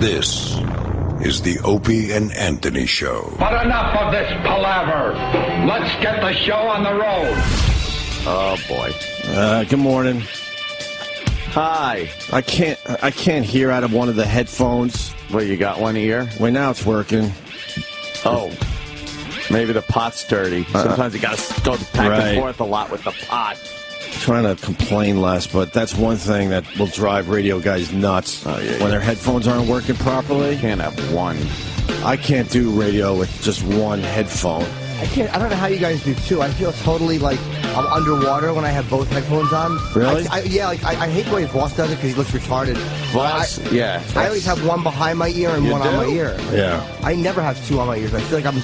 This is the Opie and Anthony Show. But enough of this palaver. Let's get the show on the road. Oh, boy. Good morning. Hi. I can't hear out of one of the headphones. Well, you got one ear? Wait, now it's working. Oh. Maybe the pot's dirty. Sometimes you got to go back and forth a lot with the pot. Trying to complain less, but that's one thing that will drive radio guys nuts. When their headphones aren't working properly. You can't have one. I can't do radio with just one headphone. I don't know how you guys do too. I feel totally like I'm underwater when I have both headphones on. Really? I hate the way Voss does it because he looks retarded. Voss, yeah. I always have one behind my ear and one on my ear. Yeah. I never have two on my ears. I feel like I'm.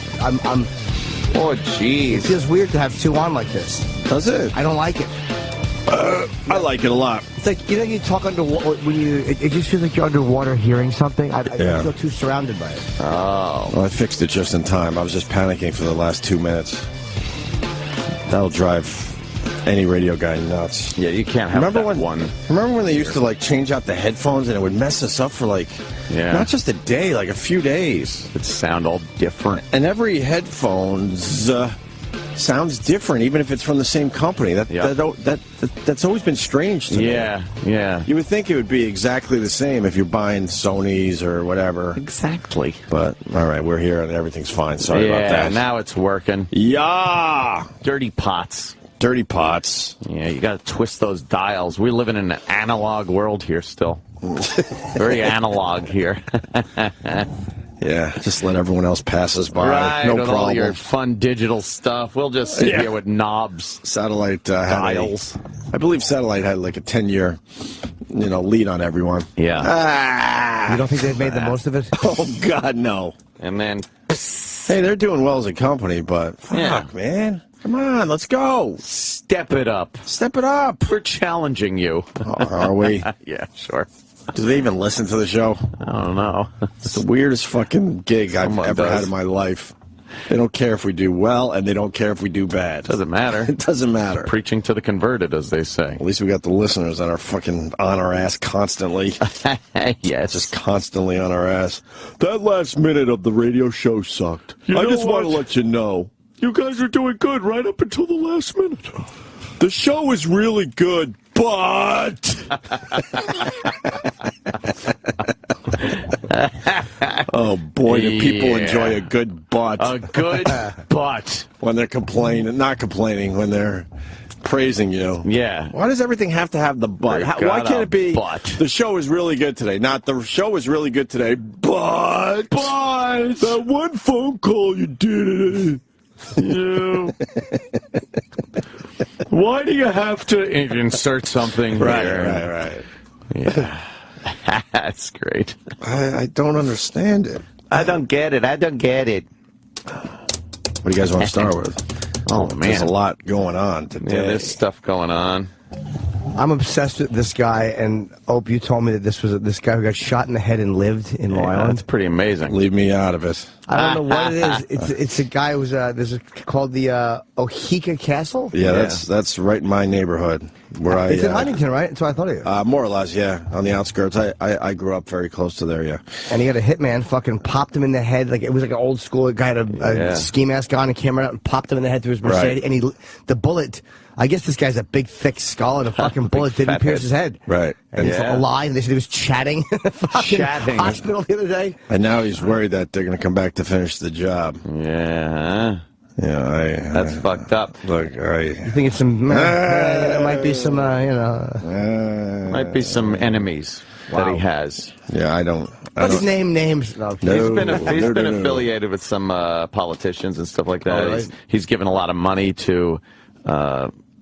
Oh, jeez. It feels weird to have two on like this. Does it? I don't like it. I like it a lot. It's like, you talk underwater when it just feels like you're underwater hearing something. I feel too surrounded by it. Oh. Well, I fixed it just in time. I was just panicking for the last 2 minutes. That'll drive any radio guy nuts. Yeah, you can't have one. Remember when they used to change out the headphones and it would mess us up for not just a day, like a few days. It'd sound all different. And every headphone's sounds different, even if it's from the same company. That's always been strange to me. Yeah. You would think it would be exactly the same if you're buying Sonys or whatever. Exactly. But, all right, we're here and everything's fine. Sorry about that. Now it's working. Yeah! Dirty pots. Dirty pots. Yeah, you got to twist those dials. We live in an analog world here still. Very analog here. Yeah, just let everyone else pass us by. Right, no with problem. All your fun digital stuff. We'll just sit here with knobs. Satellite dials. I believe Satellite had like a 10-year, lead on everyone. Yeah. You don't think they've made the most of it? Oh God, no. And then, hey, they're doing well as a company, but fuck, man, come on, let's go. Step it up. Step it up. We're challenging you. Are we? Yeah, sure. Do they even listen to the show? I don't know. It's the weirdest fucking gig I've ever had in my life. They don't care if we do well, and they don't care if we do bad. Doesn't matter. It doesn't matter. Preaching to the converted, as they say. At least we got the listeners that are fucking on our ass constantly. Yes. Just constantly on our ass. That last minute of the radio show sucked. I just want to let you know. You guys are doing good right up until the last minute. The show is really good, but... Oh, boy, do people enjoy a good butt. A good butt. When they're not complaining, when they're praising you. Yeah. Why does everything have to have the butt? Why can't it be, the show is really good today? Not, the show is really good today, but that one phone call you did. Yeah. Why do you have to insert something Right. Yeah. That's great. I don't understand it. I don't get it. What do you guys want to start with? Oh, man. There's a lot going on today. Yeah, there's stuff going on. I'm obsessed with this guy, and Opie, you told me that this was this guy who got shot in the head and lived in Long Island. That's pretty amazing. Leave me out of it. I don't know what it is. It's a guy who's called the Ohika Castle. Yeah, that's right in my neighborhood where it's in Huntington, right? That's what I thought of you. More or less, yeah, on the outskirts. I grew up very close to there, yeah. And he had a hitman fucking popped him in the head, like it was like an old school guy had a ski mask on and camera out and popped him in the head through his Mercedes, and the bullet. I guess this guy's a big, thick skull, and a fucking bullet didn't pierce his head. Right. And he's alive, and they said he was chatting in the fucking hospital the other day. And now he's worried that they're going to come back to finish the job. Yeah. Yeah, that's fucked up. Look, you think it's some, there might be some, might be some enemies that he has. Yeah, I don't. Let's name names. No, he's been affiliated with some politicians and stuff like that. Oh, right. He's given a lot of money to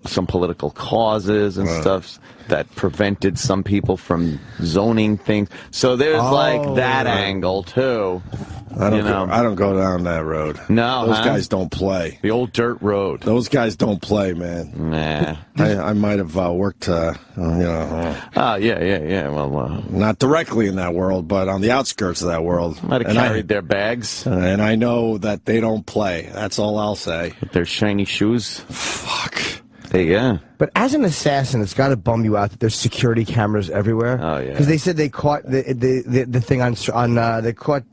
some political causes and stuff that prevented some people from zoning things. So there's that angle too. I don't go down that road. No, those guys don't play. The old dirt road. Those guys don't play, man. Nah. I might have worked, yeah. Well, not directly in that world, but on the outskirts of that world. Might have carried their bags. And I know that they don't play. That's all I'll say. With their shiny shoes. Fuck. Yeah. But as an assassin, it's got to bum you out that there's security cameras everywhere. Oh, yeah. Because they said they caught the thing on they caught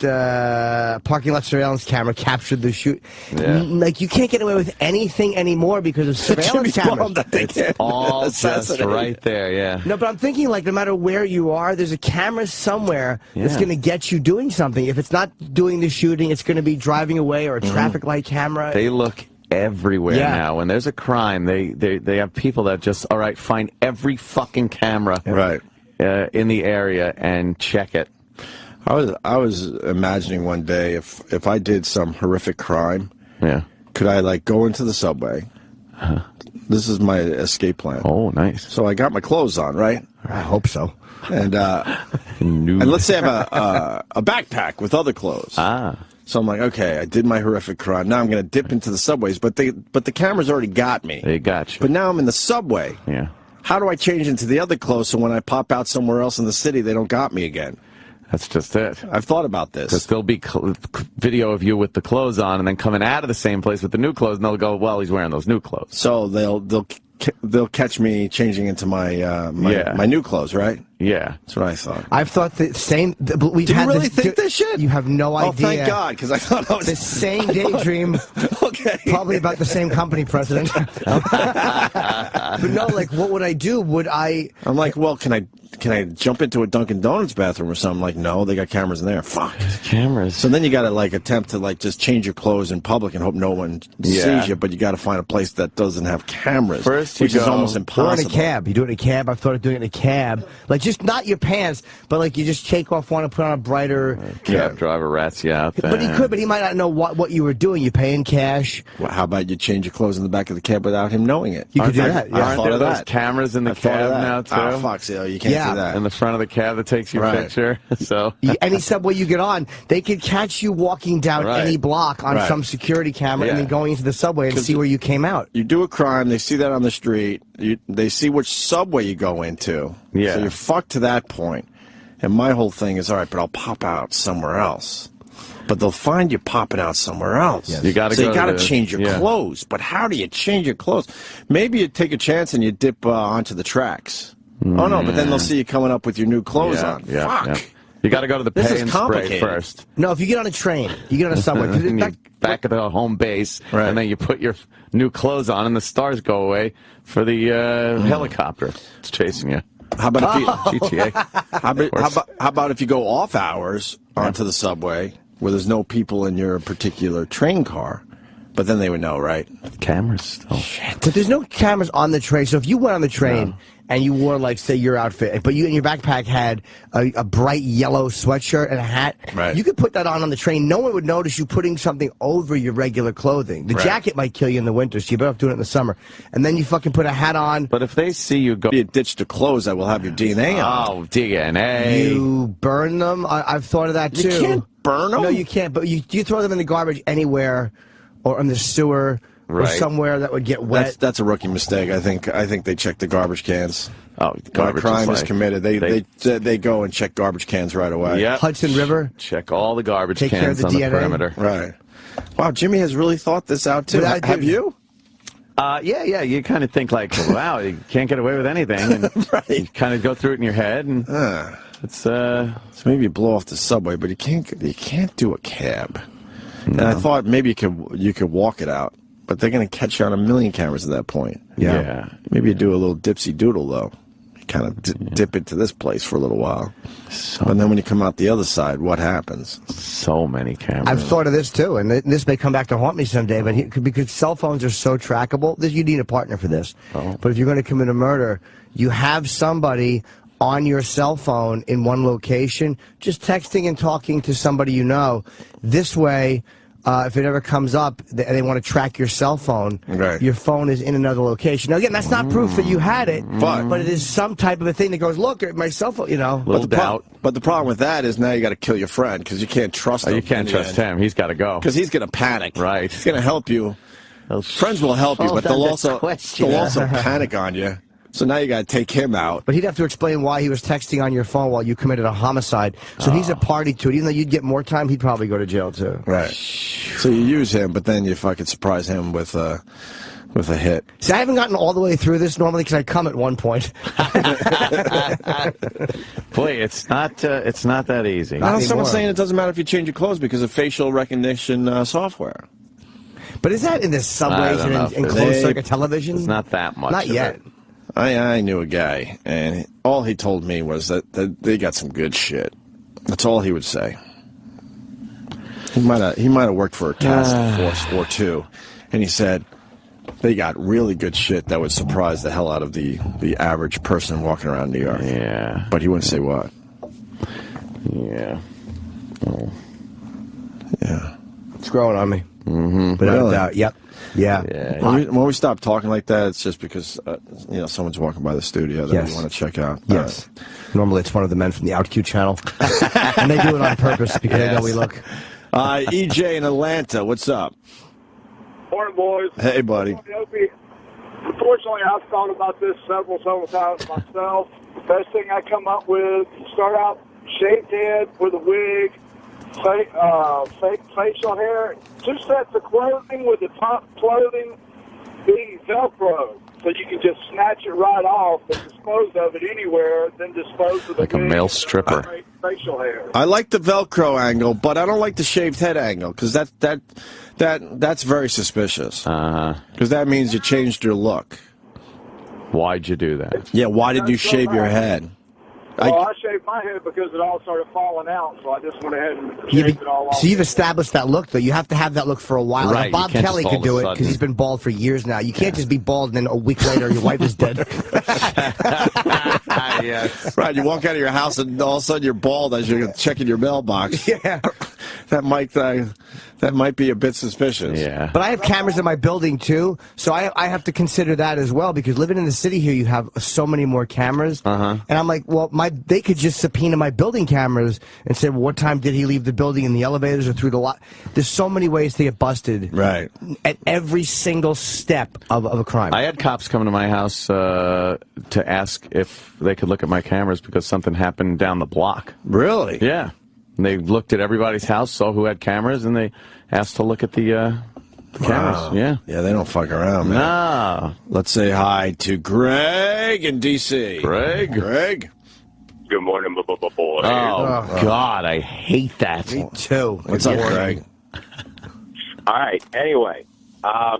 parking lot surveillance camera captured the shoot. Yeah. Like you can't get away with anything anymore because of surveillance cameras. It's all just right there, yeah. No, but I'm thinking like no matter where you are, there's a camera somewhere that's going to get you doing something. If it's not doing the shooting, it's going to be driving away or a traffic light camera. They look everywhere now. When there's a crime, they have people that just, all right, find every fucking camera in the area and check it. I was imagining one day if I did some horrific crime, could I like go into the subway? This is my escape plan. Oh, nice. So I got my clothes on, right? I hope so. And and let's say I have a backpack with other clothes. So I'm like, okay, I did my horrific crime. Now I'm going to dip into the subways, but the cameras already got me. They got you. But now I'm in the subway. Yeah. How do I change into the other clothes so when I pop out somewhere else in the city, they don't got me again? That's just it. I've thought about this. Because there'll be video of you with the clothes on and then coming out of the same place with the new clothes, and they'll go, well, he's wearing those new clothes. So they'll catch me changing into my my new clothes, right? Yeah. That's what I thought. I've thought the same. We've Do you had really think this shit? You have no idea. Oh, thank God, because I thought I was... The same daydream. Okay. Probably about the same company president. But no, like, what would I do? I'm like, well, can I jump into a Dunkin' Donuts bathroom or something? Like, no, they got cameras in there. Fuck. Cameras. So then you got to, like, attempt to, like, just change your clothes in public and hope no one sees you, but you got to find a place that doesn't have cameras. First which is almost impossible. Or in a cab. You do it in a cab. I've thought of doing it in a cab. Like, just not your pants, but, like, you just take off one and put on a brighter... Cab driver rats you out there. But he could, but he might not know what you were doing. You pay in cash. Well, how about you change your clothes in the back of the cab without him knowing it? You could do that. Yeah. Aren't there those cameras in the cab now, too? Oh, fuck, so you can't do that. In the front of the cab that takes your picture. So any subway you get on, they could catch you walking down any block on some security camera and then going into the subway and see where you came out. You do a crime, they see that on the street, they see which subway you go into. Yeah. So you're fucked to that point. And my whole thing is, all right, but I'll pop out somewhere else. But they'll find you popping out somewhere else. Yes. You gotta change your clothes. But how do you change your clothes? Maybe you take a chance and you dip onto the tracks. Oh, no, but then they'll see you coming up with your new clothes on. Fuck. Yeah. You got to go to the pay and spray first. No, if you get on a train, you get on a subway. Back at the home base, and then you put your new clothes on, and the stars go away for the helicopter. It's chasing you. How about if you, GTA? How about if you go off hours onto the subway where there's no people in your particular train car? But then they would know, right? Cameras still. But there's no cameras on the train. So if you went on the train and you wore, like, say, your outfit, but you in your backpack had a bright yellow sweatshirt and a hat, you could put that on the train. No one would notice you putting something over your regular clothing. The jacket might kill you in the winter, so you better do it in the summer. And then you fucking put a hat on. But if they see you go... You ditch the clothes that will have your DNA on. Oh, DNA. You burn them? I've thought of that, too. You can't burn them? No, you can't. But you throw them in the garbage anywhere or in the sewer or somewhere that would get wet. That's a rookie mistake. I think they check the garbage cans. Oh, garbage when a crime is committed, they go and check garbage cans right away. Yep. Hudson River. Check all the garbage Take care of cans the on DNA. the perimeter. Right. Wow, Jimmy has really thought this out too. Have you? Yeah. You kind of think like, wow, you can't get away with anything, and you kind of go through it in your head, and so maybe you blow off the subway, but you can't do a cab. No. And I thought maybe you could walk it out, but they're going to catch you on a million cameras at that point. Yeah. Maybe you do a little dipsy doodle though. You kind of dip into this place for a little while, but then when you come out the other side, what happens? So many cameras. I've thought of this too, and this may come back to haunt me someday. But because cell phones are so trackable, you need a partner for this. But if you're going to commit a murder, you have somebody on your cell phone in one location, just texting and talking to somebody you know. This way, if it ever comes up and they want to track your cell phone, your phone is in another location. Now, again, that's not proof that you had it, but it is some type of a thing that goes, look, my cell phone, you know. But the problem with that is now you got to kill your friend because you can't trust him. You can't trust him. He's got to go. Because he's going to panic. Right. He's going to help you. Friends will help you, but they'll also panic on you. So now you got to take him out. But he'd have to explain why he was texting on your phone while you committed a homicide. So he's a party to it. Even though you'd get more time, he'd probably go to jail too. Right. So you use him, but then you fucking surprise him with with a hit. See, I haven't gotten all the way through this normally because I come at one point. Boy, it's not that easy. Now someone's saying it doesn't matter if you change your clothes because of facial recognition software. But is that in the subways and in closed-circuit television? It's not that much. Not yet. I knew a guy, and all he told me was that they got some good shit. That's all he would say. He might have worked for a task force or two, and he said they got really good shit that would surprise the hell out of the average person walking around New York. Yeah. But he wouldn't say what. Yeah. Oh. Yeah. It's growing on me. Mm-hmm. Without a doubt. Yep. Yeah. When we stop talking like that, it's just because someone's walking by the studio that we want to check out. Yes. Normally it's one of the men from the OutQ channel. And they do it on purpose because they know we look. EJ in Atlanta, what's up? Morning, boys. Hey, buddy. Opie. Unfortunately, I've thought about this several times myself. The best thing I come up with, start out shaved head with a wig, fake facial hair, 2 sets of clothing with the top clothing being Velcro. So you can just snatch it right off and dispose of it anywhere, then dispose of the like a male stripper. Facial hair. I like the Velcro angle, but I don't like the shaved head angle because that's very suspicious. Because that means you changed your look. Why'd you do that? Yeah, why did you shave your head? Well, I shaved my head because it all started falling out, so I just went ahead and shaved it all off. So you've established that look, though. You have to have that look for a while. Right, Bob Kelly could do it because he's been bald for years now. You can't just be bald and then a week later your wife is dead. Yes. Right, you walk out of your house and all of a sudden you're bald as you're checking your mailbox. Yeah. That might be a bit suspicious. Yeah. But I have cameras in my building, too, so I have to consider that as well, because living in the city here, you have so many more cameras. And I'm like, well, they could just subpoena my building cameras and say, well, what time did he leave the building in the elevators or through the lot? There's so many ways to get busted. Right. At every single step of a crime. I had cops come to my house to ask if they could look at my cameras because something happened down the block. Really? Yeah. And they looked at everybody's house, saw who had cameras, and they asked to look at the cameras. Wow. Yeah. Yeah, they don't fuck around, man. No. Let's say hi to Greg in D.C. Greg. Good morning, boys. Oh, God, I hate that. Me too. What's up, Greg? All right. Anyway,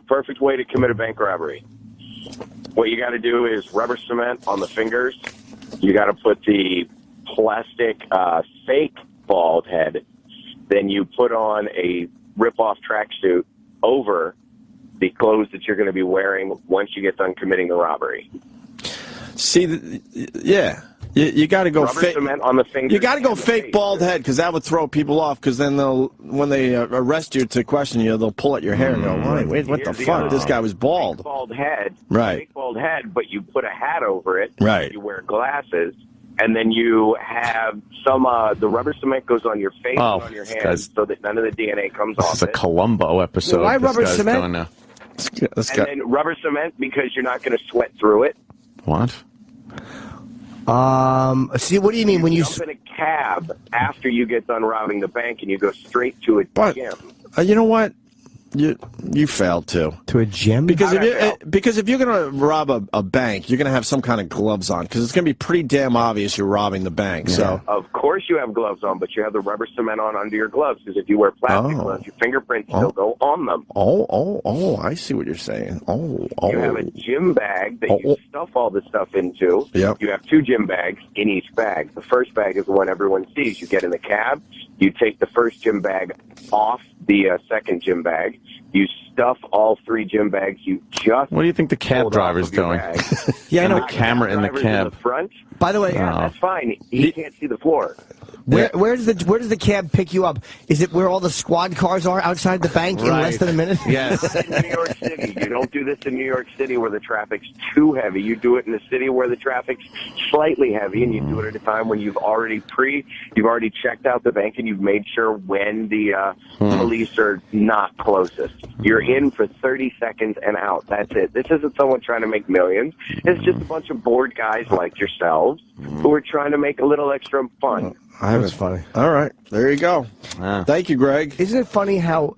perfect way to commit a bank robbery. What you got to do is rubber cement on the fingers. You got to put the plastic fake bald head. Then you put on a rip-off tracksuit over the clothes that you're going to be wearing once you get done committing the robbery. See, yeah. You got to go fake. Cement on the fingers. You got to go fake bald head because that would throw people off. Because then when they arrest you to question you, they'll pull at your hair and go, "Wait, what the fuck? This guy was bald." Fake bald head, right? Fake bald head, but you put a hat over it. Right. You wear glasses, and then you have some. The rubber cement goes on your face and on your hands, so that none of the DNA comes off. This is a Columbo episode. Why rubber cement? And then rubber cement because you're not going to sweat through it. What? See, what do you mean when you jump in a cab after you get done robbing the bank and you go straight to a gym? You know what? You failed too. To a gym? Because if you're going to rob a bank, you're going to have some kind of gloves on because it's going to be pretty damn obvious you're robbing the bank. Yeah. So of course you have gloves on, but you have the rubber cement on under your gloves because if you wear plastic gloves, your fingerprints still go on them. Oh! I see what you're saying. Oh! You have a gym bag that you stuff all the stuff into. Yep. You have 2 gym bags in each bag. The first bag is the one everyone sees. You get in the cab. You take the first gym bag off the second gym bag. You stuff all 3 gym bags. You just. What do you think the cab driver's doing? Yeah, I know. The camera in the cab. In the front. By the way, that's fine. He can't see the floor. Where does the cab pick you up? Is it where all the squad cars are outside the bank in less than a minute? Yes. In New York City, you don't do this in New York City where the traffic's too heavy. You do it in a city where the traffic's slightly heavy, and you do it at a time when you've already checked out the bank and you've made sure when the police are not closest. You're in for 30 seconds and out. That's it. This isn't someone trying to make millions. It's just a bunch of bored guys like yourselves who are trying to make a little extra fun. That's funny. All right, there you go. Thank you, Greg. Isn't it funny how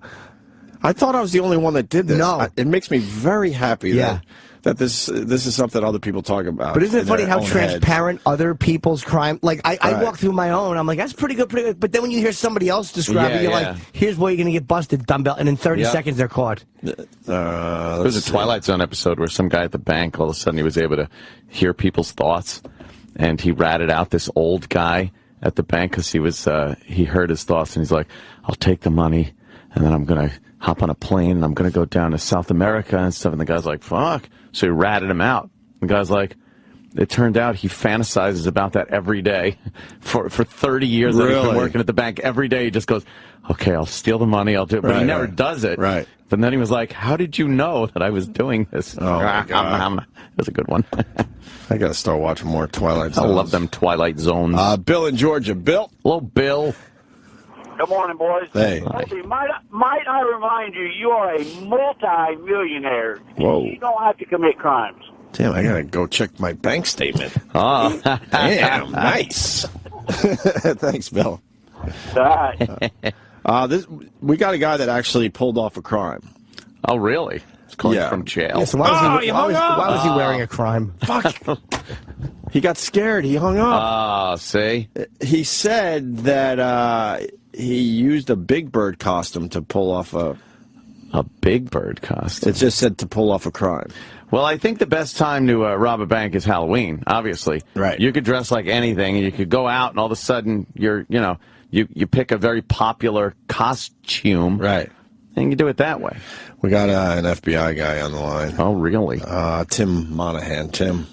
I thought I was the only one that did this. No. It makes me very happy that this is something other people talk about. But isn't it funny how transparent heads. other people's crime? Like, I walk through my own, I'm like, that's pretty good, pretty good. But then when you hear somebody else describe it, you're like, here's where you're going to get busted, dumbbell. And in 30 seconds, they're caught. There was a Twilight Zone episode where some guy at the bank, all of a sudden, he was able to hear people's thoughts. And he ratted out this old guy at the bank because he heard his thoughts. And he's like, I'll take the money, and then I'm going to hop on a plane, and I'm going to go down to South America and stuff. And the guy's like, fuck. So he ratted him out. The guy's like, it turned out he fantasizes about that every day for 30 years that he's been working at the bank. Every day he just goes, okay, I'll steal the money, I'll do it. But he never does it. Right. But then he was like, how did you know that I was doing this? Oh, my God. It was a good one. I got to start watching more Twilight Zones. I love them Twilight Zones. Bill in Georgia. Bill? Hello, Bill. Good morning, boys. Hey. Opie, might I remind you, you are a multi-millionaire. Whoa. You don't have to commit crimes. Damn, I got to go check my bank statement. Oh. Damn, nice. Thanks, Bill. All right. We got a guy that actually pulled off a crime. Oh, really? He's calling from jail. Yeah, so why was he wearing a crime? Fuck. He got scared. He hung up. Ah, see? He said that he used a Big Bird costume to pull off a Big Bird costume? It just said to pull off a crime. Well, I think the best time to rob a bank is Halloween, obviously. Right. You could dress like anything, and you could go out, and all of a sudden, you pick a very popular costume. Right. And you do it that way. We got an FBI guy on the line. Oh, really? Tim Monahan. Tim.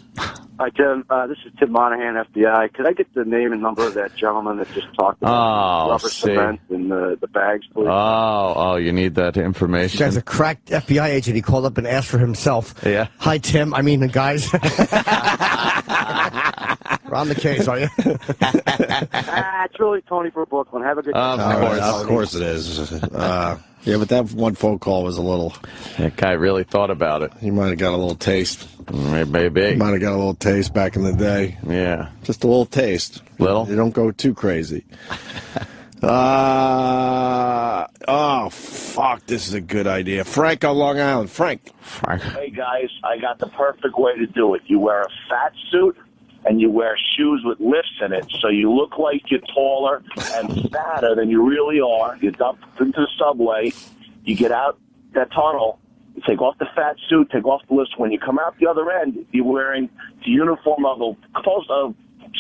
Hi, Tim. This is Tim Monahan, FBI. Could I get the name and number of that gentleman that just talked about rubber cement and the bags, please? Oh, you need that information. This guy's a cracked FBI agent. He called up and asked for himself. Yeah. Hi, Tim. I mean, the guys. We're on the case, are you? It's really Tony for Brooklyn. Have a good day. Of course it is. Yeah, but that one phone call was a little... That guy really thought about it. He might have got a little taste. Maybe. He might have got a little taste back in the day. Yeah. Just a little taste. Little? You don't go too crazy. Oh, fuck, this is a good idea. Frank on Long Island. Frank. Hey, guys, I got the perfect way to do it. You wear a fat suit, and you wear shoes with lifts in it, so you look like you're taller and fatter than you really are. You dump into the subway, you get out that tunnel, you take off the fat suit, take off the lifts. When you come out the other end, you're wearing the uniform of a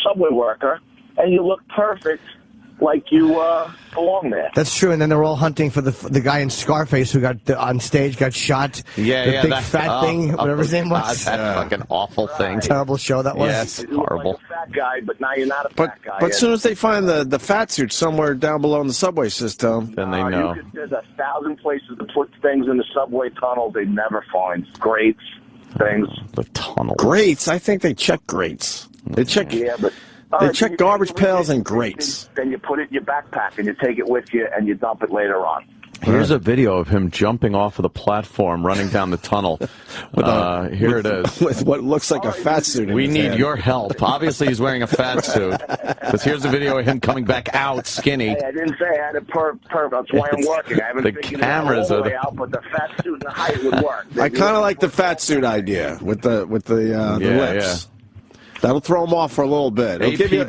subway worker, and you look perfect like you belong there. That's true, and then they're all hunting for the guy in Scarface who got on stage, got shot. The big fat thing, whatever his name was. That fucking awful thing. Terrible show that was. Yes, horrible. Like a fat guy, but now you're not a fat guy. But as soon as they find the fat suit somewhere down below in the subway system, then they know. There's 1,000 places to put things in the subway tunnel they never find. Grates, things. The tunnel. Grates? I think they check grates. They check. Yeah, but. They check garbage pails and grates. Then you put it in your backpack and you take it with you and you dump it later on. Here's a video of him jumping off of the platform, running down the tunnel. Here it is. With what looks like a fat suit in We his need hand. your help. Obviously, he's wearing a fat suit. Because here's a video of him coming back out skinny. Hey, I didn't say I had a perp. That's why I'm working. I haven't The figured cameras it out all are the way out, but the fat suit and the height would work. I kind of like the fat suit idea with the lips. That'll throw them off for a little bit. It'll give you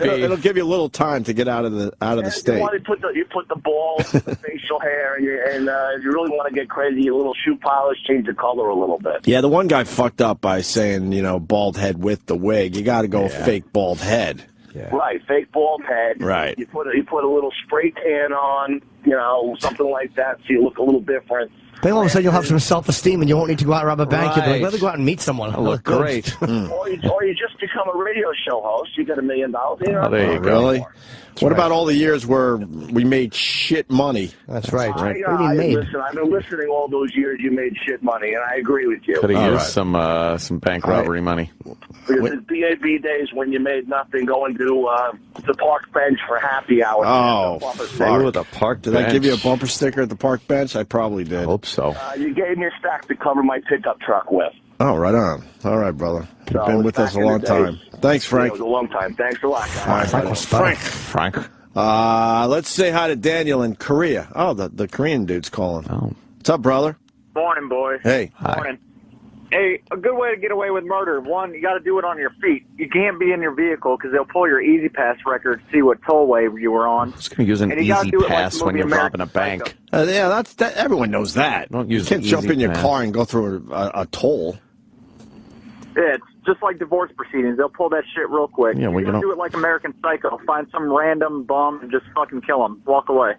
a little time to get out of the state. You put the balls, the facial hair, and if you really want to get crazy, a little shoe polish, change the color a little bit. Yeah, the one guy fucked up by saying, bald head with the wig. You got to go fake bald head. Yeah. Right, fake bald head. Right. You put a little spray tan on, something like that, so you look a little different. Then all of a sudden you'll have some self-esteem and you won't need to go out and rob a bank. You'll be like, let me go out and meet someone. I'll look great. Or you just become a radio show host. You get $1 million. There you go. Really? What about all the years where we made shit money? That's right. Listen, I've been listening all those years you made shit money, and I agree with you. Could have used some bank robbery money. Because the BAB days when you made nothing going to the park bench for happy hour. Oh, fuck. The park Did bench. I give you a bumper sticker at the park bench? I probably did. I hope so. You gave me a stack to cover my pickup truck with. Oh, right on. All right, brother. You've been with us a long time. Thanks, Frank. It was a long time. Thanks a lot, guys. Frank. Let's say hi to Daniel in Korea. Oh, the Korean dude's calling. Oh. What's up, brother? Morning, boy. Hey. Morning. Hey, a good way to get away with murder. One, you got to do it on your feet. You can't be in your vehicle because they'll pull your Easy Pass record to see what tollway you were on. Who's going to use an Easy Pass when you're robbing a bank? Yeah, everyone knows that. Don't use you can't jump in your car and go through a toll. Yeah, it's just like divorce proceedings. They'll pull that shit real quick. Yeah, we're going to do it like American Psycho. Find some random bum and just fucking kill him. Walk away.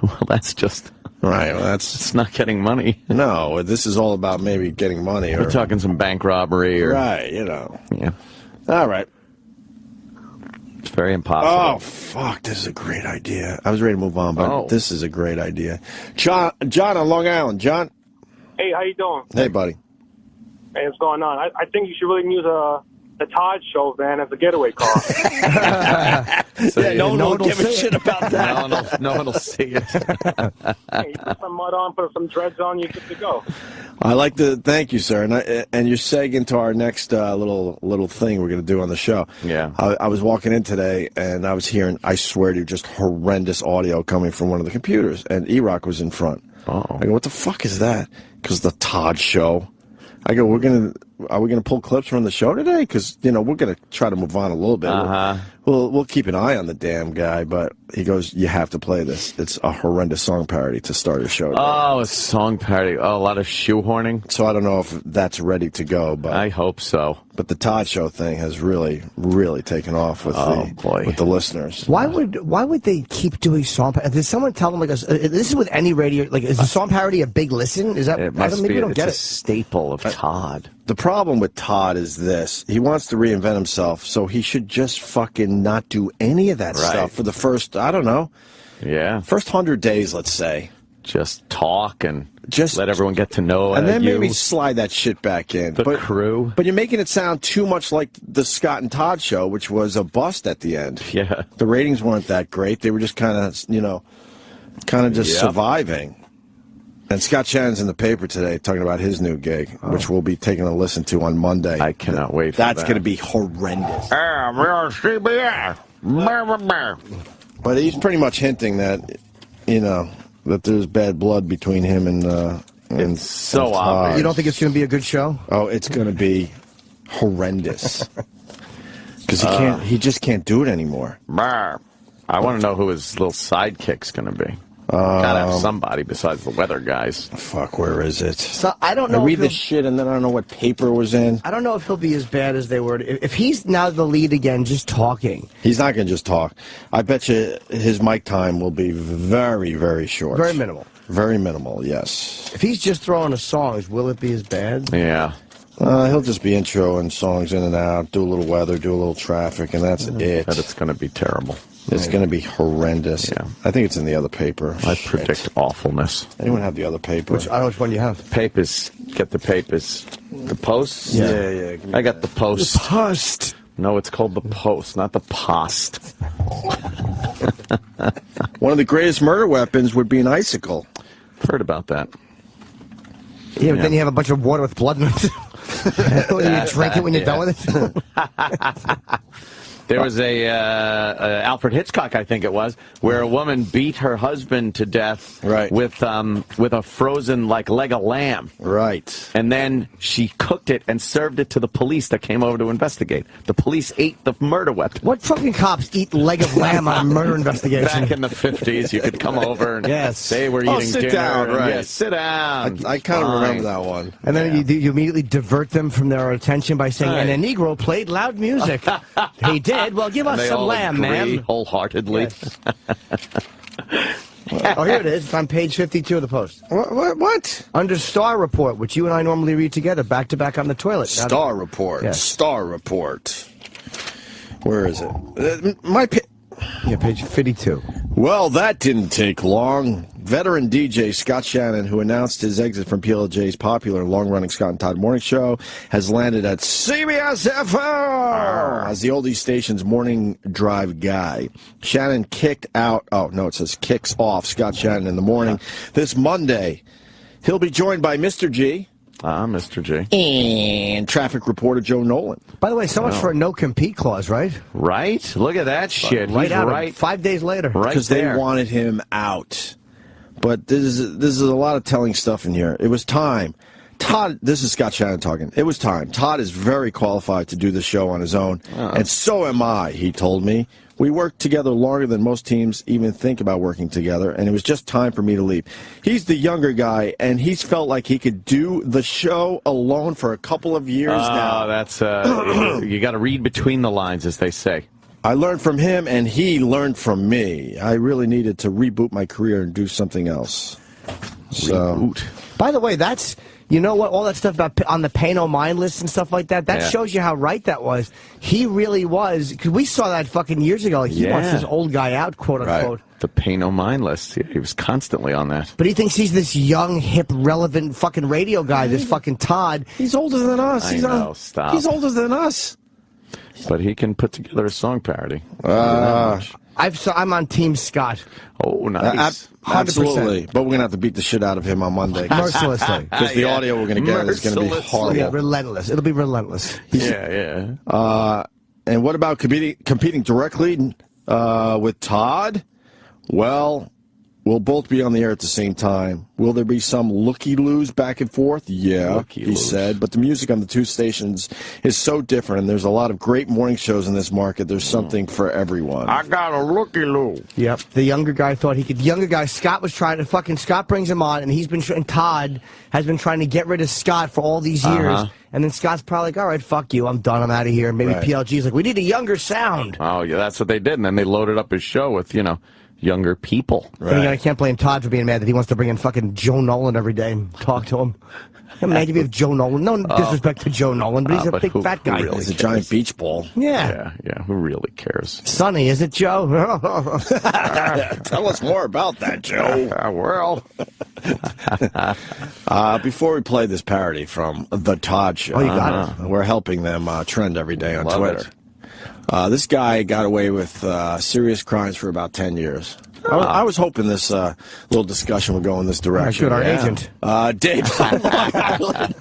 Well, that's just... Right, well, it's not getting money. No, this is all about maybe getting money. We're talking some bank robbery. Right, Yeah. All right. It's very impossible. Oh, fuck, this is a great idea. I was ready to move on, but this is a great idea. John on Long Island. John? Hey, how you doing? Hey, buddy. Hey, what's going on? I think you should really use the Todd Show van as a getaway car. No one will give a shit about that. No one will see it. Hey, you put some mud on, put some dreads on, you're good to go. I like to thank you, sir, and you're segging to our next little thing we're going to do on the show. Yeah. I was walking in today, and I was hearing, I swear to you, just horrendous audio coming from one of the computers, and E-Rock was in front. Oh. I go, what the fuck is that? Because the Todd Show. I go, are we gonna pull clips from the show today? Because we're gonna try to move on a little bit. We'll keep an eye on the damn guy, but he goes, you have to play this. It's a horrendous song parody to start a show today. Oh, a song parody. Oh, a lot of shoehorning. So I don't know if that's ready to go, but I hope so. But the Todd Show thing has really, really taken off with the listeners. Why would they keep doing song parody? Did someone tell them this is with any radio? Like, is a song parody a big listen? Is that? It must be. Maybe we don't get it's a staple of Todd. The problem with Todd is this: he wants to reinvent himself, so he should just fucking not do any of that stuff for the first, I don't know, first 100 days, let's say. Just talk and just let everyone get to know and then you. Maybe slide that shit back in. The crew. But you're making it sound too much like the Scott and Todd Show, which was a bust at the end. Yeah. The ratings weren't that great. They were just kind of surviving. And Scott Shannon's in the paper today talking about his new gig, which we'll be taking a listen to on Monday. I cannot wait for That's going to be horrendous. But he's pretty much hinting that, that there's bad blood between him and it's so obvious. You don't think it's going to be a good show? Oh, it's going to be horrendous. Because he just can't do it anymore. I want to know who his little sidekick's going to be. Gotta have somebody besides the weather guys. Fuck, where is it? So I don't know. I read this shit and then I don't know what paper was in. I don't know if he'll be as bad as they were. If he's now the lead again, just talking. He's not going to just talk. I bet you his mic time will be very, very short. Very minimal. Very minimal, yes. If he's just throwing us songs, will it be as bad? Yeah. He'll just be introing songs in and out, do a little weather, do a little traffic, and that's it. But it's going to be terrible. It's going to be horrendous. Yeah. I think it's in the other paper. I predict awfulness. Anyone have the other paper? I don't know which one you have. Papers. Get the papers. The Post? Yeah. I got the Post. The Post. No, it's called the Post, not the Post. One of the greatest murder weapons would be an icicle. I've heard about that. Yeah, but then you have a bunch of water with blood in it. You drink it when you're done with it. There was a Alfred Hitchcock, I think it was, where a woman beat her husband to death with a frozen leg of lamb. Right. And then she cooked it and served it to the police that came over to investigate. The police ate the murder weapon. What fucking cops eat leg of lamb on a murder investigation? Back in the 50s, you could come over and say we're eating sit dinner. Down, right. Yeah, sit down. I kind of remember that one. And then you immediately divert them from their attention by saying, and a Negro played loud music. He did. Well, give us some lamb, man. Wholeheartedly. Yes. Oh, here it is. It's on page 52 of the Post. What? Under Star Report, which you and I normally read together, back to back on the toilet. Star Report. Yes. Star Report. Where is it? Yeah, page 52. Well, that didn't take long. Veteran DJ Scott Shannon, who announced his exit from PLJ's popular long-running Scott and Todd morning show, has landed at CBS FM as the oldies station's morning drive guy. Shannon kicks off Scott Shannon in the morning this Monday. He'll be joined by Mr. G. Mr. G. And traffic reporter Joe Nolan. By the way, so much for a no-compete clause, right? Right? Look at that shit. Right He's out right. 5 days later. Because they wanted him out. But this is a lot of telling stuff in here. It was time. Todd, this is Scott Shannon talking. It was time. Todd is very qualified to do the show on his own, and so am I, he told me. We worked together longer than most teams even think about working together, and it was just time for me to leave. He's the younger guy, and he's felt like he could do the show alone for a couple of years now. That's you got to read between the lines, as they say. I learned from him, and he learned from me. I really needed to reboot my career and do something else. Reboot. By the way, that's... You know what? All that stuff about on the pay no mind list and stuff like that, that shows you how right that was. He really was, because we saw that fucking years ago. Like, he wants this old guy out, quote unquote. The pay no mind list. Yeah, he was constantly on that. But he thinks he's this young, hip, relevant fucking radio guy, this fucking Todd. He's older than us. I know, stop. He's older than us. But he can put together a song parody. I'm on Team Scott. Oh, nice. 100%. Absolutely. But we're going to have to beat the shit out of him on Monday. Mercilessly. Because the audio we're going to get is going to be horrible. Yeah, relentless. It'll be relentless. Yeah. And what about competing directly with Todd? Well, we'll both be on the air at the same time. Will there be some looky-loos back and forth? Yeah, he said. But the music on the two stations is so different, and there's a lot of great morning shows in this market. There's something for everyone. I got a looky-loo. Yep. The younger guy thought he could. The younger guy, Scott was trying to Scott brings him on, and and Todd has been trying to get rid of Scott for all these years. And then Scott's probably like, all right, fuck you, I'm done, I'm out of here. Maybe PLG's like, we need a younger sound. Oh, yeah, that's what they did. And then they loaded up his show with, younger people. Right. And I can't blame Todd for being mad that he wants to bring in fucking Joe Nolan every day and talk to him. Imagine if you have Joe Nolan. No disrespect to Joe Nolan, but he's a big fat guy. He's a giant beach ball. Yeah. Yeah. Who really cares? Sonny, is it Joe? Tell us more about that, Joe. Before we play this parody from The Todd Show, you got it. We're helping them trend every day on Twitter. This guy got away with serious crimes for about 10 years. I was hoping this little discussion would go in this direction. Our agent. Dave.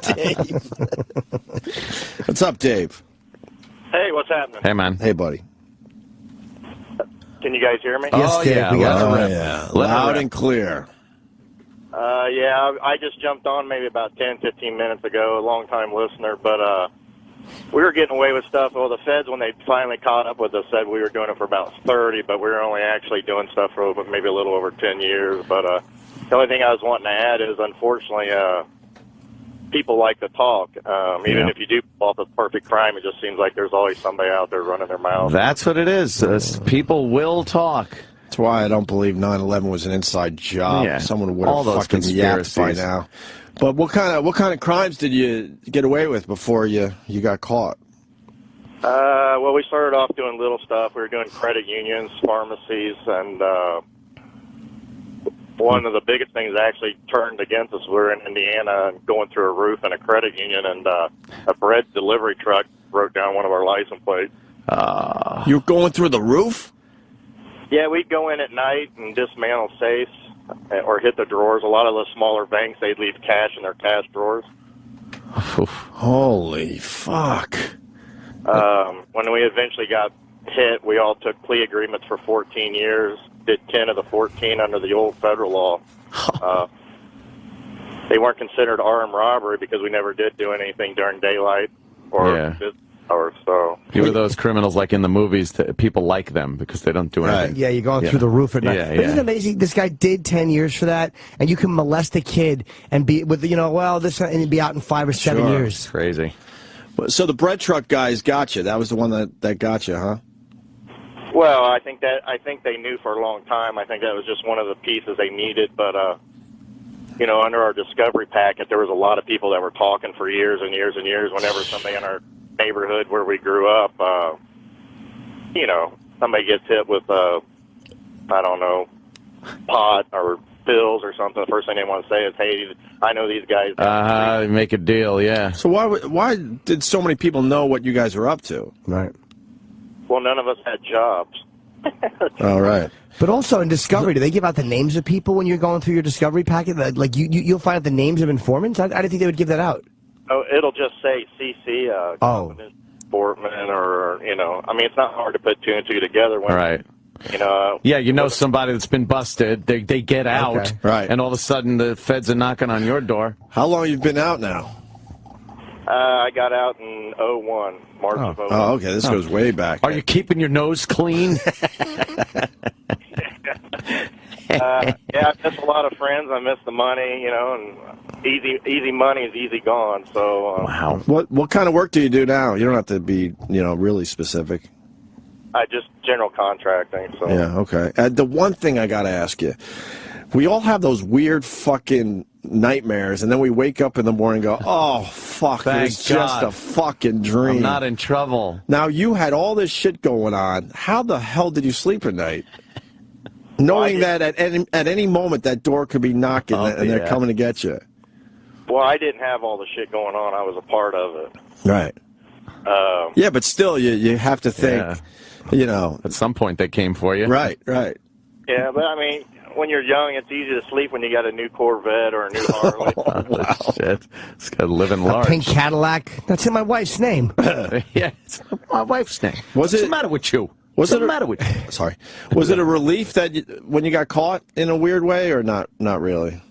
Dave. What's up, Dave? Hey, what's happening? Hey, man. Hey, buddy. Can you guys hear me? Yes, Dave. We got it. Loud and clear. I just jumped on maybe about 10, 15 minutes ago, a long-time listener, but we were getting away with stuff. Well, the feds, when they finally caught up with us, said we were doing it for about 30, but we were only actually doing stuff for maybe a little over 10 years. But the only thing I was wanting to add is, unfortunately, people like to talk. Even if you do pull off a perfect crime, it just seems like there's always somebody out there running their mouth. That's what it is. People will talk. That's why I don't believe 9/11 was an inside job. Yeah. Someone would have fucking yapped by now. But what kind of crimes did you get away with before you got caught? Well, we started off doing little stuff. We were doing credit unions, pharmacies, and one of the biggest things that actually turned against us, we were in Indiana and going through a roof in a credit union, and a bread delivery truck broke down one of our license plates. You were going through the roof? Yeah, we'd go in at night and dismantle safes or hit the drawers. A lot of the smaller banks, they'd leave cash in their cash drawers. Holy fuck. When we eventually got hit, we all took plea agreements for 14 years, did 10 of the 14 under the old federal law. They weren't considered armed robbery because we never did do anything during daylight or business hours. So you were those criminals like in the movies that people like them because they don't do anything. Yeah, you're going through the roof at night. Yeah, but isn't it amazing? This guy did 10 years for that, and you can molest a kid and be with and be out in 5 or 7 years. It's crazy. So the bread truck guys got you. That was the one that got you, huh? Well, I think they knew for a long time. I think that was just one of the pieces they needed. But under our discovery packet, there was a lot of people that were talking for years and years and years. Whenever somebody in our neighborhood where we grew up, somebody gets hit with pot or pills or something, the first thing they want to say is, hey, I know these guys. Make a deal, yeah. So why did so many people know what you guys were up to? Right. Well, none of us had jobs. All right. But also in Discovery, do they give out the names of people when you're going through your Discovery packet? Like you'll find out the names of informants? I didn't think they would give that out. Oh, it'll just say CC, Sportman, or, it's not hard to put two and two together. Right. You know. Yeah, you know somebody that's been busted. They get out, Okay. Right. and all of a sudden the feds are knocking on your door. How long you been out now? I got out in 01, March of 01. Oh, okay. This goes way back. Are you keeping your nose clean? Yeah, I miss a lot of friends. I miss the money, you know, and easy money is easy gone. So wow. What kind of work do you do now? You don't have to be, really specific. I just general contracting. So Yeah, okay. The one thing I got to ask you, we all have those weird fucking nightmares, and then we wake up in the morning and go, oh, fuck, it's just a fucking dream. I'm not in trouble. Now, you had all this shit going on. How the hell did you sleep at night? Knowing that at any moment that door could be knocking and they're coming to get you. Well, I didn't have all the shit going on. I was a part of it. Right. Yeah, but still, you have to think, At some point they came for you. Right, right. Yeah, but I mean, when you're young, it's easy to sleep when you got a new Corvette or a new Harley. Oh, shit. It's got to live in large. A pink Cadillac. That's in my wife's name. Yeah, it's my wife's name. What's the matter with you? What's the matter with you? Sorry. Was it a relief that when you got caught in a weird way, or not really?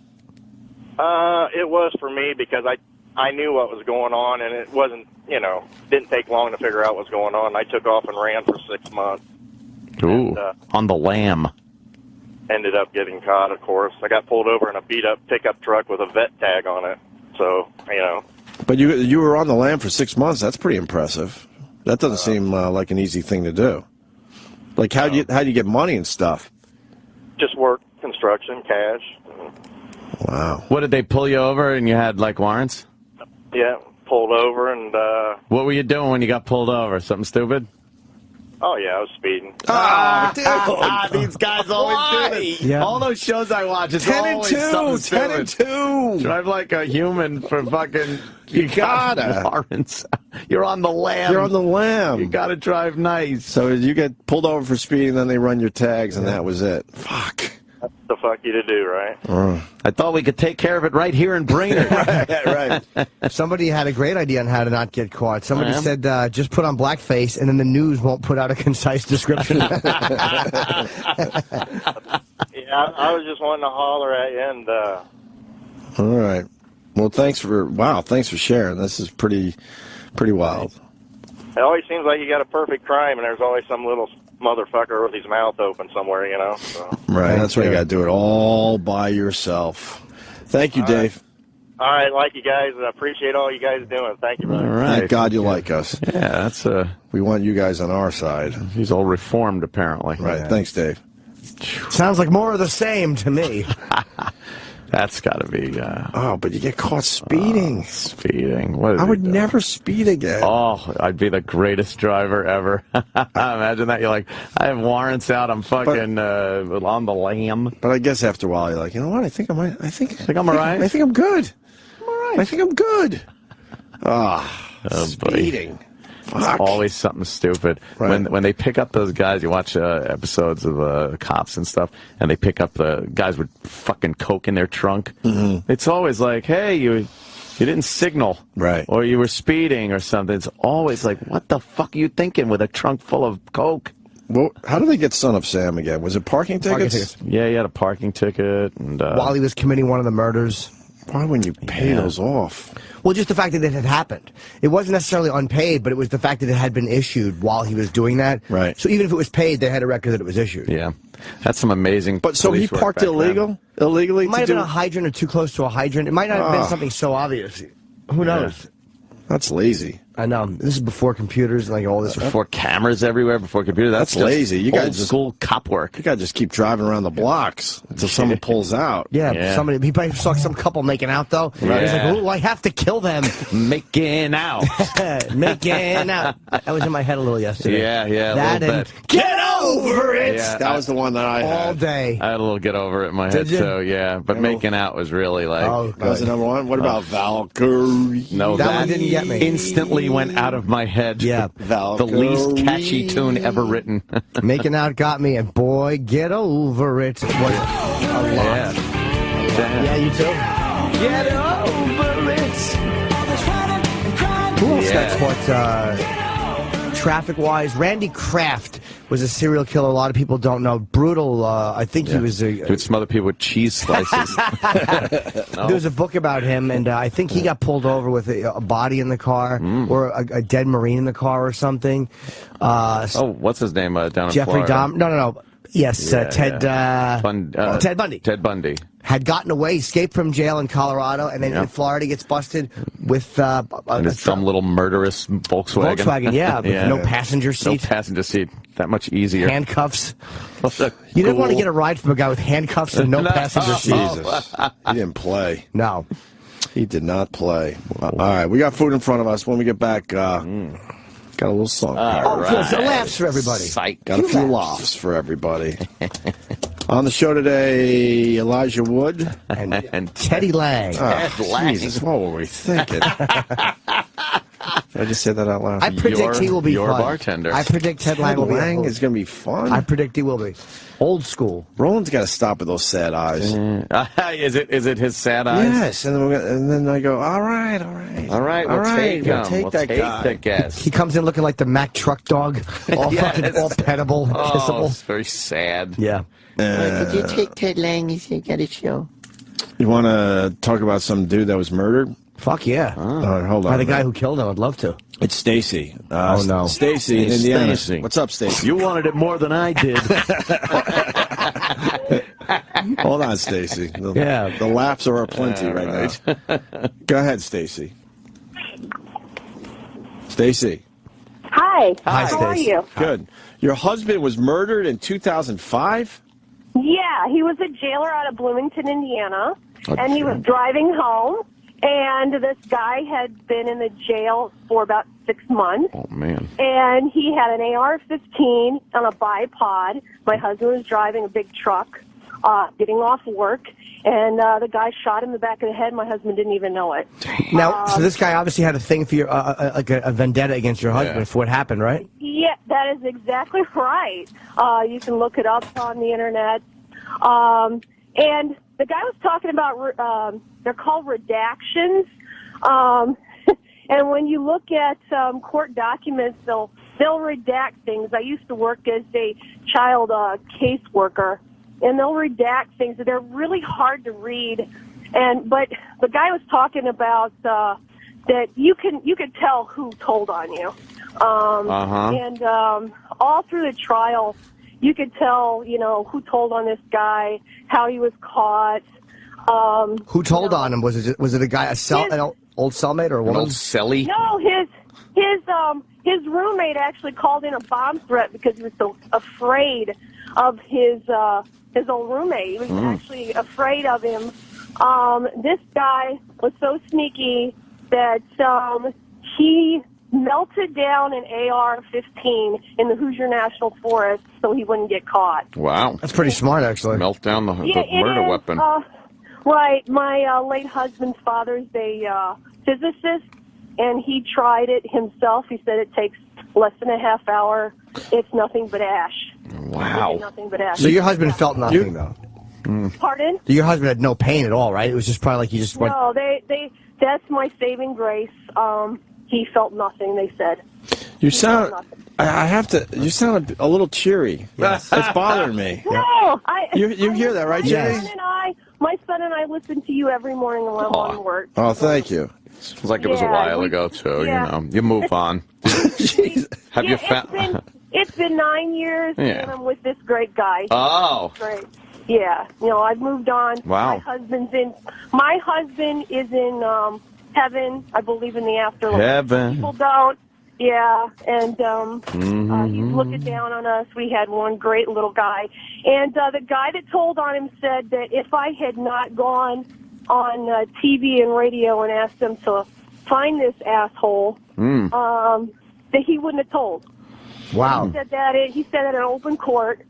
It was for me because I knew what was going on, and it wasn't, didn't take long to figure out what's going on. I took off and ran for 6 months. Ooh, on the lam. Ended up getting caught, of course. I got pulled over in a beat-up pickup truck with a vet tag on it. So, But you were on the lam for 6 months. That's pretty impressive. That doesn't seem like an easy thing to do. Like, how do you get money and stuff? Just work, construction, cash. Wow. What, did they pull you over and you had, warrants? Yeah, pulled over and... What were you doing when you got pulled over? Something stupid? Oh, yeah, I was speeding. Oh, dude. These guys always do this. Yeah. All those shows I watch, it's 10 and always 2, something 10 stupid. and 2. Drive like a human for fucking... You gotta. Warrants. You're on the lam. You're on the lam. You gotta drive nice. So you get pulled over for speeding, then they run your tags, and that was it. Fuck. That's the fuck you to do, right? I thought we could take care of it right here in Brainerd. Right. Somebody had a great idea on how to not get caught. Somebody said, just put on blackface, and then the news won't put out a concise description. Yeah, I was just wanting to holler at you, and... All right. Well, thanks for sharing. This is pretty wild. It always seems like you got a perfect crime, and there's always some little motherfucker with his mouth open somewhere, So. Right, that's why you got to do it all by yourself. Thank you, Dave. All right, like you guys. I appreciate all you guys doing. Thank you, brother. All right. Thank God you like us. Yeah, that's we want you guys on our side. He's all reformed, apparently. Right. Thanks, Dave. Sounds like more of the same to me. That's got to be... but you get caught speeding. Speeding. What I would never speed again. Oh, I'd be the greatest driver ever. Imagine that. You're like, I have warrants out. I'm fucking on the lam. But I guess after a while, you're like, you know what? I think I'm all right. I think I'm all right. I think I'm good. I'm all right. I think I'm good. Speeding. It's always something stupid. Right. When they pick up those guys, you watch episodes of cops and stuff, and they pick up the guys with fucking coke in their trunk. Mm-hmm. It's always like, hey, you didn't signal, right? Or you were speeding or something. It's always like, what the fuck are you thinking with a trunk full of coke? Well, how did they get Son of Sam again? Was it parking tickets? Yeah, he had a parking ticket, and while he was committing one of the murders. Why wouldn't you pay those off? Well, just the fact that it had happened. It wasn't necessarily unpaid, but it was the fact that it had been issued while he was doing that. Right. So even if it was paid, they had a record that it was issued. Yeah. That's some amazing... But so he parked illegally? It might have been a hydrant or too close to a hydrant. It might not have been something so obvious. Who knows? That's lazy. I know. This is before computers and all this. Before cameras everywhere, before computers. That's lazy. You got school cop work. You got to just keep driving around the blocks until someone pulls out. Yeah. Somebody. He probably saw some couple making out though. Right. He's like, "Oh, I have to kill them." Making out. Making out. That was in my head a little yesterday. Yeah. That a little and bit. Get over it. Yeah, that was the one that I had all day. I had a little get over it in my head too. Yeah, but making out was really like. That was the number one. What about Valkyrie? No, that one didn't get me. Instantly went out of my head. Yeah. The least catchy tune ever written. Making out got me, and boy, get over it. Was a lot. Yeah, you too. Get over it. Who else got caught traffic-wise? Randy Kraft was a serial killer. A lot of people don't know. Brutal. I think he was He would smother people with cheese slices. There was a book about him, and I think he got pulled over with a body in the car or a dead Marine in the car or something. What's his name down in Jeffrey Florida? Dahmer. No. Yes, Ted Ted Bundy. Ted Bundy. Had gotten away, escaped from jail in Colorado, and then in Florida gets busted with some little murderous Volkswagen. Volkswagen, with no passenger seat. No passenger seat. That much easier. Handcuffs. You didn't want to get a ride from a guy with handcuffs and no passenger seat. Jesus. He didn't play. No. He did not play. All right, we got food in front of us. When we get back, got a little song. Laughs for everybody. Got a few laughs for everybody. On the show today, Elijah Wood and Teddy Lange. Jesus, what were we thinking? Did I just say that out loud? I predict he will be your fun. Bartender. I predict Ted Lange is going to be fun. I predict he will be. Old school. Roland's got to stop with those sad eyes. Is it his sad eyes? Yes, and then I go, all right. We'll take him. We'll take that guy. He comes in looking like the Mack truck dog, all fucking all pettable, kissable. It's very sad. Yeah. Could you take Ted Lange if you got a show? You want to talk about some dude that was murdered? Fuck yeah. All right, hold on. By the guy who killed him, I'd love to. It's Stacy. Oh, no. Stacy in Indiana. What's up, Stacy? You wanted it more than I did. Hold on, Stacy. The laughs are aplenty right now. Go ahead, Stacy. Stacy. Hi. Hi, How are you? Good. Your husband was murdered in 2005? Yeah, he was a jailer out of Bloomington, Indiana, and he was driving home, and this guy had been in the jail for about 6 months. Oh, man. And he had an AR-15 on a bipod. My husband was driving a big truck, getting off work, and the guy shot him in the back of the head. My husband didn't even know it. Now, so this guy obviously had a thing for your, like a vendetta against your husband for what happened, right? Yeah, that is exactly right. You can look it up on the internet. And the guy was talking about, they're called redactions. And when you look at court documents, they'll redact things. I used to work as a child caseworker, and they'll redact things. They're really hard to read. But the guy was talking about that you could tell who told on you. And all through the trial, you could tell, who told on this guy, how he was caught. Who told on him? Was it a guy, an old cellmate or a woman? An old celly? No, his roommate actually called in a bomb threat because he was so afraid of his old roommate. He was actually afraid of him. This guy was so sneaky that he melted down an AR-15 in the Hoosier National Forest so he wouldn't get caught. Wow. That's pretty smart, actually. Melt down the murder weapon. Right. My late husband's father's a physicist, and he tried it himself. He said it takes less than a half hour. It's nothing but ash. Wow. Nothing but ash. So your husband felt nothing, though? Pardon? Your husband had no pain at all, right? It was just probably like he just went... No, that's my saving grace. He felt nothing, they said. You sound... You sound a little cheery. Yes. It's bothering me. No! You hear that, right, Jenny? My son and I listen to you every morning when I'm on work. Oh, thank you. Seems like it was a while ago, too, You move on. Have you found... It's been 9 years, and I'm with this great guy. Oh. Great. Yeah. I've moved on. Wow. My husband is in heaven. I believe in the afterlife. Heaven. People don't. Yeah, and he's looking down on us. We had one great little guy. And the guy that told on him said that if I had not gone on TV and radio and asked them to find this asshole, that he wouldn't have told. Wow. He said that in open court.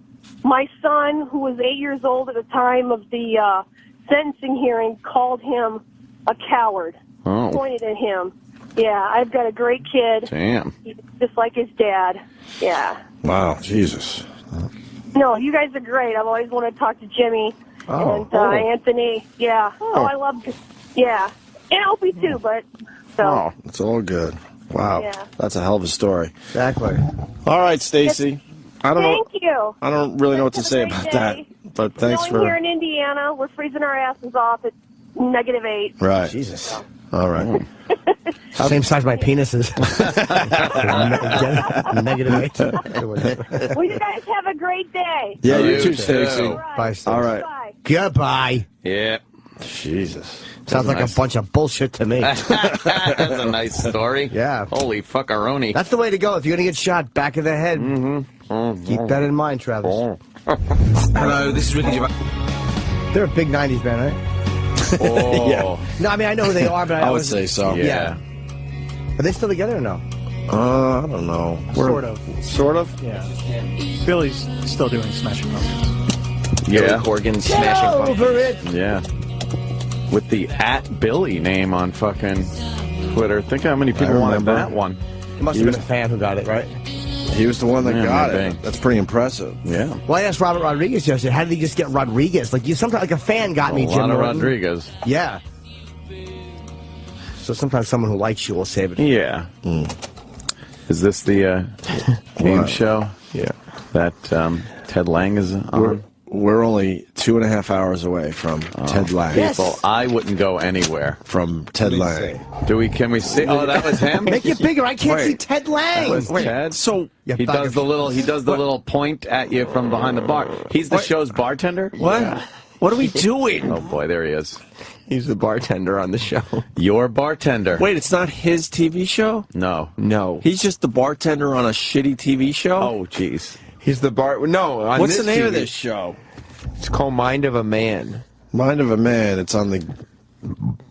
My son, who was 8 years old at the time of the sentencing hearing, called him a coward. Oh. Pointed at him. Yeah, I've got a great kid. Damn. He's just like his dad. Yeah. Wow, Jesus. No, you guys are great. I've always wanted to talk to Jimmy and Anthony. Yeah. Oh, I love. Yeah, and Opie too. But so. It's all good. Wow, Yeah. that's a hell of a story. Exactly. All right, Stacy. Thank you. I don't really know what to Have a say great about day. that. But thanks Knowing here for. in Indiana, we're freezing our asses off at -8. Right. Jesus. All right. Same size my penis is. -8. Well, you guys have a great day. Yeah, you You too, too. Stacy. Bye, Stacey. All right. Bye. Goodbye. Yeah. Jesus. Sounds like nice. a bunch of bullshit to me. That's a nice story. Yeah. Holy fuckaroni. That's the way to go. If you're going to get shot, back of the head. Mm-hmm. Keep that in mind, Travis. Hello, this is Ricky Gervais. They're a big 90s band, right? Oh. Yeah. No, I mean, I know who they are, but I would say so. Yeah. Are they still together or no? I don't know. Sort of. Sort of? Yeah. Billy's still doing Smashing Pumpkins. Yeah. Corgan Get smashing over it! Yeah. With the @Billy name on fucking Twitter. Think how many people wanted remember. that one. It must have been a fan who got it, right? He was the one that Yeah, got maybe. it. That's pretty impressive. Yeah. Well, I asked Robert Rodriguez yesterday, how did he just get Rodriguez? Like, sometimes, like a fan got me, A Jim lot of Norton. Rodriguez. Yeah. So sometimes someone who likes you will save it. Yeah. Is this the game What? show? Yeah. That Ted Lange is on? We're only 2.5 hours away from Ted Lange. People, I wouldn't go anywhere. From Ted Lange. Can we see? Oh, that was him? Make it bigger. I can't see Ted Lange. That was Ted. So he does the little point at you from behind the bar. He's the show's bartender. What? Yeah. What are we doing? Oh boy, there he is. He's the bartender on the show. Your bartender. Wait, it's not his TV show? No. No. He's just the bartender on a shitty TV show? Oh, jeez. He's the bar. No. On What's this the name of TV, this show? It's called Mind of a Man. Mind of a Man. It's on the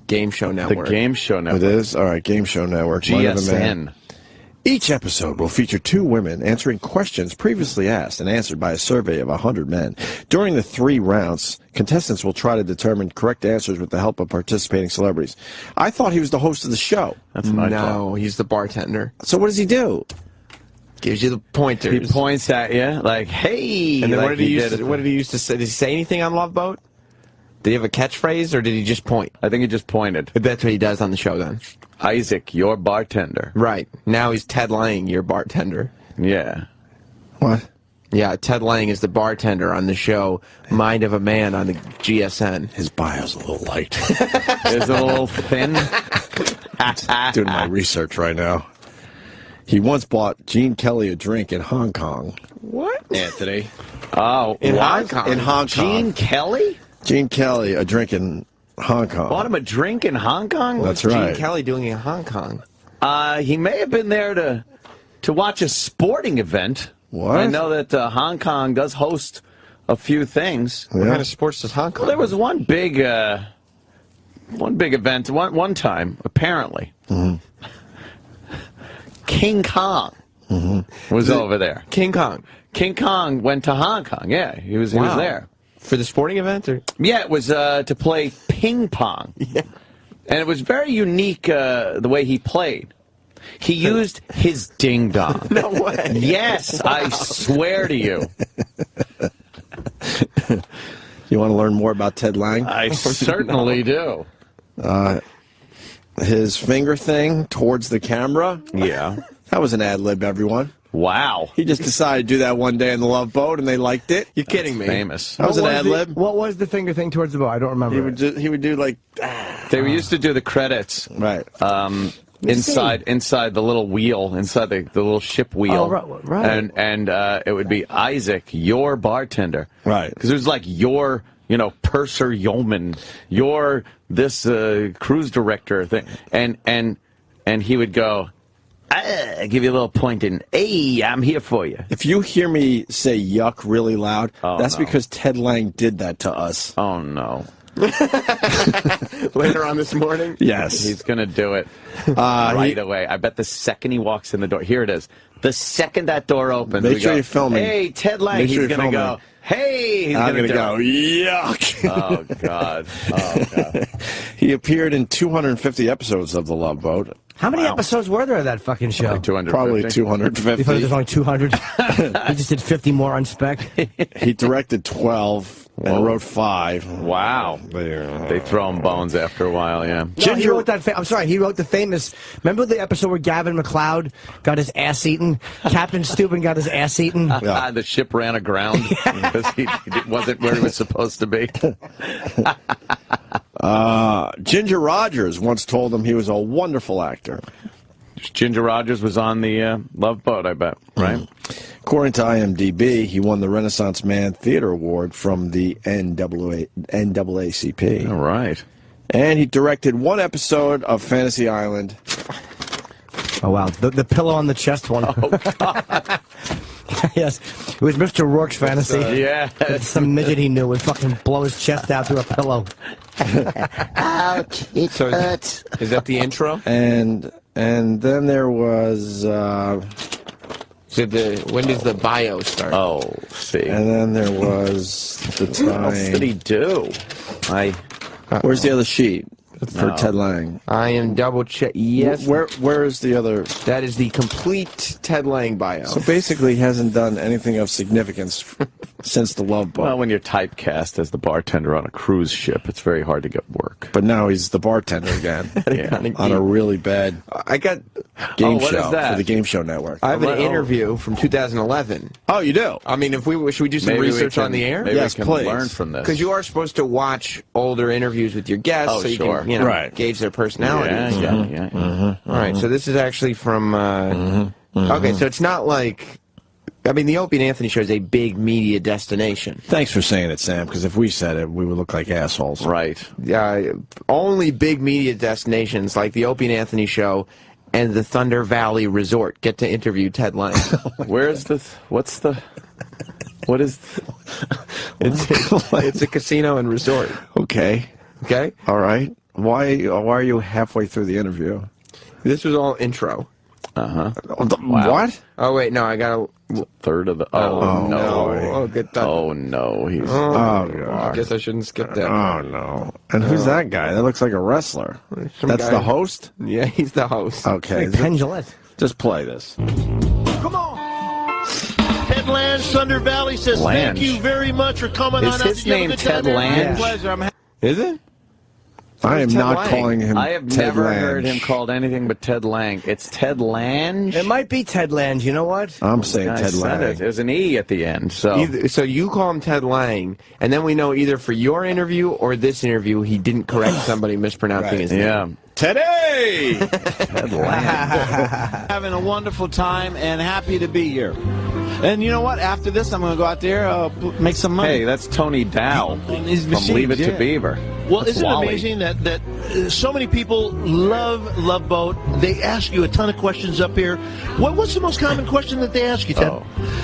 Game Show Network. The Game Show Network. It is? All right, Game Show Network. Mind of a Man. GSN. Each episode will feature 2 women answering questions previously asked and answered by a survey of 100 men. During the 3 rounds, contestants will try to determine correct answers with the help of participating celebrities. I thought he was the host of the show. That's what I thought. No, he's the bartender. So what does he do? Gives you the pointers. He points at you like, "Hey!" And then like what did he used to say? Did he say anything on Love Boat? Did he have a catchphrase, or did he just point? I think he just pointed. That's what he does on the show, then. Isaac, your bartender. Right. Now he's Ted Lange, your bartender. Yeah. What? Yeah, Ted Lange is the bartender on the show Mind of a Man on the GSN. His bio's a little light. Is it a little thin? Doing my research right now. He once bought Gene Kelly a drink in Hong Kong. What? Anthony. Oh, In what? Hong Kong? In Hong Kong. Gene Kelly Gene Kelly a drink in Hong Kong. bought him a drink in Hong Kong. That's What's right. Gene Kelly doing in Hong Kong? He may have been there to watch a sporting event. What? I know that Hong Kong does host a few things. What kind of sports does Hong Kong? Well, there was one big event one time apparently. Mm-hmm. King Kong was over there. King Kong. King Kong went to Hong Kong. Yeah, he was Wow. there. For the sporting event? Or? Yeah, it was to play ping pong. Yeah. And it was very unique the way he played. He used his ding dong. No way. Yes, I swear to you. You want to learn more about Ted Lange? I certainly do. His finger thing towards the camera. Yeah. That was an ad lib, everyone. Wow. He just decided to do that one day in the Love Boat, and they liked it. You're kidding me. Famous. That was an ad lib. What was the finger thing towards the boat? I don't remember. He would do like They used to do the credits. right. Inside the little wheel, inside the little ship wheel. Oh, right. And it would be Isaac, your bartender. Right. Because it was like your, purser yeoman, your this cruise director thing. And he would go, give you a little point in, hey, I'm here for you. If you hear me say yuck really loud, that's no. because Ted Lange did that to us. Oh, no. Later on this morning? Yes. He's going to do it right away. I bet the second he walks in the door, here it is. The second that door opens, Make we sure go, you film him. Hey, Ted Lange. Make sure He's you going to film go, hey, he's I'm going to go, yuck. Oh, God. Oh, God. He appeared in 250 episodes of The Love Boat. How many episodes were there of that fucking show? Like 250. Probably You 250. thought there was only 200? He just did 50 more on spec? He directed 12. and wrote 5. Wow. They throw him bones after a while, yeah. No, he wrote that. I'm sorry, he wrote the famous. Remember the episode where Gavin McLeod got his ass eaten? Captain Steuben got his ass eaten. The ship ran aground because he wasn't where he was supposed to be. Ginger Rogers once told him he was a wonderful actor. Ginger Rogers was on the Love Boat, I bet, right? According to IMDb, he won the Renaissance Man Theater Award from the NAACP. All right. And he directed 1 episode of Fantasy Island. Oh, wow. The pillow on the chest one. Oh, God. Yes. It was Mr. Rourke's fantasy. Yeah. Some midget he knew would fucking blow his chest out through a pillow. Ouch, it hurts. Is that the intro? And then there was... when does the bio start? Oh, see. And then there was the time... What else did he do? Where's the other sheet for Ted Lange? I am double check. Yes. Where is the other? That is the complete Ted Lange bio. So basically, he hasn't done anything of significance since the Love Boat. Well, when you're typecast as the bartender on a cruise ship, it's very hard to get work. But now he's the bartender again on a really bad game show for the Game Show Network. I have an interview from 2011. Oh, you do? I mean, should we do some research on the air? Maybe yes, we can please. learn from this. Because you are supposed to watch older interviews with your guests, so you can gauge their personality. Yeah. All right, so this is actually from... Okay, so it's not like... I mean, the Opie and Anthony show is a big media destination. Thanks for saying it, Sam, because if we said it, we would look like assholes. Right. Only big media destinations like the Opie and Anthony show and the Thunder Valley Resort get to interview Ted Lange. What is... It's a casino and resort. Okay. All right. Why are you halfway through the interview? This was all intro. What? Oh, wait, no, I got a third of the... Oh, no. Oh, good time. Oh, no. He's... God. I guess I shouldn't skip that. Oh, no. And who's that guy? That looks like a wrestler. That's the host? Yeah, he's the host. Okay. Like Penn Jillette. Just play this. Come on. Ted Lange, Thunder Valley says thank you very much for coming on. Is his name Ted Lange? Pleasure. Is it? I am not calling him I have Ted never Lange. heard him called anything but Ted Lange. It's Ted Lange? It might be Ted Lange. You know what? I'm saying Ted Lange. There's an E at the end. So So you call him Ted Lange, and then we know either for your interview or this interview he didn't correct somebody mispronouncing his name. Yeah. Teddy! Ted Lange. Having a wonderful time and happy to be here. And you know what? After this, I'm going to go out there, make some money. Hey, that's Tony Dow from machines, Leave It to Beaver. Well, That's isn't it Wally. amazing that so many people love Boat? They ask you a ton of questions up here. What's the most common question that they ask you, Ted?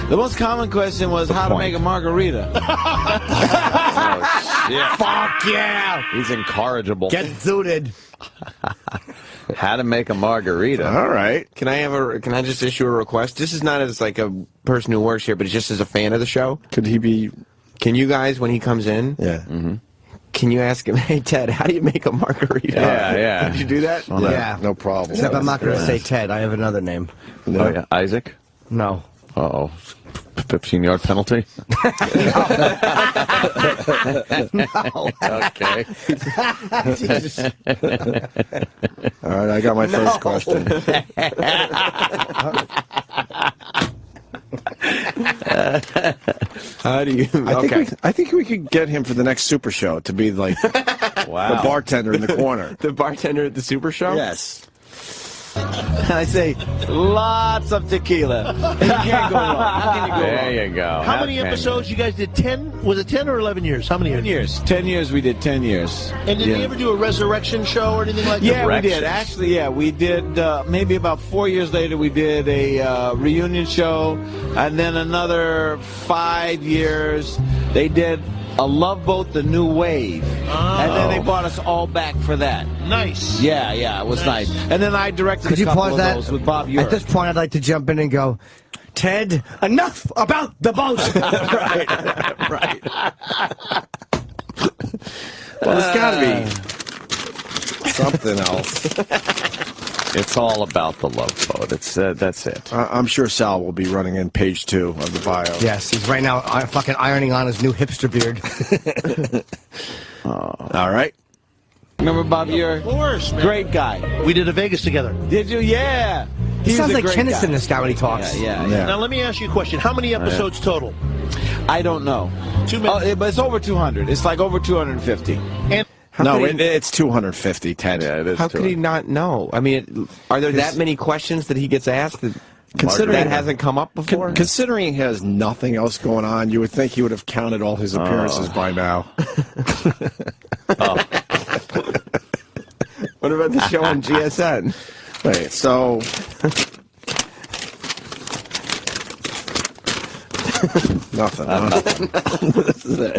The most common question was how to make a margarita. Yeah. Fuck yeah! He's incorrigible. Get zooted. How to make a margarita. All right. Can I just issue a request? This is not as like a person who works here, but just as a fan of the show. Could he be... Can you guys, when he comes in... Yeah. Can you ask him, hey, Ted, how do you make a margarita? Yeah. Did you do that? Well, Yeah. No problem. Except I'm not going to say Ted. I have another name. No. Oh, yeah. Isaac? No. Uh-oh. 15-yard penalty? No. Okay. All right, I got my first question. How do you... I think we could get him for the next Super Show to be like the bartender in the corner. The bartender at the Super Show? Yes. And I say, lots of tequila. You can't go wrong. How can you go wrong? There you go. How many episodes you guys did? 10? Was it 10 or 11 years? How many years? 10 years. 10 years we did 10 years. And did they ever do a resurrection show or anything like that? Yeah, we did. Actually, yeah, we did. Maybe about 4 years later, we did a reunion show. And then another 5 years, they did a Love Boat, The New Wave. And then they brought us all back for that. Nice. Yeah, it was nice. And then I directed Could a you couple pause of that? those with Bob Ure. At this point, I'd like to jump in and go, Ted, enough about the boat. Right. Well, there's got to be something else. It's all about the Love Boat. That's it. I'm sure Sal will be running in page 2 of the bio. Yes, he's right now fucking ironing on his new hipster beard. All right. Remember Bob? You're Of course, man. great guy. We did a Vegas together. Did you? Yeah. He sounds like great Kennison, guy. this guy, when he talks. Yeah. Now, let me ask you a question. How many episodes total? I don't know. Too many. But it's over 200. It's like over 250. And It's 250, Ted. Yeah, it is. How could he not know? I mean, are there that many questions that he gets asked that hasn't come up before? Considering he has nothing else going on, you would think he would have counted all his appearances by now. What about the show on GSN? Wait, so... Nothing. This is it.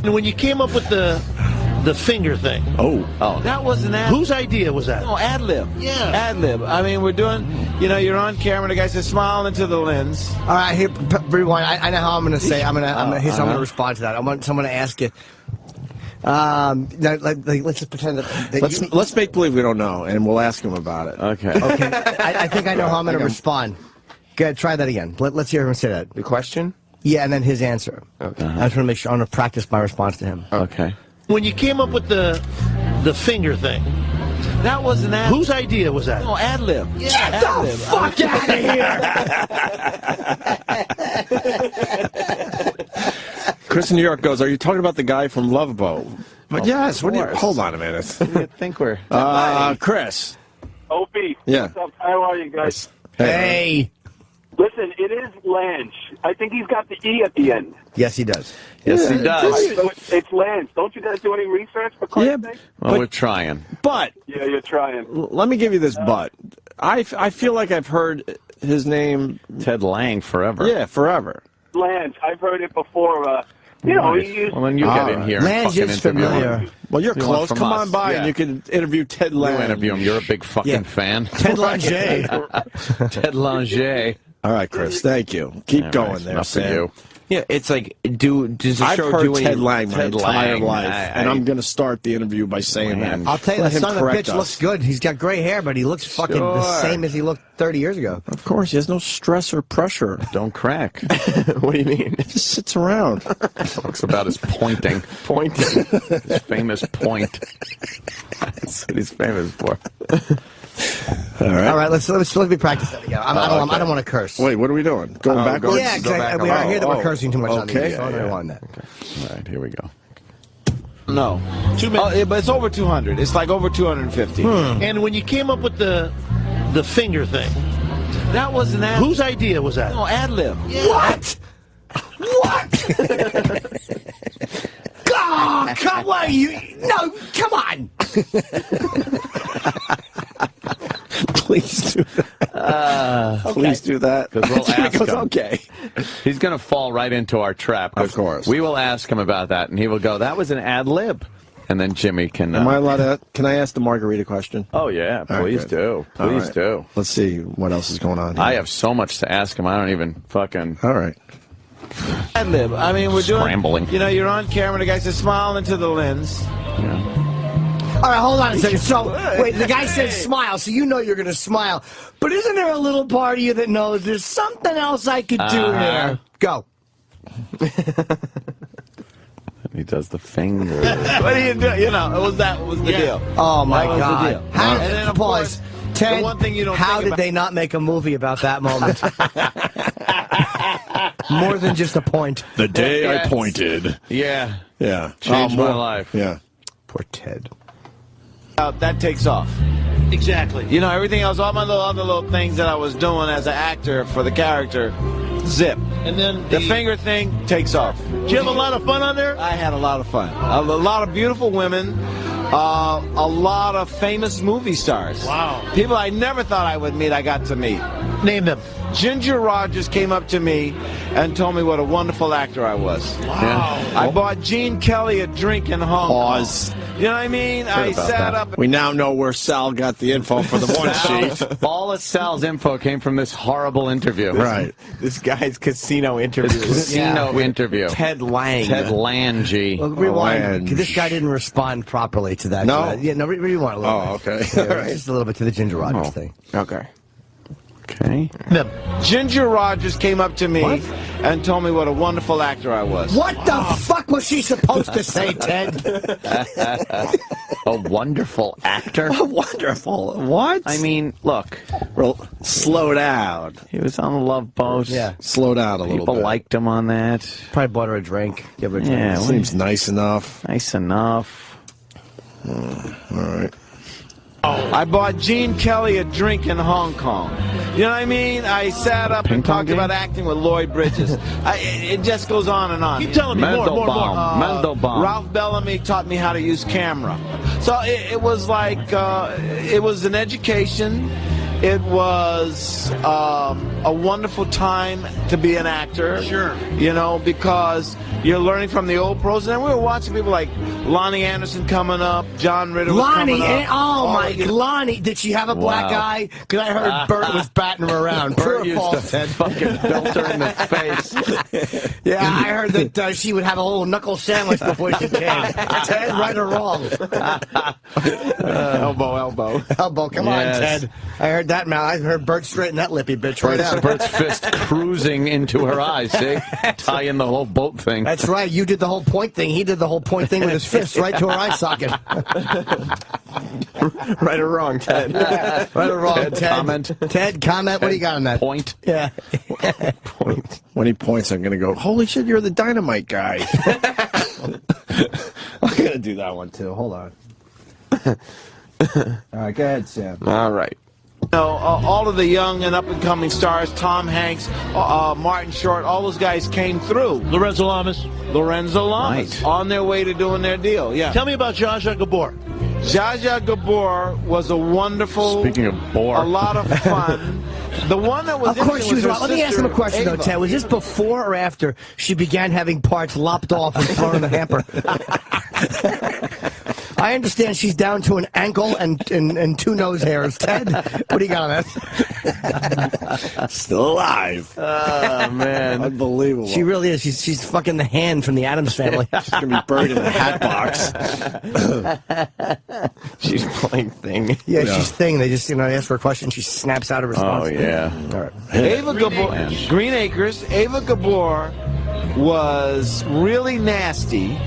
And when you came up with the finger thing. Oh, that was an ad. Whose idea was that? No, ad lib. Yeah. Ad lib. I mean, we're doing, you're on camera, the guy says, smile into the lens. All right, here, rewind. I know how I'm going to say. I'm going to respond to that. I want someone to ask you. Let's just pretend that. Let's make believe we don't know, and we'll ask him about it. Okay. Okay. I think I know how I'm going to respond. Go ahead, try that again. Let's hear him say that. The question? Yeah, and then his answer. Okay. I just want to make sure. I want to practice my response to him. Okay. When you came up with the finger thing. That was an ad. Whose idea was that? No, ad lib. Get the fuck out of here! Chris in New York goes, are you talking about the guy from Love Boat? But yes, hold on a minute. I think we're... Chris. Opie. Yeah. What's up? How are you guys? Hey. Listen, it is Lange. I think he's got the E at the end. Yes, he does. Yes, he does. So it's Lange. Don't you guys do any research for Christ's sake? Well, we're trying. But Yeah, you're trying. let me give you this but. I feel like I've heard his name... Ted Lange forever. Yeah, forever. Lange. I've heard it before. He used... Well, then you get in here and Lange fucking is interview familiar. him. Well, you're You want close. from Come us. on by Yeah. and you can interview Ted Lange. You interview him. You're a big fucking fan. Ted Lange. Ted Lange. All right, Chris. Thank you. Keep going there, Enough for Sam. you. Yeah, it's like, does the I've show heard do any... Ted Lange my Ted entire Lange. life, and I'm going to start the interview by saying that. I'll tell you, Let the him son of a correct bitch us. looks good. He's got gray hair, but he looks fucking the same as he looked 30 years ago. Of course, he has no stress or pressure. Don't crack. What do you mean? He just sits around. Talks about his pointing. Pointing. His famous point. That's what he's famous for. All right. All right, let's be practice that again. I don't want to curse. Wait, what are we doing? Going backwards? Yeah, exactly. I hear that we're cursing too much on okay. these, so I don't want that. All right, here we go. No. But it's over 200. It's like over 250. And when you came up with the finger thing. That was an ad. Whose idea was that? No, ad lib. What? What? Oh, come on, no, come on. Please do that. Please do that. Because we'll ask him. Okay. He's going to fall right into our trap. Of course. We will ask him about that, and he will go, that was an ad lib. And then Jimmy can... Am I allowed to... Can I ask the margarita question? Oh, yeah. All right, Please good. do. All Please right. do. Let's see what else is going on here. I have so much to ask him. I don't even fucking... All right. Ad lib. I mean, we're doing... Scrambling. You're on camera. The guy says, smile into the lens. All right, hold on a second. So, wait, the guy says smile, so you know you're going to smile. But isn't there a little part of you that knows there's something else I could do here? Go. He does the finger. What do you do? That was the deal. Oh, my That was the God. deal. How, And then, of pause. course, Ted, the one thing you don't how think did about- they not make a movie about that moment? More than just a point. The day Yes. I pointed. Yeah. Yeah. Changed my life. Yeah. Poor Ted. That takes off. Exactly. Everything else, all my other little things that I was doing as an actor for the character, zip. And then The finger thing takes off. Did you have a lot of fun on there? I had a lot of fun. A lot of beautiful women. A lot of famous movie stars. Wow. People I never thought I would meet, I got to meet. Name them. Ginger Rogers came up to me and told me what a wonderful actor I was. Wow. I bought Gene Kelly a drink in Hong Kong. Pause. You know what I mean? I sat up. We now know where Sal got the info for the one sheet. All of Sal's info came from this horrible interview. Right. This guy's casino interview. Interview. Ted Lange. Ted Lange. Well, rewind. This guy didn't respond properly to that. No? Yeah, no, rewind a little bit. Oh, okay. Yeah, just a little bit to the Ginger Rogers thing. Okay. Okay. Ginger Rogers came up to me and told me what a wonderful actor I was. What the fuck was she supposed to say, Ted? A wonderful actor? Wonderful. What? I mean, look. Well, slow down. He was on the Love Boat. Yeah. Slow down a little bit. People liked him on that. Probably bought her a drink. Give her a drink. Yeah, Seems nice enough. Nice enough. All right. I bought Gene Kelly a drink in Hong Kong. You know what I mean? I sat up and talked about acting with Lloyd Bridges. It just goes on and on. Keep telling me more. Mandelbaum. Ralph Bellamy taught me how to use camera. So it was like, it was an education. It was a wonderful time to be an actor. Sure. You know, because you're learning from the old pros. And we were watching people like Lonnie Anderson coming up, John Ritter was coming up. Lonnie, did she have a black eye? Because I heard Bert was batting her around. Bert used to fucking belt her in the face. Yeah, I heard that she would have a little knuckle sandwich before she came. Ted, right or wrong? Elbow. Elbow, come on, Ted. I heard that, man. I heard Bert straighten that lippy bitch right out. Bert's fist cruising into her eyes, see? Tie in the whole boat thing. That's right. You did the whole point thing. He did the whole point thing with his fist right to her eye socket. Right or wrong, Ted? Right or wrong, Ted? Comment. Ted, comment. What do you got on that? Point. Yeah. Point. When he points, I'm going to go, holy shit, you're the dynamite guy. I'm going to do that one, too. Hold on. All right, go ahead, Sam. All right. You know, all of the young and up-and-coming stars, Tom Hanks, Martin Short, all those guys came through. Lorenzo Lamas. Right. On their way to doing their deal, yeah. Tell me about Zsa Zsa Gabor. Zsa Zsa Gabor was a wonderful... Speaking of bore. A lot of fun. The one that was... Of course she was wrong. Let me ask him a question, Ava. though, Ted. Was this before or after she began having parts lopped off and thrown in the hamper? I understand she's down to an ankle and two nose hairs. Ted, what do you got on that? Still alive. Oh, man. Unbelievable. She really is. She's fucking the hand from the Addams Family. She's going to be buried in a hat box. She's playing Thing. Yeah, she's Thing. They just, ask her a question, she snaps out a response. Oh, yeah. All right. Ava Gabor, Green Acres, Ava Gabor was really nasty,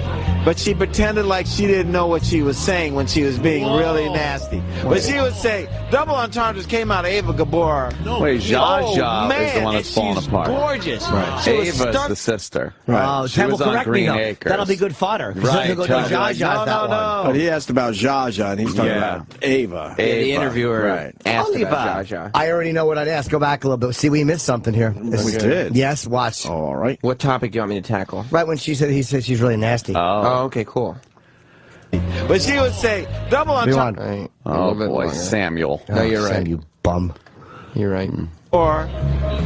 but she pretended like she didn't know what she was saying when she was being really nasty. But she would say, double entendres came out of Ava Gabor. Wait, Zsa Zsa man, is the one that's falling she's apart. Gorgeous. Right. She was Ava's stuck. the sister. Right. She Ted was will on correct Green me, though. Acres. That'll be good fodder. Right. Go to Zsa Zsa's that one. But he asked about Zsa Zsa, and he's talking about Ava. The interviewer asked Ava. about Zsa Zsa. I already know what I'd ask. Go back a little bit. See, we missed something here. We did. Yes, watch. Oh, all right. What topic do you want me to tackle? Right when he said she's really nasty. Oh, okay, cool. But she would say, double entendre. Right. Oh, boy, Samuel. No, you're right. Sam, you bum. You're right. Or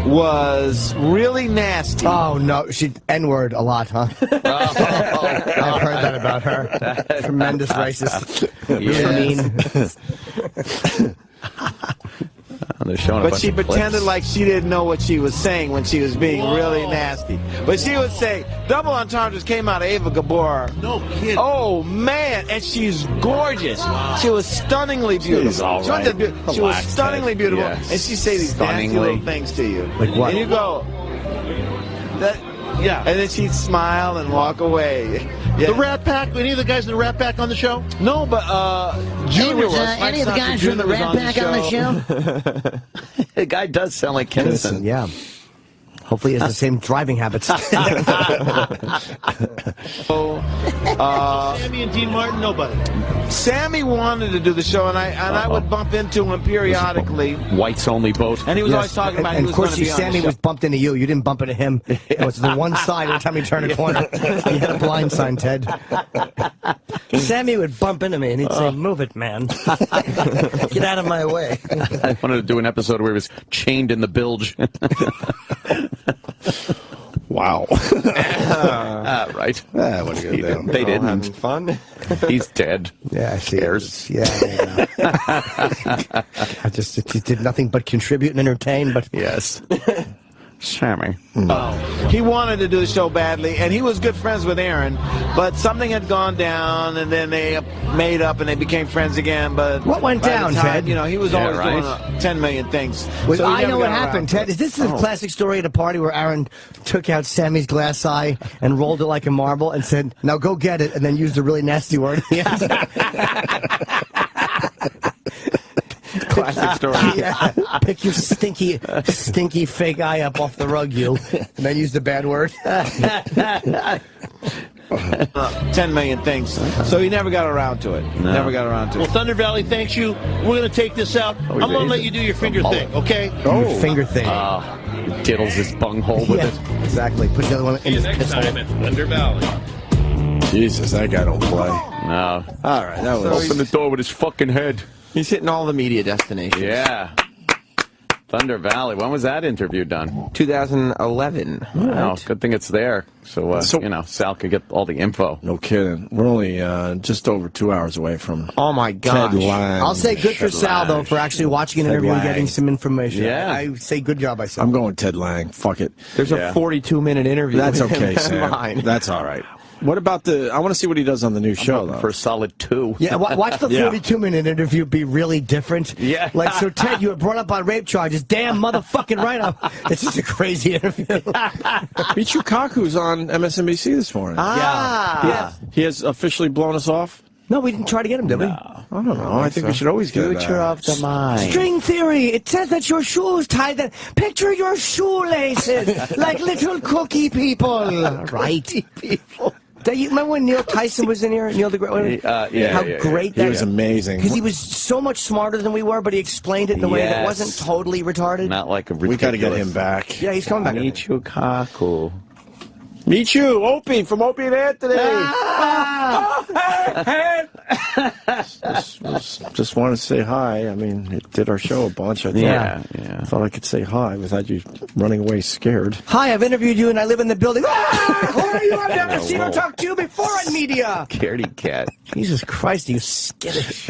was really nasty. Oh, no. She N-word a lot, huh? I've heard that about her. Tremendous racist. Really mean. They're showing a But bunch she of pretended clips. like she didn't know what she was saying when she was being really nasty. But she would say, double entendres came out of Ava Gabor. No kidding. Oh, man. And she's gorgeous. She was stunningly beautiful. She's all right. She was stunningly beautiful. Yes. And she'd say these nasty little things to you. Like what? And you go, yeah. And then she'd smile and walk away. Yeah. The Rat Pack, any of the guys in the Rat Pack on the show? No, but Junior was. Any of the guys from the Rat Pack on the show? The guy does sound like Kinnison. Yeah. Hopefully he has the same driving habits. Sammy and Dean Martin, nobody. Sammy wanted to do the show, and I would bump into him periodically. Whites only boat. And he was always talking about and he of was course, going to be on Sammy the show. was bumped into you. You didn't bump into him. It was the one side every time you turned a corner. You had a blind sign, Ted. Sammy would bump into me, and he'd say, "Move it, man. Get out of my way." I wanted to do an episode where he was chained in the bilge. Wow. Right. What are you gonna do? They didn't. Having fun. He's dead. Yeah, she cares. Yeah. I just did nothing but contribute and entertain. But yes. Sammy. He wanted to do the show badly, and he was good friends with Aaron, but something had gone down, and then they made up and they became friends again. But what went by the down, time, Ted? You know, he was always doing 10 million things. Well, So he I never know what got around happened, to Ted. it. Is this a classic story at a party where Aaron took out Sammy's glass eye and rolled it like a marble and said, "Now go get it," and then used a really nasty word? Classic story. Yeah. Pick your stinky fake eye up off the rug, you, and then use the bad word. 10 million things. So he never got around to it. No. Never got around to it. Well, Thunder Valley thanks you. We're going to take this out. I'm going to let you do your finger thing, okay? Your finger thing. He diddles his bunghole with it. Exactly. Put the other one in his piss hole. Thunder Valley. Jesus, that guy don't play. No. All right, that was... Open the door with his fucking head. He's hitting all the media destinations. Yeah. Thunder Valley. When was that interview done? 2011. Wow. Right. Good thing it's there. So, you know, Sal could get all the info. No kidding. We're only just over 2 hours away from Oh, my gosh. Ted Lange. I'll say good for Sal, though, for actually watching an Ted interview and Lange. getting some information. Yeah. I say good job by Sal. I'm going Ted Lange. Fuck it. There's a 42-minute interview. That's with him okay, Sam. online. That's all right. What about I want to see what he does on the new show, though. For a solid 2. Yeah, watch the Yeah. 42-minute interview be really different. Yeah. Like, so, Ted, you were brought up on rape charges. Damn motherfucking right. It's just a crazy interview. Michio Kaku's on MSNBC this morning. Yeah. He has officially blown us off? No, we didn't try to get him, did we? I don't know. I think we should always get Future of the mind. String theory. It says that your shoes tied that. Picture your shoelaces like little cookie people. Right. People. You remember when Neil Tyson was in here? Neil the Great? How great that He was amazing. Because he was so much smarter than we were, but he explained it in a way that wasn't totally retarded. Not like a ridiculous... We got to get him back. Yeah, he's coming back. Michio Kaku. Meet you, Opie, from Opie and Anthony. Just wanted to say hi. I mean, it did our show a bunch. I thought, I thought I could say hi without you running away scared. Hi, I've interviewed you and I live in the building. Who are you? I've never seen or talked to you before in media. Caredy cat. Jesus Christ, you skittish.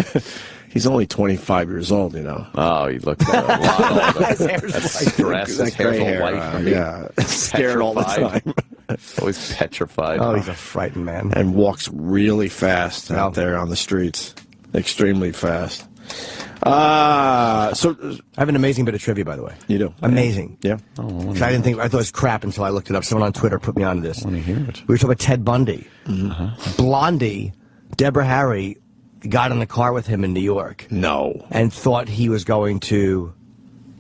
He's only 25 years old, you know. Oh, he looks a lot older. His hair's That stress, his hair's gray all hair, white. yeah, scared all the time. Always petrified. Oh, he's a frightened man. And walks really fast out there on the streets. Extremely fast. So I have an amazing bit of trivia, by the way. You do? Amazing. Yeah. I didn't think, I thought it was crap until I looked it up. Someone on Twitter put me onto this. I want to hear it. We were talking about Ted Bundy. Blondie, Deborah Harry, got in the car with him in New York. No. And thought he was going to,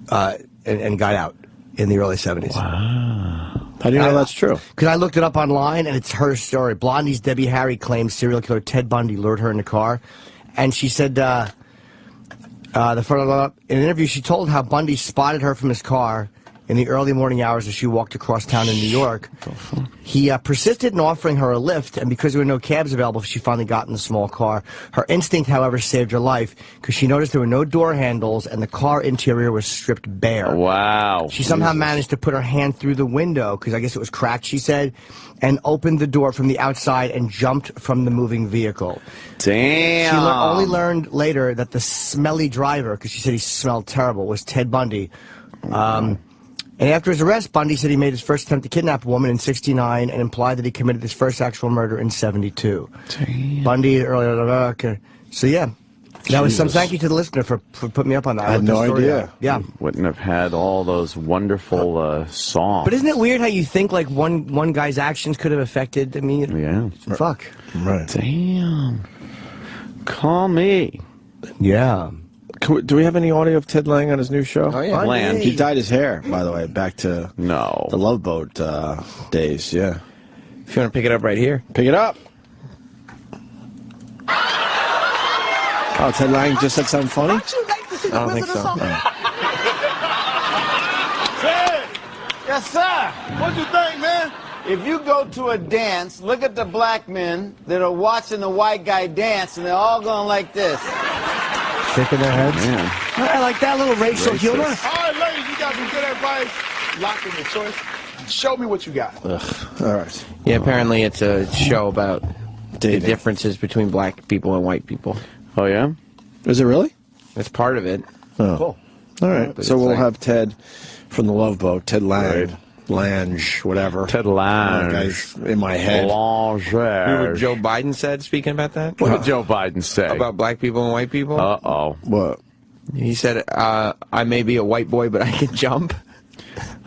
and got out in the early 70s. Wow. How do you know that's true? Because I looked it up online, and it's her story. Blondie's Debbie Harry claims serial killer Ted Bundy lured her in the car. And she said, in an interview, she told how Bundy spotted her from his car in the early morning hours as she walked across town in New York. He persisted in offering her a lift, and because there were no cabs available, she finally got in the small car. Her instinct, however, saved her life because she noticed there were no door handles and the car interior was stripped bare. Wow. She somehow managed to put her hand through the window, because I guess it was cracked, she said, and opened the door from the outside and jumped from the moving vehicle. Damn. She only learned later that the smelly driver, because she said he smelled terrible, was Ted Bundy. And after his arrest, Bundy said he made his first attempt to kidnap a woman in '69 and implied that he committed his first actual murder in '72. Bundy earlier. So yeah, that was some thank you to the listener for putting me up on that. I had no idea. Yeah, wouldn't have had all those wonderful songs. But isn't it weird how you think like one guy's actions could have affected? I mean, yeah, fuck. Right. Damn. Call me. Yeah. Do we have any audio of Ted Lange on his new show? Oh, yeah. Lange. He dyed his hair, by the way, back to the Love Boat days, yeah. If you want to pick it up right here. Pick it up. Oh, Ted Lange just said something funny? I don't think so. Yes, sir. What you think, man? If you go to a dance, look at the black men that are watching the white guy dance, and they're all going like this. Shaking their heads. Man. I like that little racial humor. All right, ladies, you got some good advice. Lock in your choice. Show me what you got. Ugh. All right. Yeah, apparently it's a show about dating. The differences between black people and white people. Oh, yeah? Is it really? That's part of it. Oh. Cool. All right. But So it's we'll like- have Ted from the Love Boat, Ted Lange. Lange, whatever. Ted Lange. Guy's in my head. Lange. You know what Joe Biden said, speaking about that? What did Joe Biden say? About black people and white people? Uh-oh. What? He said, I may be a white boy, but I can jump.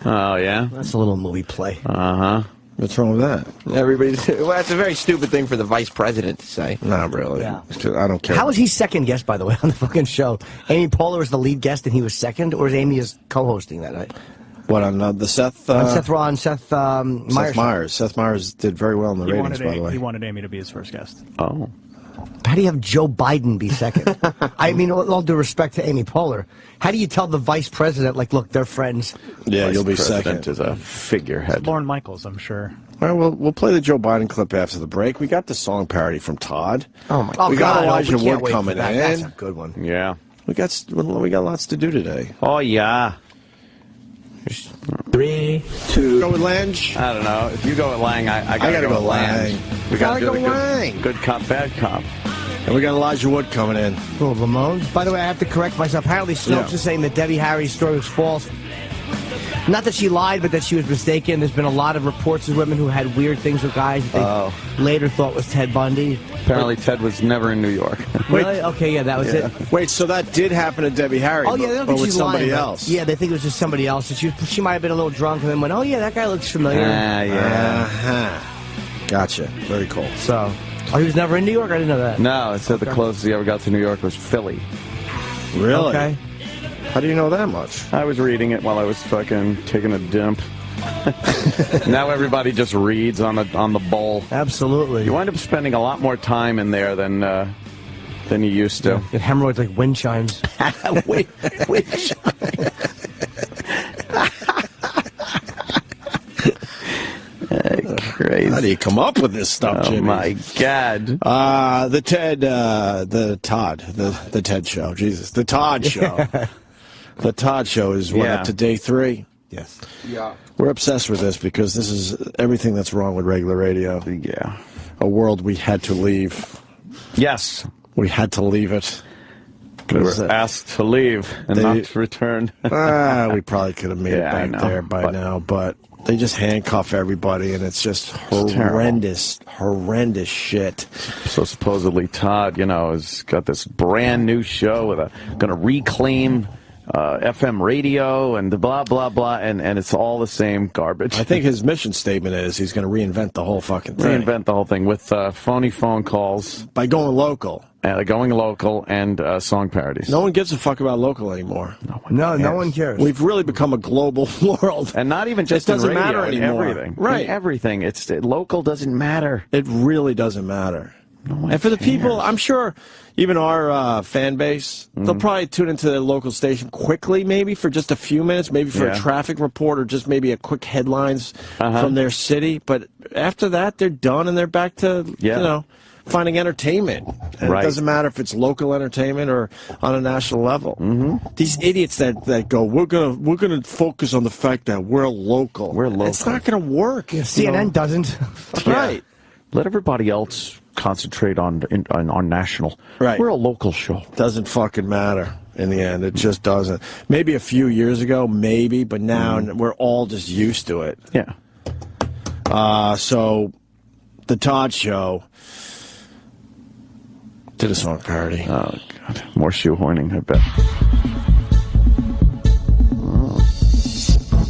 Oh, yeah? That's a little movie play. Uh-huh. What's wrong with that? Well, that's a very stupid thing for the vice president to say. Not really. Yeah. I don't care. How was he second guest, by the way, on the fucking show? Amy Poehler was the lead guest and he was second, or is Amy is co-hosting that night? What, on the Seth? On Seth Meyers. Seth Meyers. Seth Meyers did very well in the ratings, by the way. He wanted Amy to be his first guest. Oh. How do you have Joe Biden be second? I mean, with all due respect to Amy Poehler, how do you tell the vice president, like, look, they're friends? Yeah, you'll be Vice second. President is a figurehead. Lauren Michaels, I'm sure. All right, we'll play the Joe Biden clip after the break. We got the song parody from Todd. Oh, my God. We got Elijah we can't Wood wait for coming that. in. That's a good one. Yeah. We got lots to do today. Oh, yeah. 3, 2. Go with Lange. I don't know. If you go with Lang, I gotta go with Lang. We gotta do go the Lang. good cop, bad cop. And we got Elijah Wood coming in. Cool, Ramones. By the way, I have to correct myself. Apparently, Snopes is saying that Debbie Harry's story was false. Not that she lied, but that she was mistaken. There's been a lot of reports of women who had weird things with guys that they later thought was Ted Bundy. Apparently, Ted was never in New York. Really? Okay, yeah, that was it. Wait, so that did happen to Debbie Harry? Oh, yeah, they don't but think with she's somebody lying, but- else. Yeah, they think it was just somebody else. And she might have been a little drunk and then went, oh, yeah, that guy looks familiar. Yeah. Uh-huh. Gotcha. Very cool. So, he was never in New York? I didn't know that. No, it said the closest he ever got to New York was Philly. Really? Okay. How do you know that much? I was reading it while I was fucking taking a dump. Now everybody just reads on the bowl. Absolutely. You wind up spending a lot more time in there than you used to. Get hemorrhoids like wind chimes. Wind chimes. Crazy. How do you come up with this stuff, Jimmy? Oh my God. The Ted Show. Jesus. The Todd Show. The Todd Show is up to day 3. Yes. Yeah. We're obsessed with this because this is everything that's wrong with regular radio. Yeah. A world we had to leave. Yes. We had to leave it. We were asked to leave and not to return. We probably could have made it I back know, there by now, but they just handcuff everybody, and it's just horrendous shit. So supposedly Todd, has got this brand new show with going to reclaim FM radio and blah, blah, blah, and it's all the same garbage. I think his mission statement is he's going to reinvent the whole fucking thing. Reinvent the whole thing with phony phone calls. By going local. Going local and song parodies. No one gives a fuck about local anymore. No one cares. We've really become a global world. And not even just it doesn't in radio, matter anymore. Everything. Right. In everything. Local doesn't matter. It really doesn't matter. And for the people, I'm sure even our fan base, they'll probably tune into their local station quickly, maybe for just a few minutes, maybe for a traffic report or just maybe a quick headlines from their city. But after that, they're done and they're back to, finding entertainment. And it doesn't matter if it's local entertainment or on a national level. These idiots that go, we're gonna focus on the fact that we're local. We're local. It's not gonna work. CNN doesn't. Right. Let everybody else concentrate on national. Right. We're a local show. Doesn't fucking matter in the end. It just doesn't. Maybe a few years ago, maybe, but now we're all just used to it. Yeah. So the Todd Show did a song parody. Oh, God. More shoehorning, I bet.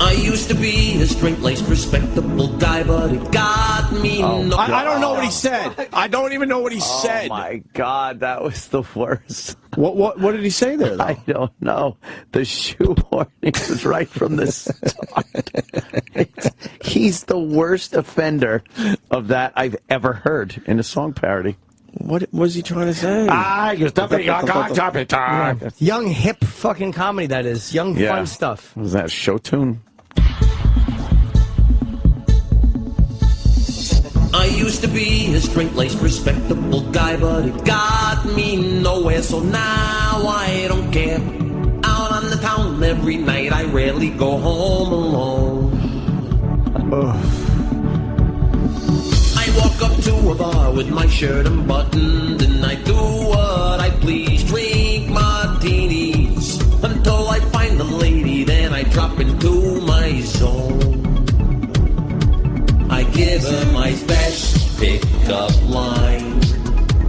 I used to be a straight-laced, respectable guy, but it got me no... I don't know what he said. I don't even know what he said. Oh, my God. That was the worst. What did he say there, though? I don't know. The shoehorning was right from the start. He's the worst offender of that I've ever heard in a song parody. What was he trying to say? Young, hip fucking comedy, that is. Young, fun stuff. Was that show tune? I used to be a straight-laced, respectable guy, but it got me nowhere, so now I don't care. Out on the town every night, I rarely go home alone. I walk up to a bar with my shirt unbuttoned, and I do what I please, drink martinis until I find the lady. Then I drop into my zone. I give her my best pickup line.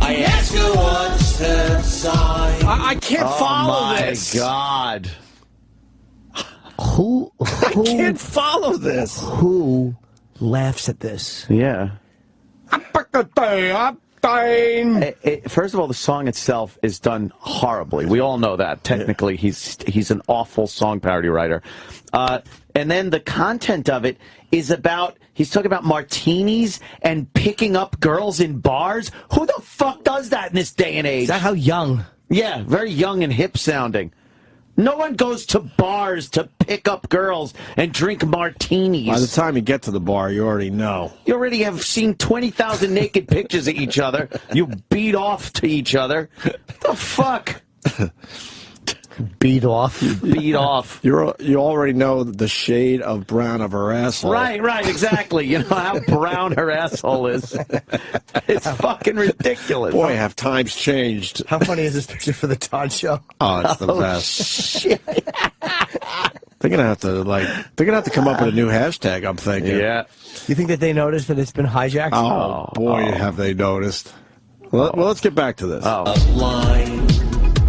I ask her what's her sign. I can't follow this. Oh, my God. Who I can't follow this. Who laughs at this? Yeah. First of all, the song itself is done horribly. We all know that. Technically, he's an awful song parody writer. And then the content of it is about, he's talking about martinis and picking up girls in bars. Who the fuck does that in this day and age? Is that how young? Yeah, very young and hip sounding. No one goes to bars to pick up girls and drink martinis. By the time you get to the bar, you already know. You already have seen 20,000 naked pictures of each other. You beat off to each other. What the fuck? Beat off. Beat off. You already know the shade of brown of her asshole. Right, exactly. You know how brown her asshole is. It's fucking ridiculous. Boy, have times changed. How funny is this picture for the Todd Show? Oh, it's the best. Shit. They're gonna have to come up with a new hashtag, I'm thinking. Yeah. You think that they noticed that it's been hijacked? Oh, boy, have they noticed. Well, let's get back to this.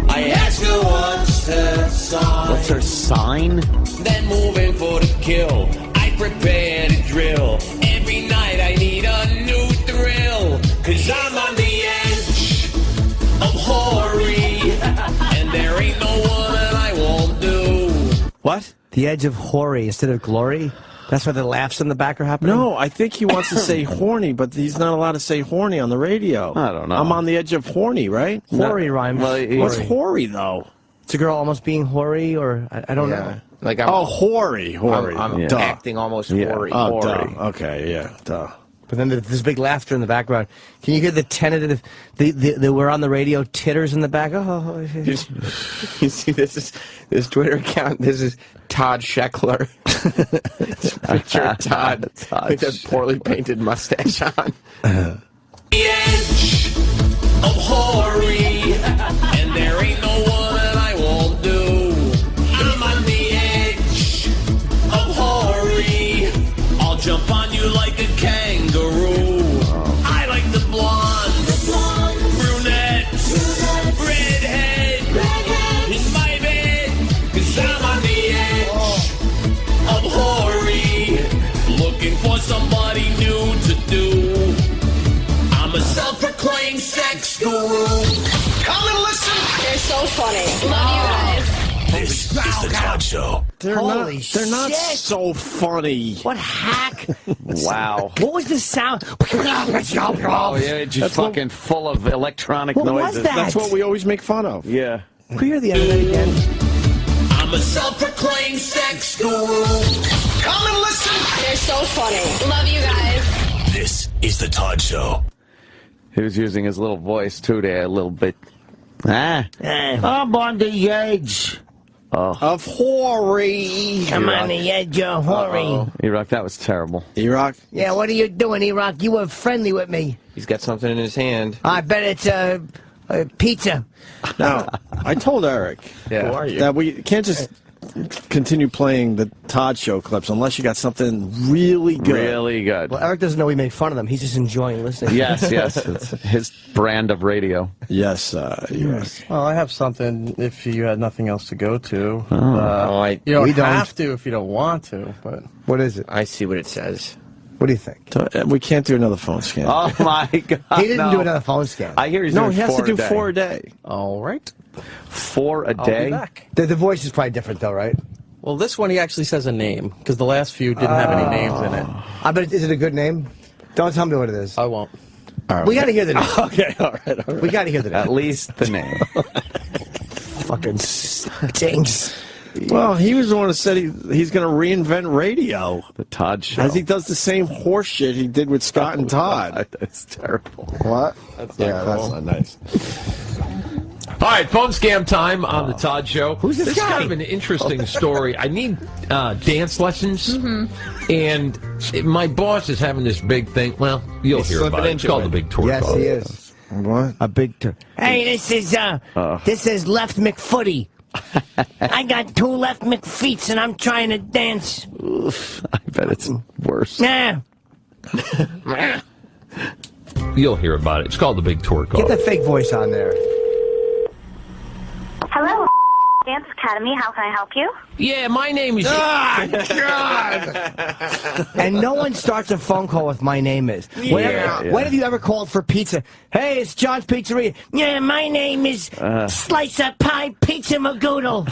I ask her what's her sign. What's her sign? Then moving for the kill. I prepare to drill. Every night I need a new thrill. Cause I'm on the edge of hoary. And there ain't no one that I won't do. What? The edge of hoary instead of glory? That's why the laughs in the back are happening? No, I think he wants to say horny, but he's not allowed to say horny on the radio. I don't know. I'm on the edge of horny, right? Hoary rhymes. Well, What's hoary, though? It's a girl almost being hoary, or I don't know. Like hoary. I'm acting almost hoary. Oh, hoary. duh. Okay, yeah, duh. But then there's big laughter in the background. Can you hear the tentative, the we're on the radio titters in the back? Oh. You see, this Twitter account. This is Todd Scheckler. Picture of Todd with a poorly painted mustache on. The edge of hoary. And there ain't no one that I won't do. I'm on the edge of hoary. I'll jump on you like a kangaroo. I like the blonde, brunette, redhead in my bed. Cause I'm on the edge of hoary. Looking for somebody new to do. I'm a self-proclaimed sex guru. Come and listen. You're so funny. Love you guys. This is the Todd Show. They're not so funny. What hack? Wow. What was the sound? Oh, yeah, just fucking full of electronic What was noises. that? That's what we always make fun of. Yeah. Can we hear the end of that again? I'm a self-proclaimed sex guru. Come and listen. You're so funny. Love you guys. This is the Todd Show. He was using his little voice, too, there, a little bit. I'm on the edge. Of hoary. I'm on the edge of hoary. E-Rock, that was terrible. E-Rock? Yeah, what are you doing, E-Rock? You were friendly with me. He's got something in his hand. I bet it's pizza. Now, I told Eric that we can't just continue playing the Todd Show clips unless you got something really good. Really good. Well, Eric doesn't know we make fun of them. He's just enjoying listening. Yes. It's his brand of radio. Yes, yes. Well, I have something if you had nothing else to go to. You don't We don't. have to if you don't want to, but... What is it? I see what it says. What do you think? We can't do another phone scan. Oh, my God. He didn't do another phone scan. I hear he's No, doing he has to do 4 4 a day. All right. 4 a I'll day? be back. The voice is probably different, though, right? Well, this one he actually says a name, because the last few didn't have any names in it. I bet. Is it a good name? Don't tell me what it is. I won't. All right. We got to hear the name. Okay, all right. We got to hear the name. At least the name. Fucking stinks. Well, he was the one who said he's going to reinvent radio. The Todd Show. As he does the same horse shit he did with Scott and Todd. That's terrible. What? That's That's not nice. All right, phone scam time on the Todd Show. Who's this guy? This is kind of an interesting story. I need dance lessons, and my boss is having this big thing. Well, you'll hear about it. It's called the Big Tour. Yes, he is. What? A big tour. Hey, this is Left McFooty. I got 2 left McFeets, and I'm trying to dance. Oof, I bet it's worse. Yeah. You'll hear about it. It's called the Big Tour Call. Get the fake voice on there. Hello, Dance Academy. How can I help you? Yeah, my name is... God! And no one starts a phone call with "my name is." When have you ever called for pizza? Hey, it's John's Pizzeria. Yeah, my name is Slice of Pie Pizza Magoodle.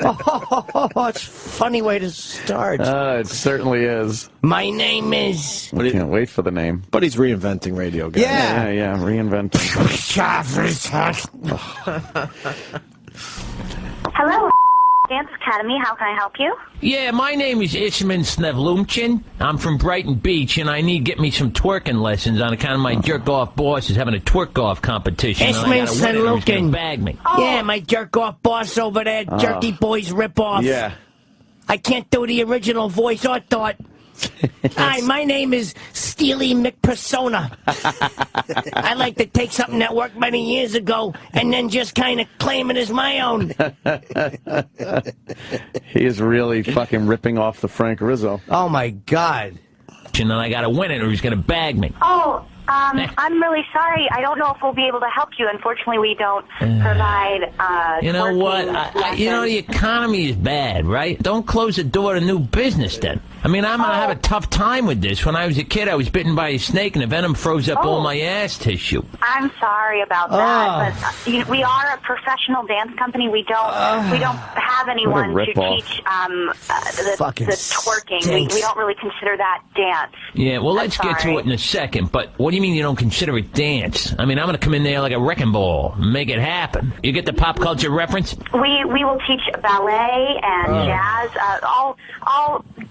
Oh, it's a funny way to start. It certainly is. My name is... I can't wait for the name. But he's reinventing radio, guys. Yeah, reinventing. Hello, Dance Academy. How can I help you? Yeah, my name is Isman Snevlumchin. I'm from Brighton Beach, and I need to get me some twerking lessons on account of my jerk-off boss is having a twerk-off competition. Isman Snevlumchin. Bag me. Yeah, my jerk-off boss over there, Jerky Boys ripoff. Yeah. I can't do the original voice or thought. Hi, my name is Steely McPersona. I like to take something that worked many years ago and then just kind of claim it as my own. He is really fucking ripping off the Frank Rizzo. Oh, my God. And then I got to win it or he's going to bag me. Oh, I'm really sorry. I don't know if we'll be able to help you. Unfortunately, we don't provide You know what? The economy is bad, right? Don't close the door to new business then. I mean, I'm going to have a tough time with this. When I was a kid, I was bitten by a snake and the venom froze up all my ass tissue. I'm sorry about that, but we are a professional dance company. We don't have anyone to teach the twerking. We don't really consider that dance. Yeah, well, let's get to it in a second, but what do you mean you don't consider it dance? I mean, I'm going to come in there like a wrecking ball and make it happen. You get the pop culture reference? We will teach ballet and jazz, all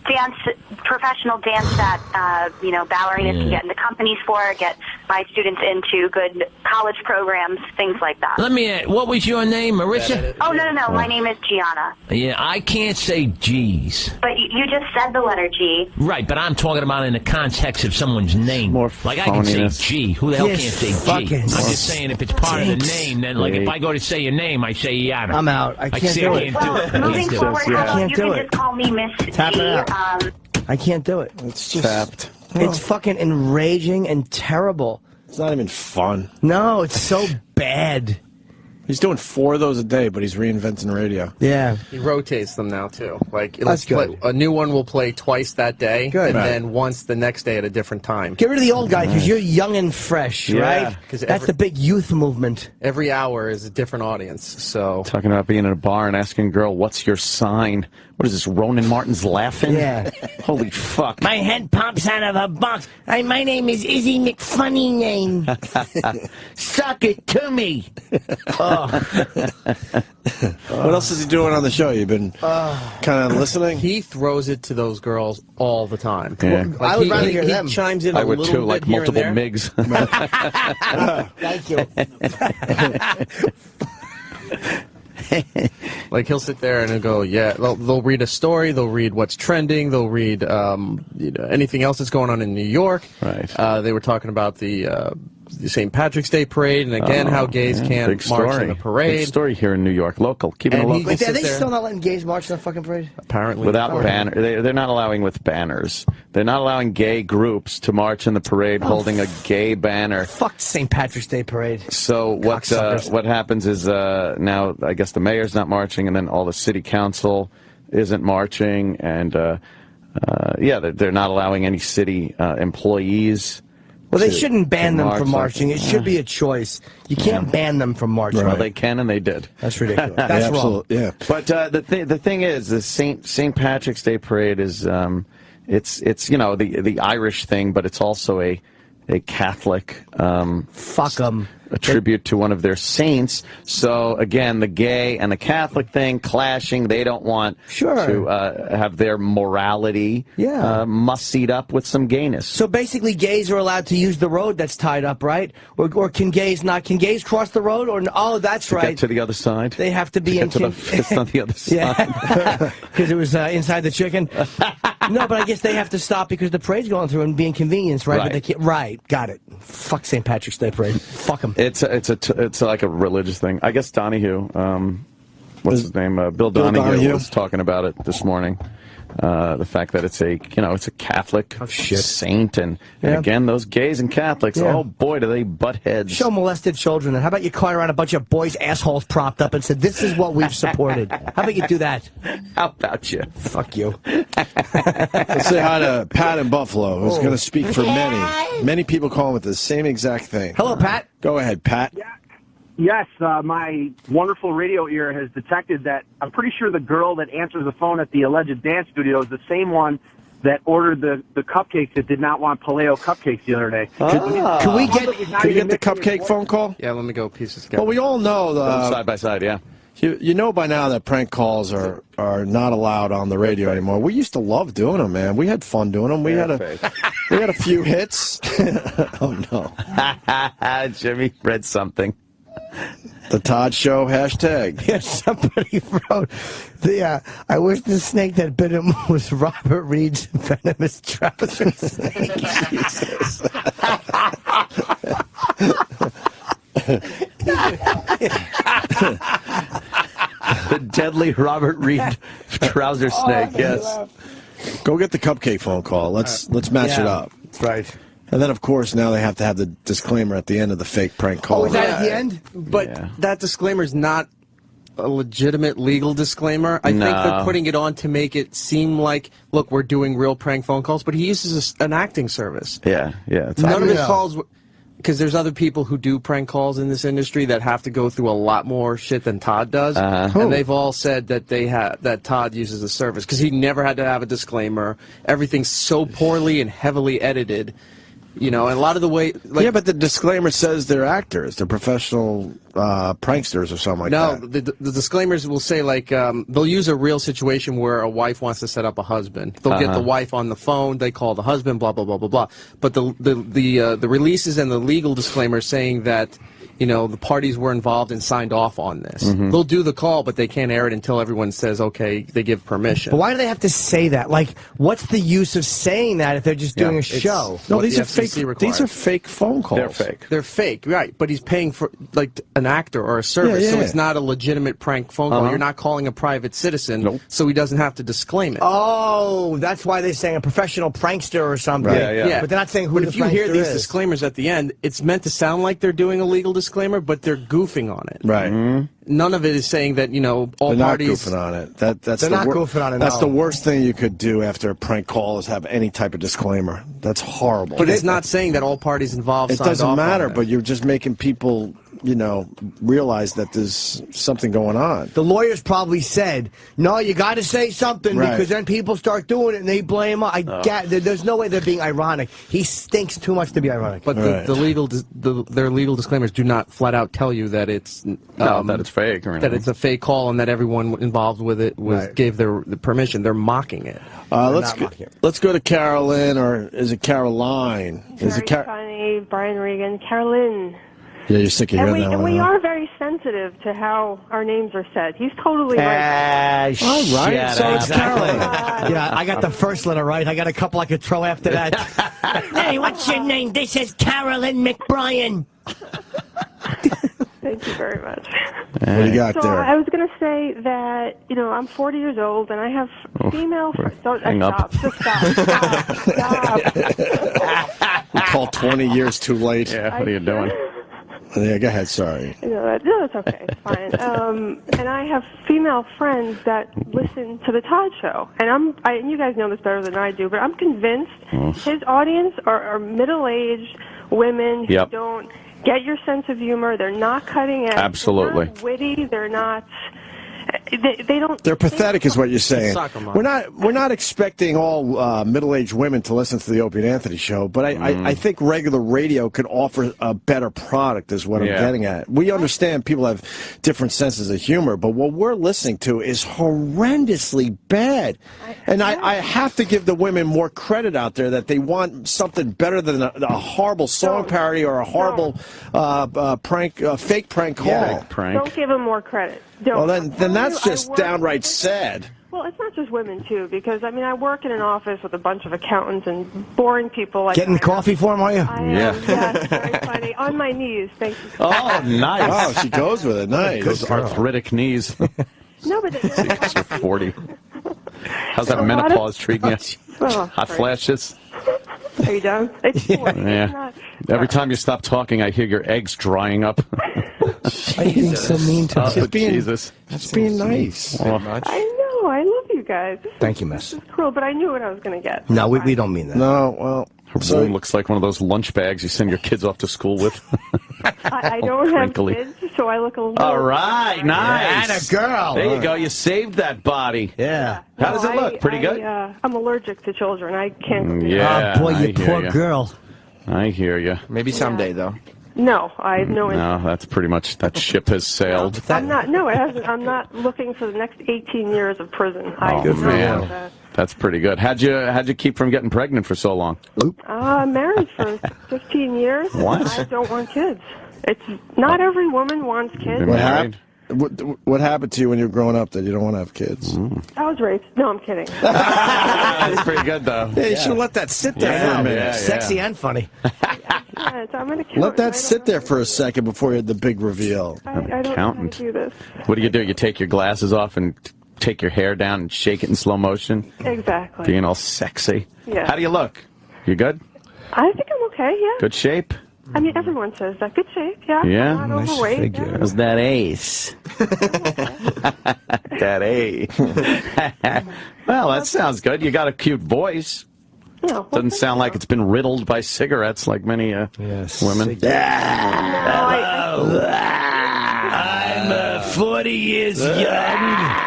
dance, professional dance that, ballerinas can get into companies for, get my students into good college programs, things like that. Let me ask, what was your name, Marissa? Oh, no. My name is Gianna. Yeah, I can't say G's. But you just said the letter G. Right, but I'm talking about in the context of someone's name. Like, I can say G. Who the hell can't say G? I'm just saying if it's part of the name, then, like, if I go to say your name, I say Gianna. I'm out. I can't do it. Moving forward, you can just call me Miss G. Tap it out. I can't do it. It's just... Tapped. It's fucking enraging and terrible. It's not even fun. No, it's so bad. He's doing 4 of those a day, but he's reinventing radio. Yeah. He rotates them now, too. Like, That's good. A new one will play twice that day, Good. and Right. then once the next day at a different time. Get rid of the old guy because you're young and fresh, Yeah. right? 'Cause That's the big youth movement. Every hour is a different audience, so... Talking about being in a bar and asking a girl, what's your sign? What is this, Ronan Martin's laughing? Yeah. Holy fuck. My head pops out of a box. My name is Izzy McFunny Name. Suck it to me. What else is he doing on the show? You've been kind of listening? He throws it to those girls all the time. Yeah. Like I would rather hear them. He chimes in I a would little too, bit like here multiple and there. MIGs. Thank you. Like, he'll sit there and he'll go, yeah, they'll read a story, they'll read what's trending, they'll read anything else that's going on in New York. Right. They were talking about the St. Patrick's Day parade, and again, how gays can't march in the parade. Big story here in New York, local. Keeping it local. Wait, are they still not letting gays march in the fucking parade? Apparently. Without banner, they're not allowing with banners. They're not allowing gay groups to march in the parade holding a gay banner. Fuck St. Patrick's Day parade. So what happens is now I guess the mayor's not marching, and then all the city council isn't marching, and they're not allowing any city employees. Well, they shouldn't ban them from marching. It should be a choice. You can't ban them from marching. Well, they can, and they did. That's ridiculous. That's wrong. Yeah. But the thing is, the St. Patrick's Day parade is it's the Irish thing, but it's also a Catholic fuck them a tribute to one of their saints. So, again, the gay and the Catholic thing clashing. They don't want to have their morality mussied up with some gayness. So basically, gays are allowed to use the road that's tied up, right? Or can gays not? Can gays cross the road? Or oh, that's to right. Get to the other side. They have to be to get to the fist on the other side. Because it was inside the chicken. No, but I guess they have to stop because the parade's going through and be inconvenienced, right? But they can't. Right, got it. Fuck St. Patrick's Day parade. Fuck them. It's like a religious thing. I guess Donahue, what's his name? Bill Donahue was talking about it this morning. The fact that it's a Catholic saint, and again, those gays and Catholics, oh boy, do they butt heads. Show molested children. And how about you call around a bunch of boys' assholes propped up and said, this is what we've supported. How about you do that? How about you? Fuck you. Let's say hi to Pat in Buffalo, who's going to speak for many. Many people calling with the same exact thing. Hello, Pat. Go ahead, Pat. Yes, my wonderful radio ear has detected that I'm pretty sure the girl that answers the phone at the alleged dance studio is the same one that ordered the cupcakes that did not want Paleo cupcakes the other day. Can we get the cupcake phone call? Yeah, let me go pieces together. Well, we all know side by side, yeah. You know by now that prank calls are not allowed on the radio anymore. We used to love doing them, man. We had fun doing them. We had a few hits. Oh no, Jimmy read something. The Todd Show hashtag. Yeah, somebody wrote, I wish the snake that bit him was Robert Reed's venomous trouser snake. Jesus. The deadly Robert Reed trouser snake, yes. Go get the cupcake phone call. Let's match it up. That's right. And then, of course, now they have to have the disclaimer at the end of the fake prank call. Oh, is that at the end? But that disclaimer is not a legitimate legal disclaimer. I think they're putting it on to make it seem like, look, we're doing real prank phone calls, but he uses an acting service. Yeah. None of his calls, because there's other people who do prank calls in this industry that have to go through a lot more shit than Todd does, and they've all said that that Todd uses the service because he never had to have a disclaimer. Everything's so poorly and heavily edited. You know, and a lot of the way... yeah, but the disclaimer says they're actors. They're professional pranksters or something like that. No, the disclaimers will say, like, they'll use a real situation where a wife wants to set up a husband. They'll get the wife on the phone, they call the husband, blah, blah, blah, blah, blah. But the releases and the legal disclaimer saying that, you know, the parties were involved and signed off on this. They'll do the call, but they can't air it until everyone says, okay, they give permission. But why do they have to say that? Like, what's the use of saying that if they're just doing a show? No, these are fake. These are fake phone calls. They're fake. They're fake, right? But he's paying for like an actor or a service, so it's not a legitimate prank phone call. You're not calling a private citizen, so he doesn't have to disclaim it. Oh, that's why they're saying a professional prankster or something. Yeah. But they're not saying who But the if you hear prankster these is. disclaimers at the end, it's meant to sound like they're doing a legal disclaimer, but they're goofing on it. Right. None of it is saying that, you know, all they're parties... not goofing on it. That's They're not goofing on it, That's no. the worst thing you could do after a prank call is have any type of disclaimer. That's horrible. But it's not saying that all parties involved It signed doesn't off matter, on it. but you're just making people, you know, realize that there's something going on. The lawyers probably said, no, you got to say something Right. because then people start doing it and they blame us. There's no way they're being ironic. He stinks too much to be ironic. But their legal disclaimers do not flat out tell you that it's that it's fake or that anything. it's a fake call and that everyone involved with it gave the permission. They're mocking it. Let's go to Carolyn, or is it Caroline? Is it Funny, Brian Regan, Carolyn. Yeah, you're sick of hearing that And one. we huh? are very sensitive to how our names are said. He's totally right. All right, so it's Carolyn. Yeah, I got the first letter right. I got a couple I could throw after that. Hey, what's your name? This is Carolyn McBrien. Thank you very much. What do you got So there? I was going to say that, you know, I'm 40 years old and I have female friends. hang up. Stop. We called 20 years too late. Yeah, what are you doing? Yeah, go ahead, sorry. No, it's okay. It's fine. And I have female friends that listen to the Todd Show. And and you guys know this better than I do, but I'm convinced his audience are middle-aged women who don't get your sense of humor. They're not cutting edge. Absolutely. They're not witty. They're not... They don't. They're pathetic, is what you're saying. Soccer mom. We're not expecting all middle-aged women to listen to the Opie and Anthony show, but I think regular radio could offer a better product, is what I'm getting at. We understand people have different senses of humor, but what we're listening to is horrendously bad. And I have to give the women more credit out there that they want something better than a horrible song parody or a horrible fake prank call. Yeah, don't give them more credit. Don't. Well, then that's just downright sad. Well, it's not just women, too, because, I mean, I work in an office with a bunch of accountants and boring people. Like Getting coffee for them, are you? Yes, very funny. On my knees, thank you. Oh, nice. Oh, she goes with it. Nice. Those arthritic knees. No, but Because you're 40. How's that menopause treating you? Hot flashes? Are you done? It's 40. Yeah. Every time you stop talking, I hear your eggs drying up. Why are you being so mean to us? Jesus. That's being nice. I know. I love you guys. Thank you, miss. This is cruel, but I knew what I was going to get. No, we don't mean that. No, well... Her room looks like one of those lunch bags you send your kids off to school with. I don't have kids, so I look a little... All right, nice. And a girl. There you go. You saved that body. Yeah. How does it look? Pretty good? I'm allergic to children. I can't... Yeah. Oh, boy, you I hear poor ya. girl. I hear you. Maybe someday, though. No, I have no interest. No, that's pretty much, that ship has sailed. I'm not. No, it hasn't. I'm not looking for the next 18 years of prison. Oh, man. That's pretty good. How'd you keep from getting pregnant for so long? I'm married for 15 years. What? I don't want kids. It's not every woman wants kids. What happened to you when you were growing up that you don't want to have kids? I was raped. No, I'm kidding. That's pretty good, though. Yeah, you should have let that sit there for a minute. Yeah. Sexy and funny. I'm an accountant. Let that sit there for a second before you had the big reveal. I don't know how to do this. What do? You take your glasses off and take your hair down and shake it in slow motion? Exactly. Being all sexy. Yeah. How do you look? You good? I think I'm okay, yeah. Good shape? I mean, everyone says that. Good shape, yeah. Yeah? I'm not overweight. Yeah. How's that ace? That A. Well, that sounds good. You got a cute voice. No, doesn't sound like it's been riddled by cigarettes like many women. I'm 40 years young.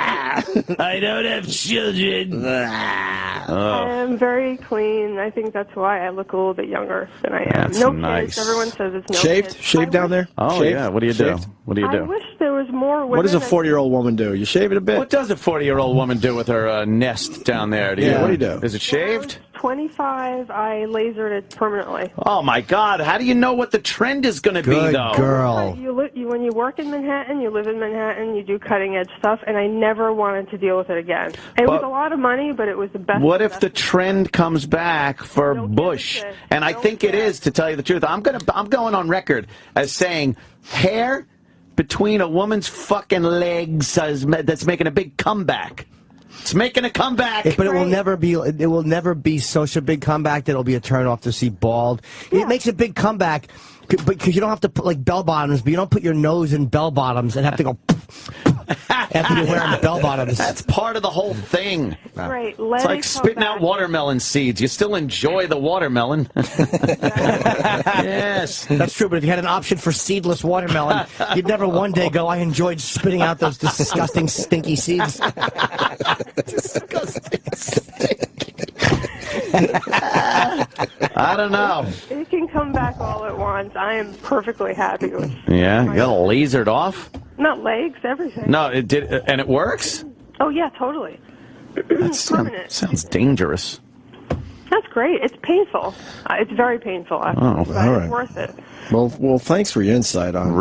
I don't have children. I am very clean. I think that's why I look a little bit younger than I am. That's no nice. kids. Everyone says it's no Shaved? kids. Shaved down there? Oh, Shaved? yeah. What do you do? Shaved? What do you I do? wish there was more women. What does a 40-year-old woman do? You shave it a bit? What does a 40-year-old woman do with her nest down there? What do you do? Is it shaved? 25, I lasered it permanently. Oh, my God. How do you know what the trend is going to be, though? girl. When you work in Manhattan, you live in Manhattan, you do cutting-edge stuff, and I never wanted to deal with it again. It was a lot of money, but it was the best. What if the trend comes back for Bush? And I think it is, to tell you the truth. I'm going on record as saying hair between a woman's fucking legs that's making a big comeback. It's making a comeback. But it will never be. It will never be such a big comeback that it'll be a turn off to see bald. Yeah. It makes a big comeback because you don't have to put like bell bottoms, but you don't put your nose in bell bottoms and have to go after you're wearing bell bottoms. That's part of the whole thing. Right. It's like spitting out watermelon seeds. You still enjoy the watermelon. Yes. That's true, but if you had an option for seedless watermelon, you'd never one day go, I enjoyed spitting out those disgusting, stinky seeds. Disgusting. I don't know. It can come back all at once. I am perfectly happy with it. Yeah, you got it lasered off? Not legs, everything. No, it did, and it works? Oh, yeah, totally. That sounds dangerous. That's great. It's painful. It's very painful. Oh, all right. right. It's worth it. Well, thanks for your insight on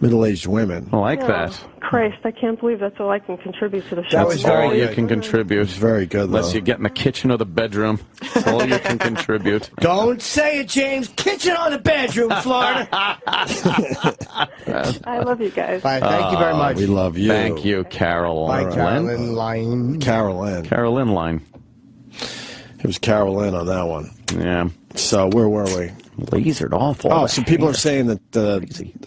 middle-aged women. I like that. Christ, I can't believe that's all I can contribute to the show. That's all you can contribute. It's very good, though. Unless you get in the kitchen or the bedroom. That's all you can contribute. Don't say it, James. Kitchen or the bedroom, Florida. I love you guys. Bye. Thank you very much. We love you. Thank you, Carol. Bye, Carolyn Line. Carolyn Line. It was Carolyn on that one. Yeah. So where were we? Lasered off. Oh, so people are saying that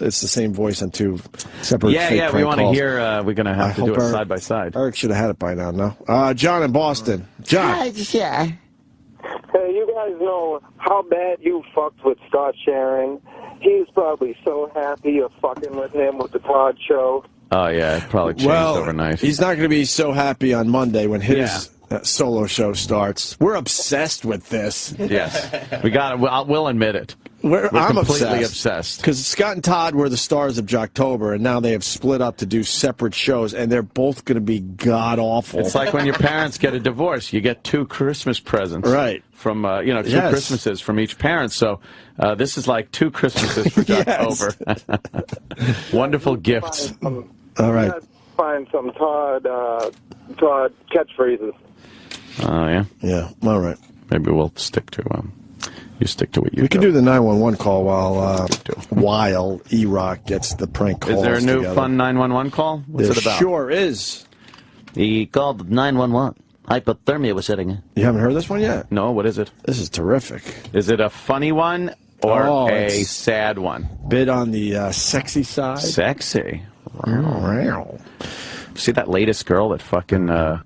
it's the same voice on two separate fake Yeah, we want to calls. hear, we're going to have to do it side by side. Eric should have had it by now, no? John in Boston. John. Yeah. Hey, you guys know how bad you fucked with Todd Shannon. He's probably so happy you're fucking with him with the Todd show. Oh, yeah, it probably changed overnight. He's not going to be so happy on Monday when his solo show starts. We're obsessed with this. Yes. We'll admit it. I'm completely obsessed. Because Scott and Todd were the stars of Jocktober, and now they have split up to do separate shows, and they're both going to be god-awful. It's like when your parents get a divorce. You get 2 Christmas presents. Right. From, 2 Christmases from each parent. So this is like 2 Christmases for Jocktober. Wonderful gifts. All right. Find some Todd catchphrases. Oh, yeah? Yeah, all right. Maybe we'll stick to you stick to what you We can do the 911 call while E-Rock gets the prank calls. Is there a new together. fun 911 call? What's it about? Sure is. He called 911. Hypothermia was setting in. You haven't heard this one yet? No, what is it? This is terrific. Is it a funny one or a sad one? Bit on the sexy side. Sexy. See that latest girl that fucking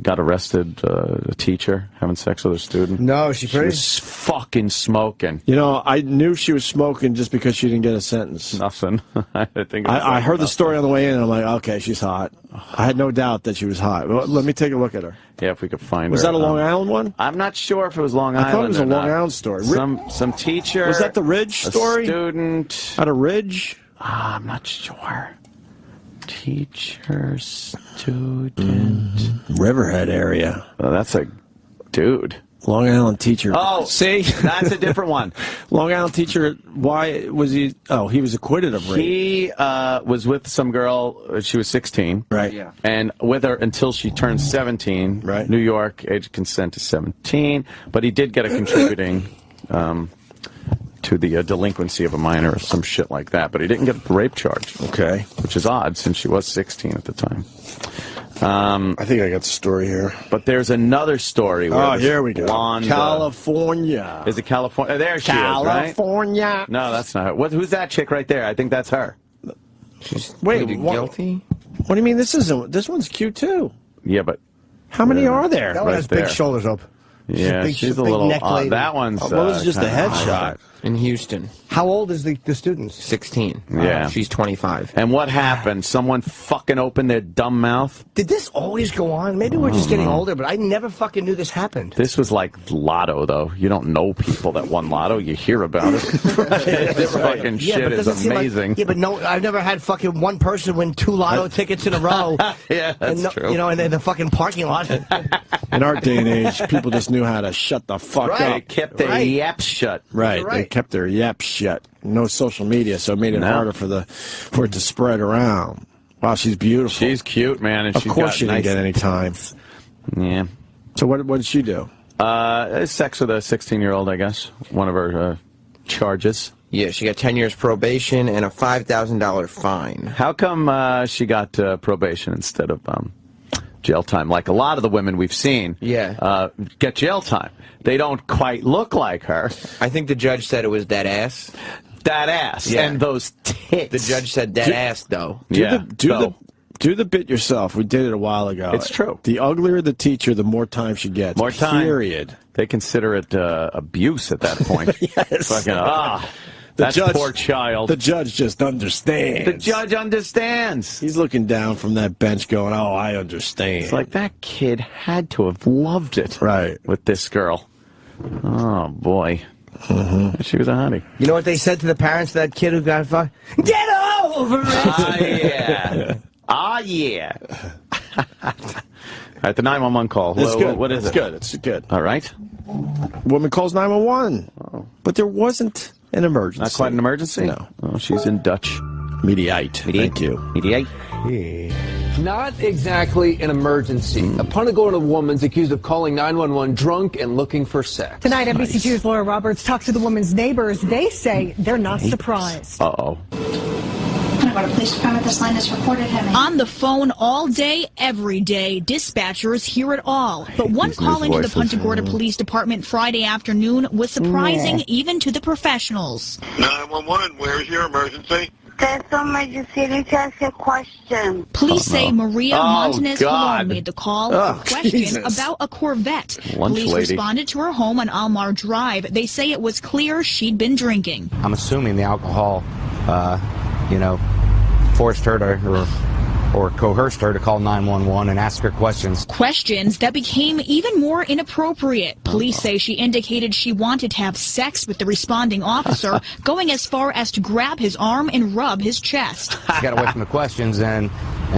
got arrested, a teacher, having sex with a student? No, she pretty? was fucking smoking. You know, I knew she was smoking just because she didn't get a sentence. Nothing. I heard the story on the way in, and I'm like, okay, she's hot. I had no doubt that she was hot. Well, let me take a look at her. Yeah, if we could find her. Was that a Long Island one? I'm not sure if it was Long Island. I thought it was a Long not. Island story. Some teacher. Was that the Ridge story? A student. At a Ridge? I'm not sure. Teacher, student. Riverhead area. Oh, that's a dude. Long Island teacher. Oh, see? That's a different one. Long Island teacher, why was he? Oh, he was acquitted of rape. He was with some girl, she was 16. Right. Yeah. And with her until she turned 17. Right. New York, age of consent is 17. But he did get a contributing to the delinquency of a minor or some shit like that. But he didn't get the rape charge. Okay. Which is odd since she was 16 at the time. I think I got the story here. But there's another story. Where here we go. Blonde, California. Is it California? There she California. is, right? No, that's not her. Who's that chick right there? I think that's her. Wait, guilty? What do you mean? This one's cute too. Yeah, but how many are there? That one has big shoulders up. Yeah, she's a little. That one's. What was just a headshot? In Houston. How old is the student? 16. Yeah. She's 25. And what happened? Someone fucking opened their dumb mouth? Did this always go on? Maybe we're just getting older, but I never fucking knew this happened. This was like Lotto, though. You don't know people that won Lotto. You hear about it. This fucking shit is amazing. But no, I've never had fucking one person win 2 Lotto tickets in a row. Yeah, that's true. You know, and in the fucking parking lot. In our day and age, people just knew how to shut the fuck up. They kept their yaps shut. Right. They kept their yaps shut. No social media, so it made it harder for it to spread around. Wow, she's beautiful. She's cute, man. And of course she didn't get any time. Yeah. So what did she do? Sex with a 16-year-old, I guess. One of her charges. Yeah, she got 10 years probation and a $5,000 fine. How come she got probation instead of jail time? Like a lot of the women we've seen get jail time. They don't quite look like her. I think the judge said it was that ass. That ass. Yeah. And those tits. The judge said that ass, though. Do the bit yourself. We did it a while ago. It's true. The uglier the teacher, the more time she gets. More time. Period. They consider it abuse at that point. Yes. Fucking, that poor child. The judge just understands. The judge understands. He's looking down from that bench going, oh, I understand. It's like that kid had to have loved it. Right. With this girl. Oh, boy. She was a honey. You know what they said to the parents of that kid who got fucked? Get over it! Ah, yeah. Ah, yeah. All right, the 911 call. It's good. What is it? It's good. All right. Woman calls 911. Oh. But there wasn't an emergency. Not quite an emergency? No. Oh, she's in Dutch. Mediate. Thank you. Mediate. Not exactly an emergency. A Punta Gorda woman's accused of calling 911 drunk and looking for sex. Tonight, NBC2's Laura Roberts talked to the woman's neighbors. They say they're not surprised. Uh-oh. Punta Police Department, this line is reported heavy. On the phone all day, every day, dispatchers hear it all. But one call into the Punta Gorda Police Department Friday afternoon was surprising even to the professionals. 911, where's your emergency? There's no emergency. I need to ask you a question. Police say Maria Montanez God. made the call for a question about a Corvette. Police responded to her home on Almar Drive. They say it was clear she'd been drinking. I'm assuming the alcohol, forced her to, or or coerced her to call 911 and ask her questions. Questions that became even more inappropriate. Police say she indicated she wanted to have sex with the responding officer, going as far as to grab his arm and rub his chest. She got away from the questions and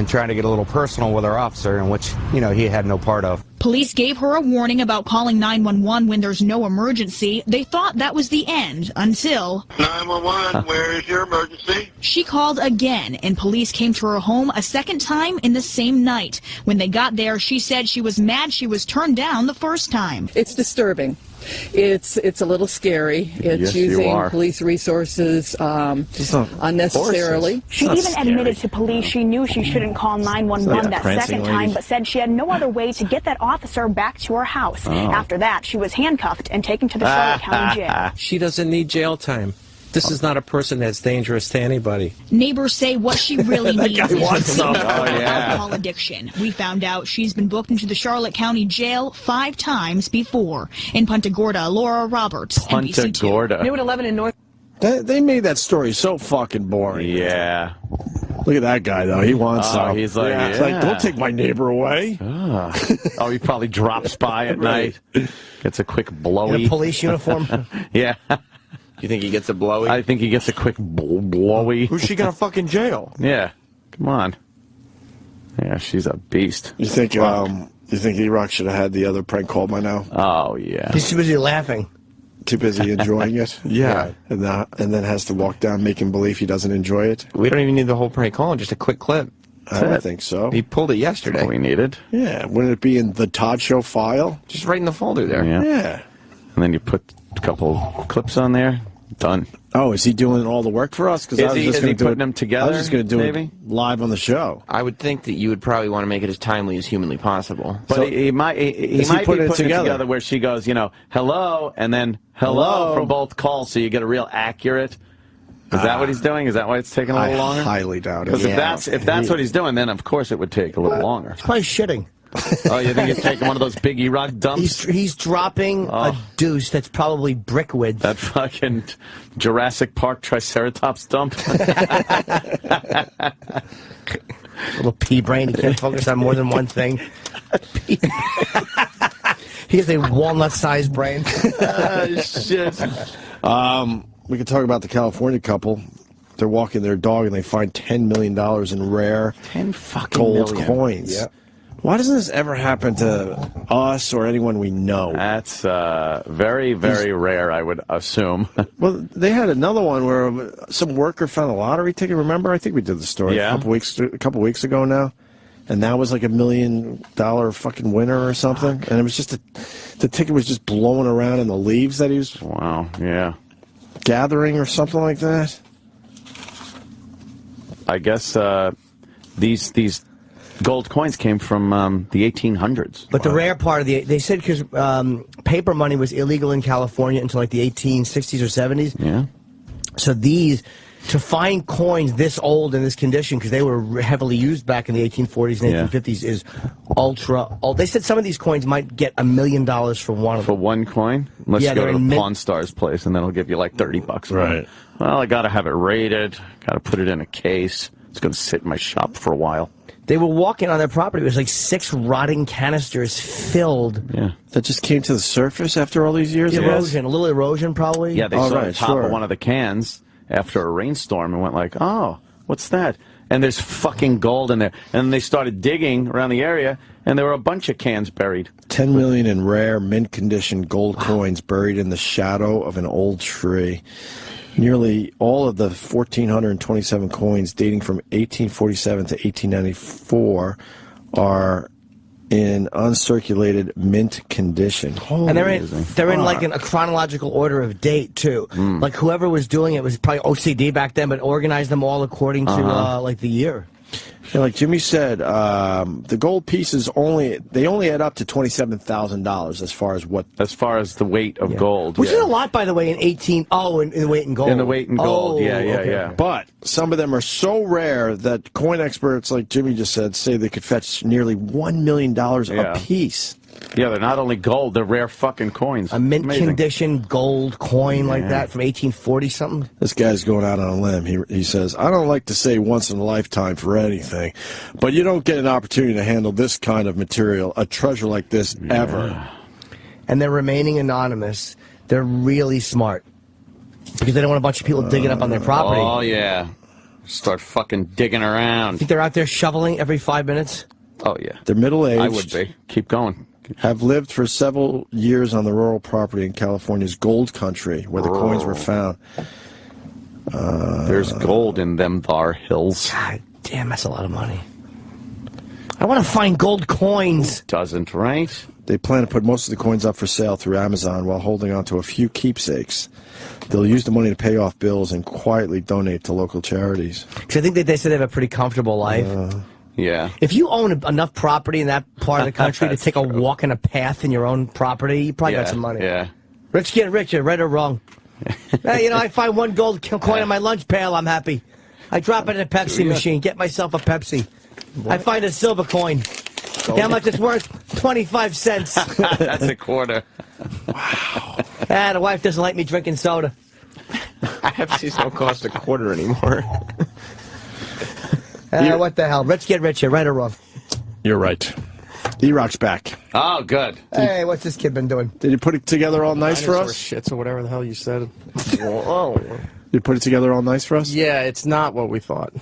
trying to get a little personal with our officer, in which, you know, he had no part of. Police gave her a warning about calling 911 when there's no emergency. They thought that was the end until... 911, where is your emergency? She called again, and police came to her home a second time in the same night. When they got there, she said she was mad she was turned down the first time. It's disturbing. It's a little scary. It's using police resources unnecessarily. She even admitted to police she knew she shouldn't call 911 that second time, but said she had no other way to get that officer back to her house. After that, she was handcuffed and taken to the Charlotte County Jail. She doesn't need jail time. This is not a person that's dangerous to anybody. Neighbors say what she really needs is some. alcohol addiction. We found out she's been booked into the Charlotte County Jail 5 times before. In Punta Gorda, Laura Roberts, NBC2. Gorda. New at 11 in North. They made that story so fucking boring. Yeah. Look at that guy, though. He wants some. He's like, It's like, don't take my neighbor away. Oh, he probably drops by at night. Gets a quick blowy. In a police uniform? Yeah. You think he gets a blowy? I think he gets a quick blowy. Who's she gonna fucking jail? Yeah. Come on. Yeah, she's a beast. You think E-Rock should have had the other prank call by now? Oh, yeah. He's too busy laughing. Too busy enjoying it? Yeah. And then has to walk down making believe he doesn't enjoy it? We don't even need the whole prank call, just a quick clip. I don't think so. He pulled it yesterday. What we needed. Yeah. Wouldn't it be in the Todd Show file? Just right in the folder there. Yeah. And then you put a couple clips on there. Done. Oh, is he doing all the work for us? Because Is he putting them together? I was just going to do maybe? it live on the show. I would think that you would probably want to make it as timely as humanly possible. But So, he might be putting it together where she goes, you know, hello, and then hello from both calls, so you get a real accurate. Is that what he's doing? Is that why it's taking a little longer? I highly doubt it. Because if that's what he's doing, then of course it would take a little longer. He's probably shitting. Oh, you think he's taking one of those big E-Rock dumps? He's dropping a deuce that's probably brick width. That fucking Jurassic Park Triceratops dump. Little pea brain. He can't focus on more than one thing. He has a walnut-sized brain. Shit. We could talk about the California couple. They're walking their dog and they find $10 million in rare gold coins. Yep. Why doesn't this ever happen to us or anyone we know? That's very, very rare, I would assume. Well, they had another one where some worker found a lottery ticket. Remember? I think we did the story a couple weeks ago now. And that was like $1 million fucking winner or something. And it was just the ticket was just blowing around in the leaves that he was gathering or something like that. I guess these gold coins came from the 1800s. But the rare part of they said because paper money was illegal in California until like the 1860s or 70s. Yeah. So to find coins this old in this condition, because they were heavily used back in the 1840s and 1850s, is ultra old. They said some of these coins might get $1 million for one of them. For one coin? Unless you go to the Pawn Stars place, and then it'll give you like $30. Right. Well, I got to have it rated. Got to put it in a case. It's going to sit in my shop for a while. They were walking on their property. It was like 6 rotting canisters filled. Yeah. That just came to the surface after all these years? Erosion. A little erosion, probably. Yeah, they saw the top of one of the cans after a rainstorm and went like, oh, what's that? And there's fucking gold in there. And they started digging around the area, and there were a bunch of cans buried. 10 million in rare, mint-condition gold coins buried in the shadow of an old tree. Nearly all of the 1,427 coins dating from 1847 to 1894 are in uncirculated mint condition. And they're in like a chronological order of date too. Like whoever was doing it was probably OCD back then, but organized them all according to like the year. Yeah, like Jimmy said, the gold pieces only add up to $27,000 as far as the weight of gold. Which is a lot, by the way, in the weight in gold. In the weight in gold, okay. yeah. But some of them are so rare that coin experts, like Jimmy just said, say they could fetch nearly $1 million a piece. Yeah, they're not only gold, they're rare fucking coins. A mint condition gold coin like that from 1840 something. This guy's going out on a limb. He says, I don't like to say once in a lifetime for anything, but you don't get an opportunity to handle this kind of material, a treasure like this, ever. And they're remaining anonymous. They're really smart. Because they don't want a bunch of people digging up on their property. Oh, yeah. Start fucking digging around. Think they're out there shoveling every 5 minutes? Oh, yeah. They're middle-aged. I would be. Keep going. Have lived for several years on the rural property in California's gold country, where the coins were found. There's gold in them thar hills. God damn, that's a lot of money. I want to find gold coins. Doesn't, right? They plan to put most of the coins up for sale through Amazon while holding on to a few keepsakes. They'll use the money to pay off bills and quietly donate to local charities. Because I think that they said they have a pretty comfortable life. Yeah. If you own enough property in that part of the country to take a walk in a path in your own property, you probably got some money. Yeah. Rich get richer, right or wrong. Hey, you know, I find one gold coin in my lunch pail, I'm happy. I drop it in a Pepsi machine, get myself a Pepsi. I find a silver coin. How much it's worth? 25 cents. That's a quarter. Wow. The wife doesn't like me drinking soda. Pepsi's don't cost a quarter anymore. What the hell? Rich get richer, right or wrong? You're right. E-Rock's back. Oh, good. Hey, what's this kid been doing? Did you put it together all nice for us? Shits or whatever the hell you said. You put it together all nice for us? Yeah, it's not what we thought.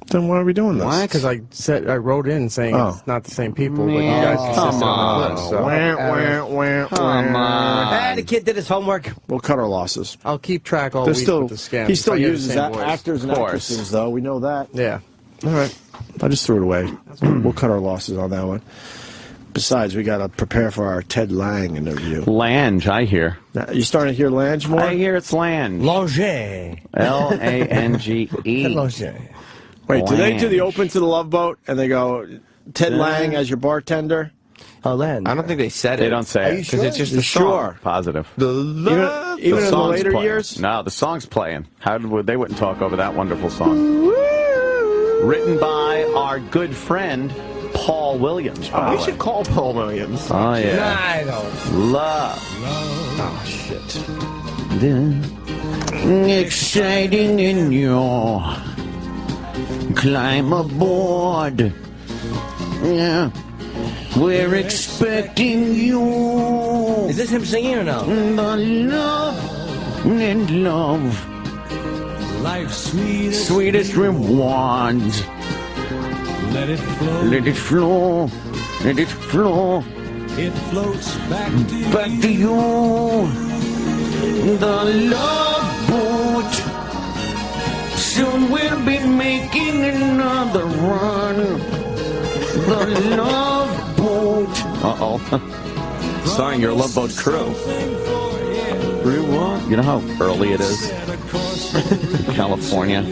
Then why are we doing this? Why? Because I wrote in saying it's not the same people, but you guys insisted on the clip. So. Come on. The kid did his homework. We'll cut our losses. I'll keep track all week with the scams. He still uses actors and actresses, though. We know that. Yeah. All right. I just threw it away. We'll cut our losses on that one. Besides, we got to prepare for our Ted Lange interview. Lange, I hear. You starting to hear Lange more? I hear it's Lange. Lange. L-A-N-G-E. Lange. Wait, do they do the open to the Love Boat and they go, Ted Lange as your bartender? Oh, Lange. I don't think they said it. They don't say it. Because it's just the song. Sure. Positive. Even in the later years? No, the song's playing. They wouldn't talk over that wonderful song. Written by our good friend, Paul Williams. We should call Paul Williams. Oh, yeah. I don't. Love. Oh, shit. Exciting in your climb aboard. Yeah. We're expecting you. Is this him singing or no? The love and love. Life's sweetest rewards. Let it flow. Let it flow. Let it flow. It floats back to you. The love boat. Soon we'll be making another run. The love boat. Uh-oh. Starring your Love Boat crew. You know how early it is in California?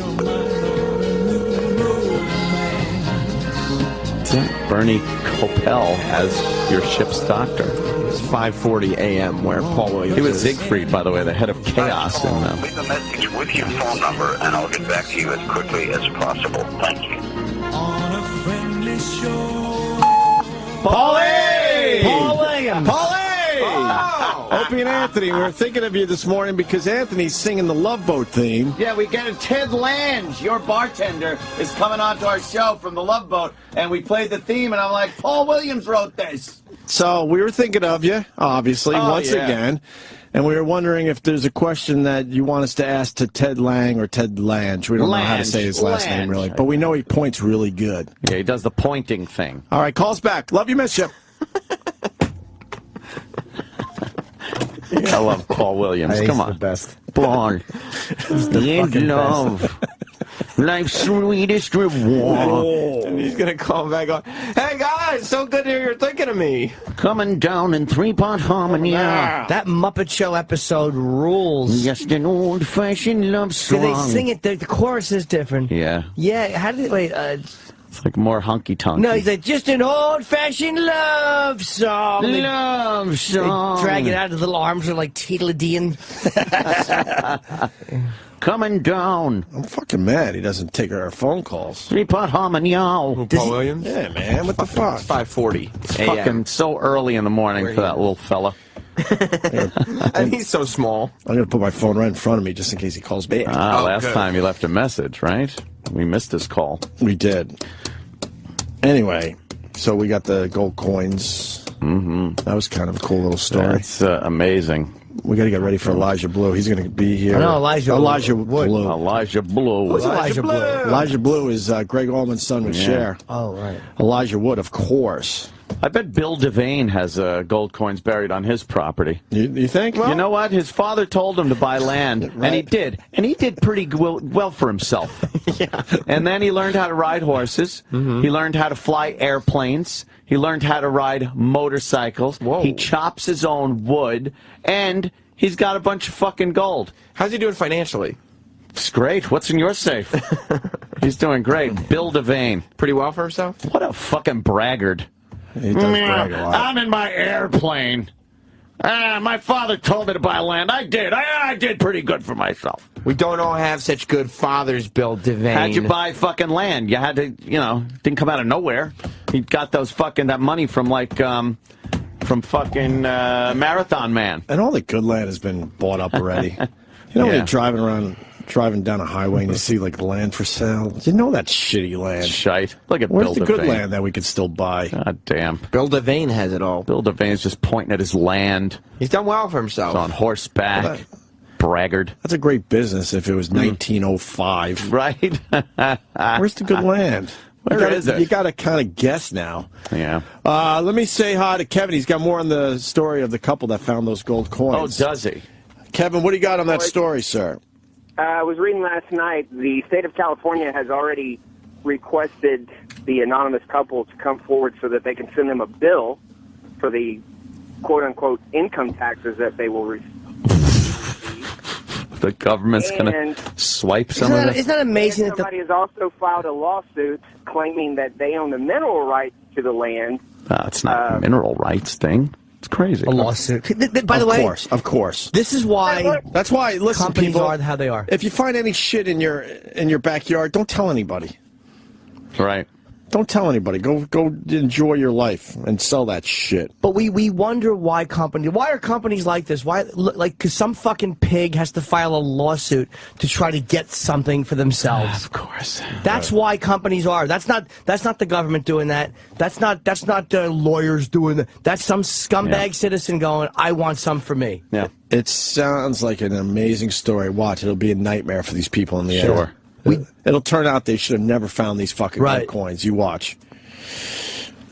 Bernie Coppell as your ship's doctor. It's 5:40 a.m. where Paul Williams He was Siegfried, by the way, the head of chaos in them. Leave a message with your phone number, and I'll get back to you as quickly as possible. Thank you. On a friendly shore. Paulie! Paul Williams. Paulie! Opie and Anthony, we were thinking of you this morning because Anthony's singing the Love Boat theme. Yeah, we got a Ted Lange, your bartender, is coming on to our show from the Love Boat, and we played the theme, and I'm like, Paul Williams wrote this. So we were thinking of you, obviously, once again. And we were wondering if there's a question that you want us to ask to Ted Lange or Ted Lange. We don't know how to say his last name, really. But we know he points really good. Yeah, he does the pointing thing. All right, call us back. Love you, miss you. I love Paul Williams. Come on. The best. Blonde. In love. Life's sweetest reward. And he's going to call back on, hey guys, so good to hear you're thinking of me. Coming down in 3-part harmony. That Muppet Show episode rules. Just an old-fashioned love song. They sing it, the chorus is different. Yeah. Yeah, how did they, wait, it's like more honky-tonky. no, he's like, just an old-fashioned love song. Love song. They drag it out, his little arms are like Teetledean. coming down. I'm fucking mad he doesn't take our phone calls. 3-pot hominy-ow. Paul Williams? Yeah, man, what the fuck? It's 5:40 It's fucking so early in the morning for that little fella. And he's so small. I'm going to put my phone right in front of me just in case he calls back. Last time he left a message, right? We missed his call. We did. Anyway, so we got the gold coins. That was kind of a cool little story. That's amazing. We got to get ready for Elijah Blue. He's going to be here. I know Elijah Blue. Elijah Blue. Who's Elijah Blue? Elijah Blue is Greg Allman's son with Cher. Oh, right. Elijah Wood, of course. I bet Bill Devane has gold coins buried on his property. You think? Well, you know what? His father told him to buy land, and he did. And he did pretty well for himself. Yeah. And then he learned how to ride horses. He learned how to fly airplanes. He learned how to ride motorcycles. Whoa. He chops his own wood, and he's got a bunch of fucking gold. How's he doing financially? It's great. What's in your safe? He's doing great. Bill Devane. Pretty well for himself? What a fucking braggart. He does brag a lot. I'm in my airplane. My father told me to buy land. I did. I did pretty good for myself. We don't all have such good fathers, Bill Devane. How'd you buy fucking land? You had to, didn't come out of nowhere. He got that money from from fucking Marathon Man. And all the good land has been bought up already. When you're driving down a highway and you see like land for sale, you know that's shitty land. Shite. Look at Where's Bill the Devane. good land that we could still buy? God damn. Bill Devane has it all. Bill Devane's just pointing at his land. He's done well for himself. He's on horseback. Braggart. That's a great business if it was 1905. Right? Where's the good land? Where is it? You got to kind of guess now. Yeah. Let me say hi to Kevin. He's got more on the story of the couple that found those gold coins. Oh, does he? Kevin, what do you got on that story, sir? I was reading last night, the state of California has already requested the anonymous couple to come forward so that they can send them a bill for the quote-unquote income taxes that they will receive. The government's going to swipe some of it? Isn't that amazing? And somebody has also filed a lawsuit claiming that they own the mineral rights to the land. It's not a mineral rights thing. It's crazy. A lawsuit. By the way, of course. This is why. That's why. Listen, companies people, are how they are. If you find any shit in your backyard, don't tell anybody. Right. Don't tell anybody. Go enjoy your life and sell that shit. But we wonder why are companies like this? Why, because some fucking pig has to file a lawsuit to try to get something for themselves. Of course. That's why companies are. That's not the government doing that. That's not lawyers doing that. That's some scumbag citizen going, I want some for me. Yeah. It sounds like an amazing story. Watch, it'll be a nightmare for these people in the end. Sure. It'll turn out they should have never found these fucking gold coins. You watch.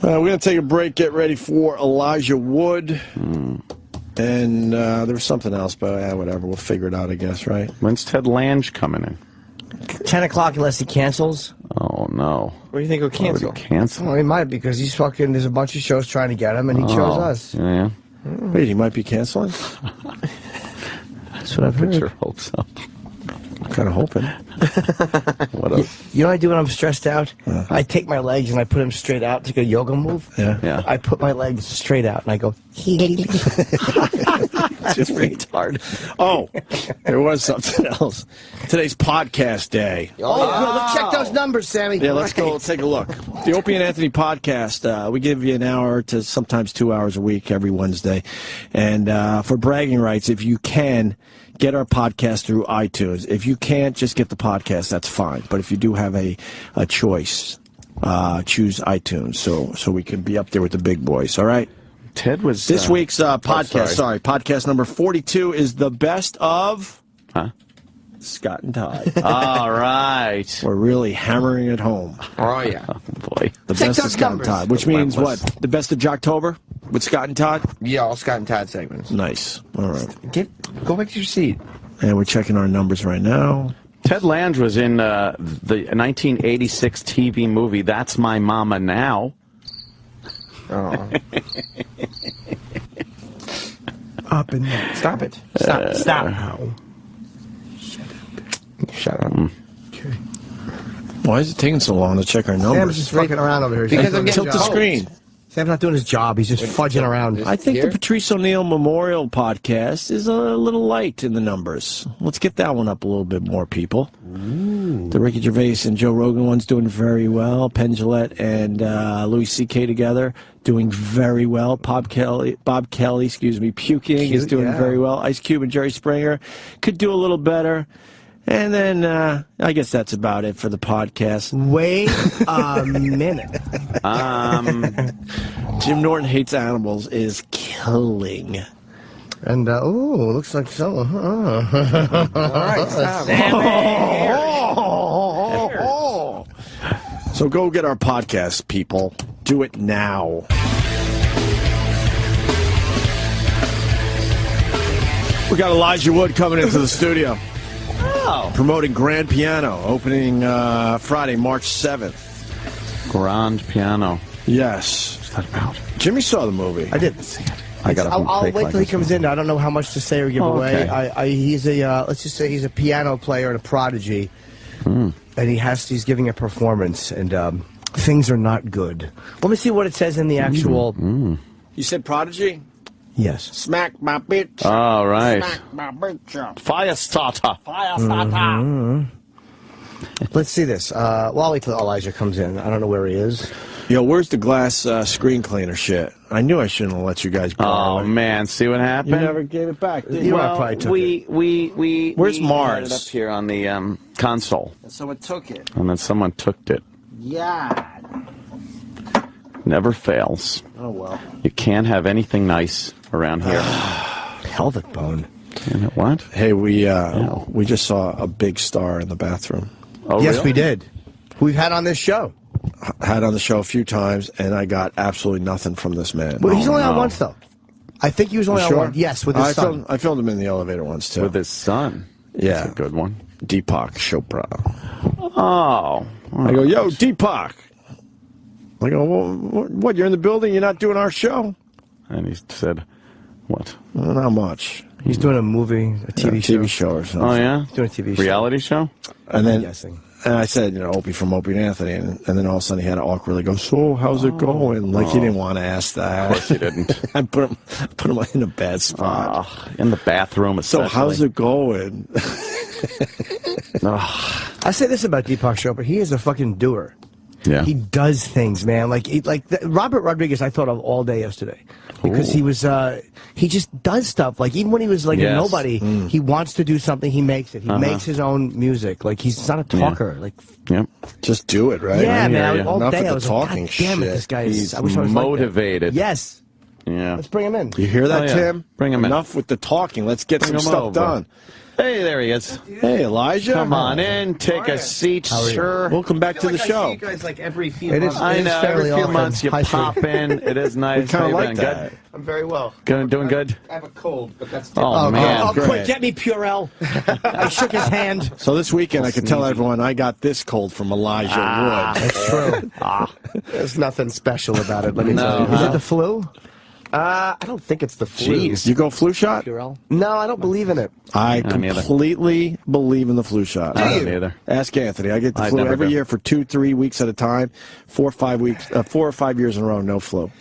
We're going to take a break, get ready for Elijah Wood. And there was something else, but whatever. We'll figure it out, I guess, right? When's Ted Lange coming in? 10 o'clock unless he cancels. Oh, no. What do you think he'll cancel? Cancel? Well, he might because he's fucking, there's a bunch of shows trying to get him, and he chose us. Yeah. Wait, he might be canceling? That's what I've heard. Sure hope so. I'm kind of hoping. You know what I do when I'm stressed out? I take my legs and I put them straight out. It's like a yoga move. Yeah. I put my legs straight out and I go. Just retarded. Oh, there was something else. Today's podcast day. Let's check those numbers, Sammy. Yeah, let's go take a look. The Opie and Anthony podcast. We give you an hour to sometimes 2 hours a week every Wednesday. And for bragging rights, if you can, get our podcast through iTunes. If you can't, just get the podcast. That's fine. But if you do have a choice, choose iTunes so we can be up there with the big boys. All right? Ted was... This week's podcast, podcast number 42 is the best of... Scott and Todd. All right. We're really hammering it home. Oh, yeah. Oh, boy. The best of Scott and Todd, which means what? The best of Jocktober with Scott and Todd? Yeah, all Scott and Todd segments. Nice. All right. Go back to your seat. And we're checking our numbers right now. Ted Lange was in the 1986 TV movie That's My Mama Now. Oh. Up and down. Stop it. Stop. Shut up. Okay. Why is it taking so long to check our numbers? Sam's just fucking around over here. Because I'm getting Tilt the screen. Sam's not doing his job. He's just fudging around. I think the Patrice O'Neill Memorial podcast is a little light in the numbers. Let's get that one up a little bit more, people. Ooh. The Ricky Gervais and Joe Rogan one's doing very well. Penn Jillette and Louis C.K. together doing very well. Bob Kelly, puking is doing very well. Ice Cube and Jerry Springer could do a little better. And then I guess that's about it for the podcast. Wait a minute. Jim Norton Hates Animals is killing. And, looks like so. All right, So go get our podcast, people. Do it now. We got Elijah Wood coming into the studio. Oh. Promoting Grand Piano, opening Friday, March 7th. Grand Piano. Yes. What's that about? Jimmy saw the movie. I did. I'll wait till he comes in. I don't know how much to say or give away. He's let's just say he's a piano player and a prodigy. And he's giving a performance, and things are not good. Let me see what it says in the actual... You said prodigy? Yes. Smack my bitch. All right. Smack my bitch up. Fire starter. Fire starter. Let's see this. Well, I'll wait till Elijah comes in. I don't know where he is. Yo, where's the glass screen cleaner shit? I knew I shouldn't have let you guys borrow it. Oh, man. See what happened? You never gave it back, did you? Well, probably took Where's we Mars? had it up here on the console. Someone took it. And then someone took it. Yeah. Never fails. Oh, well. You can't have anything nice around here. Pelvic bone. What? Hey, we just saw a big star in the bathroom. Oh, yes, really? we did. We've had on this show. Had on the show a few times, and I got absolutely nothing from this man. Well, he's only on once, though. I think he was only on one. Yes, with his son. I filmed him in the elevator once, too. With his son? Yeah. That's a good one. Deepak Chopra. Oh. I go, yo, Deepak. I go, well, what, you're in the building? You're not doing our show? And he said, what? Well, not much. He's doing a movie, a TV show or something. Oh, yeah? He's doing a TV show. Reality show? And then, I'm guessing. And I said, Opie from Opie and Anthony, and then all of a sudden he had to awkwardly go, so how's it going? Like he didn't want to ask that. Of course he didn't. I put him in a bad spot. In the bathroom, especially. So how's it going? I say this about Deepak Chopra. He is a fucking doer. Yeah. He does things, man. Robert Rodriguez, I thought of all day yesterday because he just does stuff. Like even when he was a nobody, he wants to do something. He makes it. He makes his own music. Like he's not a talker. Just do it, right? Yeah, man. All Enough day of I the was talking like, God damn it, shit. this guy is. He's I wish I was motivated. Like that. Yes. Yeah. Let's bring him in. You hear that, Tim? Bring him in. Enough with the talking. Let's get some stuff done. Hey, there he is. Hey, Elijah. Come on in. Take a seat, sir. Welcome back to the show. I see you guys like every few months. I know. Every few months you pop in. It is nice. We kind of like that. Good? I'm very well. Doing good? I have a cold, but that's Oh, man. Oh, quick, get me Purell. I shook his hand. So this weekend, I can tell everyone I got this cold from Elijah Wood. That's true. There's nothing special about it, let me tell you. Is it the flu? I don't think it's the flu. Jeez. You go flu shot? Purell? No, I don't believe in it. I completely believe in the flu shot. I don't either. Ask Anthony. I get the flu every year for 2-3 weeks at a time, 4 or 5 years in a row, no flu.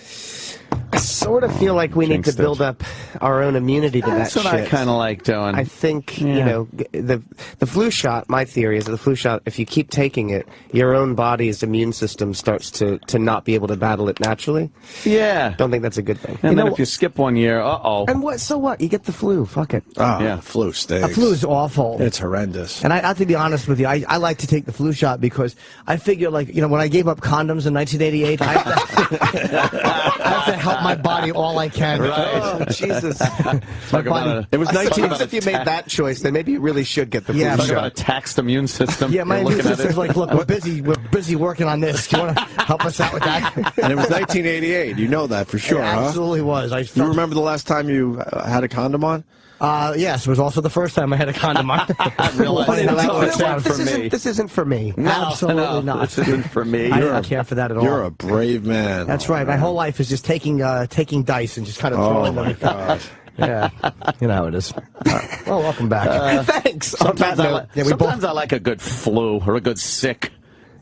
I sort of feel like we need to build up our own immunity to that shit. That's what I kind of like doing. I think, the flu shot, my theory is that the flu shot, if you keep taking it, your own body's immune system starts to not be able to battle it naturally. Yeah. Don't think that's a good thing. And then if you skip 1 year, uh-oh. And so what? You get the flu. Fuck it. Oh, yeah. Flu stinks. The flu is awful. It's horrendous. And I have to be honest with you, I like to take the flu shot because I figure, when I gave up condoms in 1988, I have to help my body all I can. Right. Oh, Jesus. My body. It was 19. If you made that choice, then maybe you really should get the flu shot. Talk about a taxed immune system. Yeah, my immune system's like, look, we're busy working on this. Do you want to help us out with that? And it was 1988. You know that for sure, It absolutely was. You remember the last time you had a condom on? Yes, it was also the first time I had a condom on. This isn't for me. No, absolutely not. This isn't for me. I don't care for that at all. You're a brave man. That's right. My whole life is just taking dice and just kind of throwing them. God. Yeah, you know how it is. Well, welcome back. Thanks. Sometimes I like a good flu or a good sick.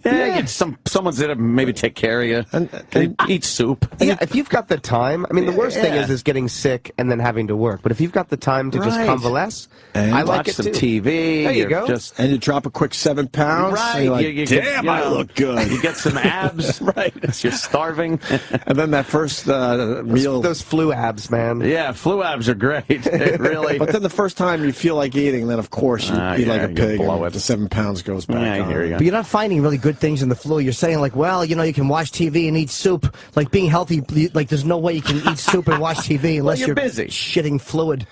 Yeah, get some someone's there to maybe take care of you and eat soup. Yeah, if you've got the time. I mean, the worst thing is getting sick and then having to work. But if you've got the time to just convalesce, and I like watch it some too. TV. There you go. And you drop a quick 7 pounds. Right. And you're like, You damn, I look good. You get some abs. Right. You're starving. And then that first meal. Those flu abs, man. Yeah, flu abs are great. Really. But then the first time you feel like eating, then of course you eat like a pig. blow And the 7 pounds goes back. Yeah, I hear you. But you're not finding really good things in the flu. You're saying like, well, you know, you can watch TV and eat soup. Like being healthy, like there's no way you can eat soup and watch TV unless you're busy. shitting fluid.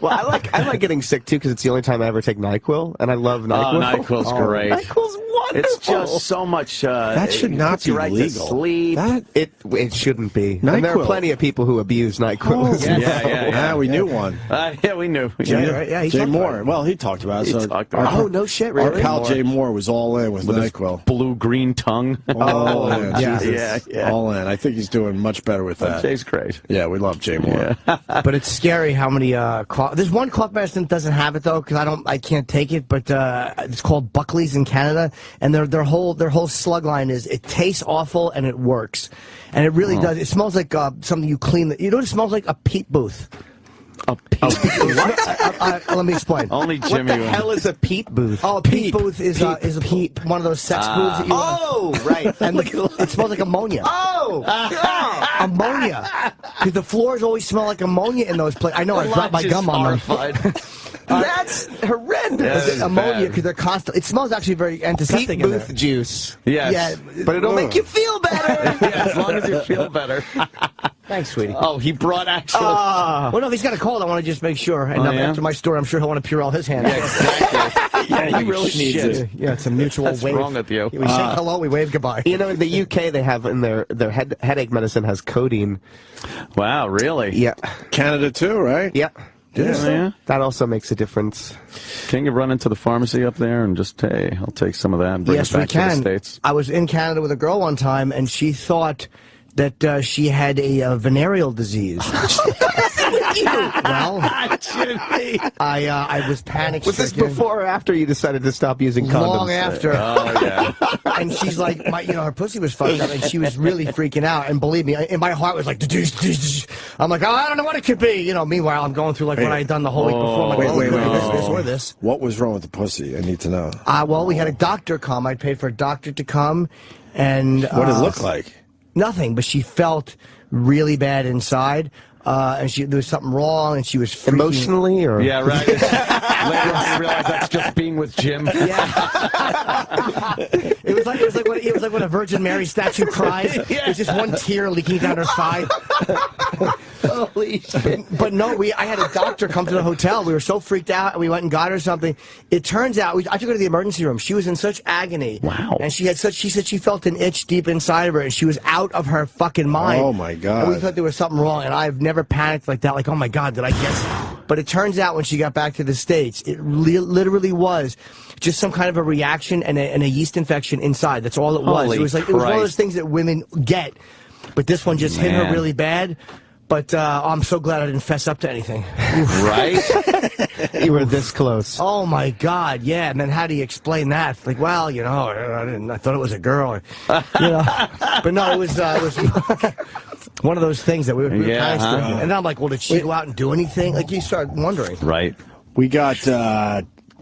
Well, I like getting sick too because it's the only time I ever take NyQuil, and I love NyQuil. Oh, NyQuil's great. NyQuil's wonderful. It's just so much. That should not be right legal. To sleep. It shouldn't be. NyQuil. And there are plenty of people who abuse NyQuil. Yeah, we knew one. Yeah, we knew. Jay Moore. Well, he talked about it. Oh, no shit, really? Our pal Jay Moore was all in with NyQuil. Blue-green tongue. All in. Yeah. All in. I think he's doing much better with that. Jay's great. Yeah, we love Jay Moore. But it's scary how many there's one cough medicine that doesn't have it though because I can't take it. But it's called Buckley's in Canada, and their whole slug line is it tastes awful and it works, and it really does. It smells like something you clean. You know what it smells like? A peat booth. A peat booth? Let me explain. Only Jimmy. What the hell is a peat booth? Oh, a peat booth is one of those sex booths that you. Oh, right. And it smells like ammonia. Oh, ammonia. Because the floors always smell like ammonia in those places. I know, I dropped my gum on them. That's horrendous. Ammonia, because they're constant. It smells actually very antiseptic. Peat booth juice. Yes. Yeah, but it'll make you feel better. Yeah, as long as you feel better. Thanks, sweetie. Oh, he brought actual. Well, no, if he's got a cold, I want to just make sure. And after my story, I'm sure he'll want to Purell his hand. Yeah, exactly. Yeah, he really needs it. Yeah, it's a mutual What's wave. wrong with you? We say hello, we wave goodbye. You know, in the UK, they have in their headache medicine has codeine. Wow, really? Yeah. Canada too, right? Yeah. Yeah. That also makes a difference. Can you run into the pharmacy up there and just, hey, I'll take some of that and bring it back to the States? I was in Canada with a girl one time, and she thought that she had a venereal disease. Well, I was panicked. Was this before or after you decided to stop using condoms? Long after. Oh, yeah. And she's like, her pussy was fucked up, and she was really freaking out. And believe me, in my heart was like, I'm like, oh, I don't know what it could be. You know, meanwhile, I'm going through like what I had done the whole week before. I'm like, this or this. What was wrong with the pussy? I need to know. Well, we had a doctor come. I paid for a doctor to come, and what did it look like? Nothing, but she felt really bad inside. And there was something wrong, and she was freaking. Emotionally, or yeah, right. Later on, you realize that's just being with Jim. Yeah. it was like when a Virgin Mary statue cries. There's just one tear leaking down her thigh. Holy shit. But no, I had a doctor come to the hotel. We were so freaked out, and we went and got her something. It turns out I took her to the emergency room. She was in such agony. Wow. And she said she felt an itch deep inside of her, and she was out of her fucking mind. Oh my God. And we thought there was something wrong, and I've never panicked like that. Like, oh my God, did I guess? But it turns out when she got back to the States, it literally was just some kind of a reaction and a yeast infection inside. That's all it was. Holy It was one of those things that women get, but this one just hit her really bad. But I'm so glad I didn't fess up to anything. Right? You were this close. Oh my God, yeah. And then how do you explain that? Like, well, you know, I thought it was a girl. You know, but no, it was one of those things that we were panicked. And then I'm like, well, did she go out and do anything? Like, you start wondering. Right. We got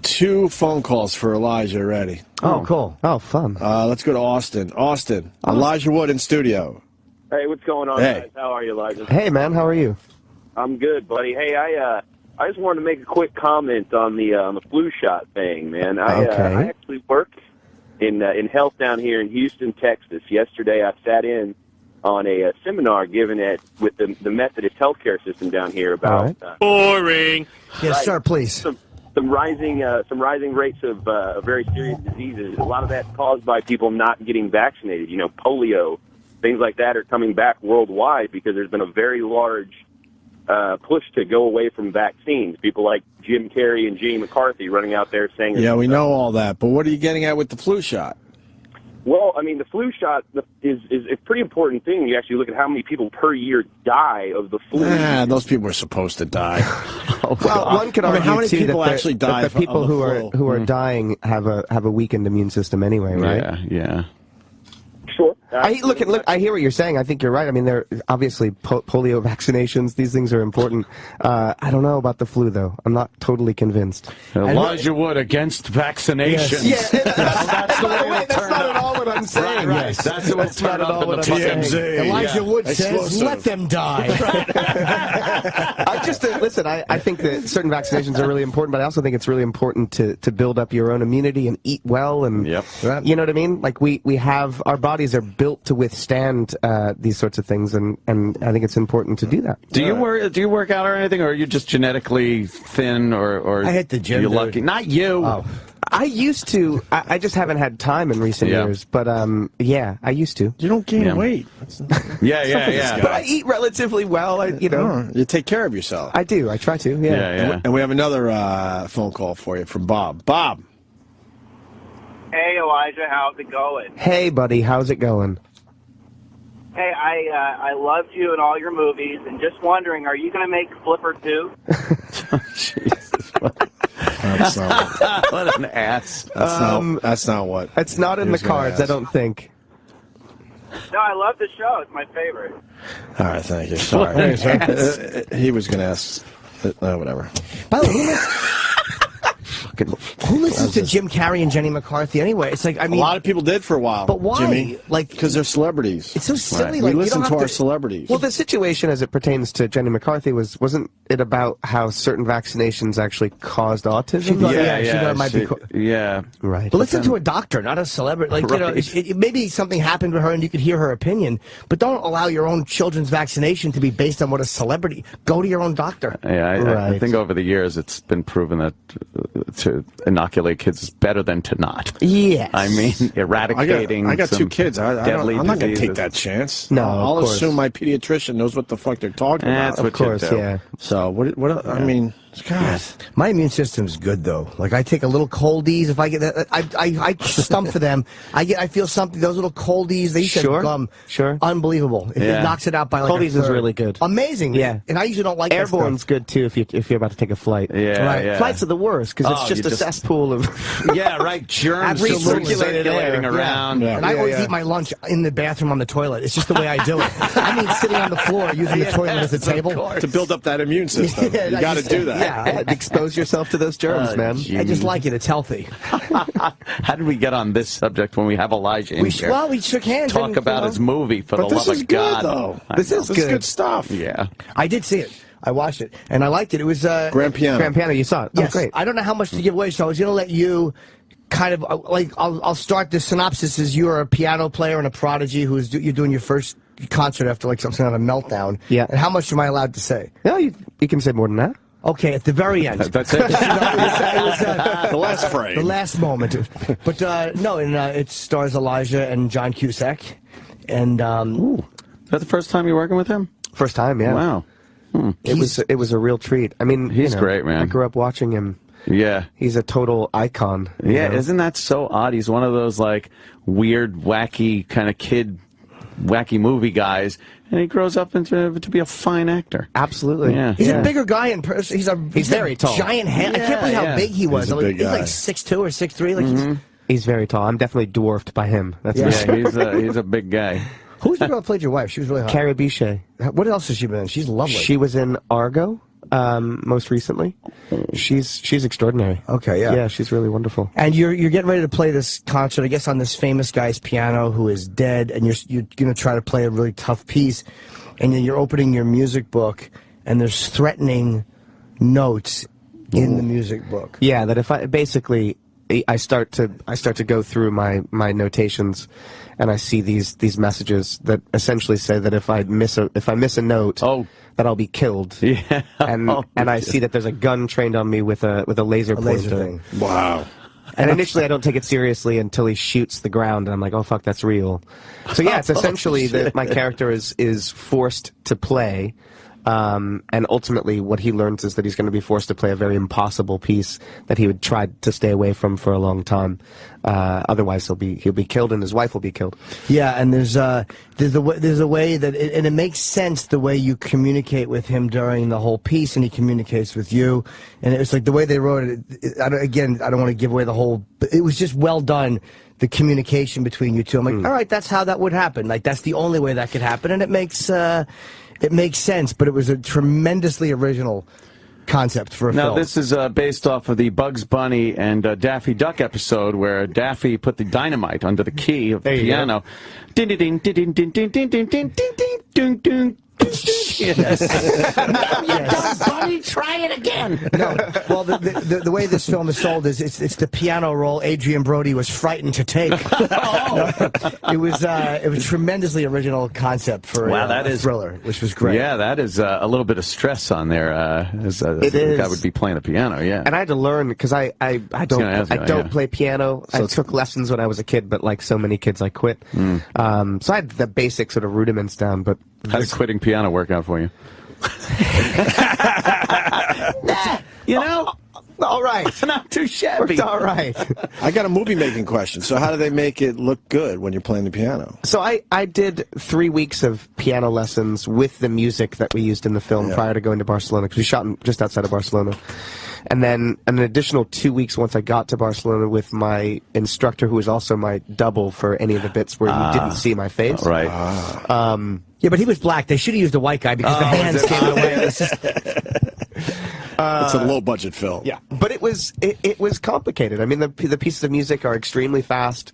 2 phone calls for Elijah already. Oh, cool. Oh, fun. Let's go to Austin. Austin, Elijah Wood in studio. Hey, what's going on, guys? How are you, Elijah? Hey, man, how are you? I'm good, buddy. Hey, I just wanted to make a quick comment on the flu shot thing, man. I actually work in health down here in Houston, Texas. Yesterday, I sat in on a seminar given with the Methodist healthcare system down here about boring. Yes, sir. Please. Some rising rates of very serious diseases. A lot of that's caused by people not getting vaccinated. You know, polio. Things like that are coming back worldwide because there's been a very large push to go away from vaccines. People like Jim Carrey and Jenny McCarthy running out there saying... Yeah, we know all that, but what are you getting at with the flu shot? Well, I mean, the flu shot is a pretty important thing. You actually look at how many people per year die of the flu. Those people are supposed to die. Well, one could argue how many too people that actually die that the people of the who are dying have a weakened immune system anyway, right? Yeah. I hear what you're saying. I think you're right. I mean, there obviously polio vaccinations. These things are important. I don't know about the flu, though. I'm not totally convinced. Elijah Wood against vaccinations. Yes. Yeah, that's not at all what I'm saying. Right. Yes. That's what's not at all what I'm saying. Elijah Wood says, "Let them die." Listen. I think that certain vaccinations are really important, but I also think it's really important to build up your own immunity and eat well, and you know what I mean. Like we have our bodies are built to withstand these sorts of things, and I think it's important to do that. Do you work out or anything, or are you just genetically thin, or I hit the gym? You're lucky. Not you. Oh. I used to. I just haven't had time in recent years. But yeah, I used to. You don't gain weight. Yeah. But I eat relatively well. You take care of yourself. I do. I try to. Yeah. And we have another phone call for you from Bob. Bob. Hey, Elijah, how's it going? Hey, buddy, how's it going? Hey, I loved you in all your movies, and just wondering, are you going to make Flipper 2? Jesus. What an ass. That's not what. It's not in the cards, I don't think. No, I love the show. It's my favorite. All right, thank you. Sorry. He was going to ask. Whatever. By the way, who listens to Jim Carrey and Jenny McCarthy anyway? It's like, I mean, a lot of people did for a while. But why? Jimmy, like, because they're celebrities. It's so silly. Right. Like, we listen to our celebrities. Well, the situation as it pertains to Jenny McCarthy wasn't it about how certain vaccinations actually caused autism? Yeah. Right. But listen to a doctor, not a celebrity. Like, you know, maybe something happened to her and you could hear her opinion, but don't allow your own children's vaccination to be based on what a celebrity. Go to your own doctor. Yeah, I think over the years it's been proven that to inoculate kids is better than to not. Yes. I mean, eradicating. I got two kids. I'm not going to take that chance. No, I'll assume my pediatrician knows what the fuck they're talking about. Of course, yeah. So what? I mean, God. My immune system's good though. Like I take a little coldies. If I get that, I stump for them. I feel something. Those little coldies. They used to have gum. Sure. Unbelievable. It knocks it out by like coldies is really good. Amazing. Yeah. And I usually don't like airborne's good too if you're about to take a flight. Yeah. Flights are the worst because it's just a cesspool of germs circulating around. Yeah. And I always eat my lunch in the bathroom on the toilet. It's just the way I do it. I mean, sitting on the floor using the toilet as a table to build up that immune system. You got to do that. Yeah, expose yourself to those germs, man. I just like it. It's healthy. How did we get on this subject when we have Elijah in here? Well, we shook hands. Talk about his movie, for the love of God. Though. This is good stuff. Yeah. I did see it. I watched it, and I liked it. It was Grand Piano. Grand Piano, you saw it. Yes. Oh, great. I don't know how much to give away, so I was going to let you kind of, I'll start the synopsis as you're a piano player and a prodigy you're doing your first concert after like some kind of meltdown. Yeah. And how much am I allowed to say? No, you can say more than that. Okay, at the very end. That's it. It was, the last frame. The last moment. But no, and it stars Elijah and John Cusack. And is that the first time you're working with him? First time, yeah. Wow. It was a real treat. I mean, he's great, man. I grew up watching him. Yeah. He's a total icon. Yeah, isn't that so odd? He's one of those like weird, wacky kind of kid, wacky movie guys, and he grows up to be a fine actor. Absolutely. Yeah. He's a bigger guy in person. He's very tall. Giant head. I can't believe how big he was. He's a big guy. He's like 6'2" or 6'3". Like he's very tall. I'm definitely dwarfed by him. That's for sure. He's a big guy. Who's the girl that played your wife? She was really hot. Carrie Bichet. What else has she been in? She's lovely. She was in Argo, most recently. She's extraordinary. Okay, yeah. Yeah, she's really wonderful. And you're getting ready to play this concert, I guess, on this famous guy's piano who is dead, and you're going to try to play a really tough piece, and then you're opening your music book, and there's threatening notes in the music book. Yeah, that if I start to go through my notations, and I see these messages that essentially say that if I miss a note, that I'll be killed. Yeah. And I see that there's a gun trained on me with a laser pointer. Wow. And initially I don't take it seriously until he shoots the ground, and I'm like, oh fuck, that's real. So yeah, it's essentially that my character is forced to play. And ultimately, what he learns is that he's going to be forced to play a very impossible piece that he would try to stay away from for a long time. Otherwise, he'll be killed, and his wife will be killed. Yeah, and there's a way that, and it makes sense the way you communicate with him during the whole piece, and he communicates with you. And it's like the way they wrote it. I don't want to give away the whole. It was just well done. the communication between you two. I'm like, all right, that's how that would happen. Like, that's the only way that could happen, and it makes sense. But it was a tremendously original concept for a film. Now, this is based off of the Bugs Bunny and Daffy Duck episode where Daffy put the dynamite under the key of the piano. Ding ding ding ding ding ding ding ding ding ding ding ding. Yes. Yes. Bunny, try it again. No, well, the way this film is sold is it's the piano role Adrian Brody was frightened to take. It was tremendously original concept for a thriller, which was great. Yeah, that is a little bit of stress on there. The guy would be playing the piano. Yeah, and I had to learn because I don't play piano. So I took lessons when I was a kid, but like so many kids, I quit. So I had the basic sort of rudiments down, but. How did quitting piano work out for you? You know? All right. Not too shabby. Worked all right. I got a movie-making question. So how do they make it look good when you're playing the piano? So I did 3 weeks of piano lessons with the music that we used in the film prior to going to Barcelona, because we shot just outside of Barcelona. And then an additional 2 weeks once I got to Barcelona with my instructor, who was also my double for any of the bits where you didn't see my face. Right. Yeah, but he was black. They should have used a white guy because the hands gave it away. It's a low-budget film. Yeah, but it was complicated. I mean, the pieces of music are extremely fast.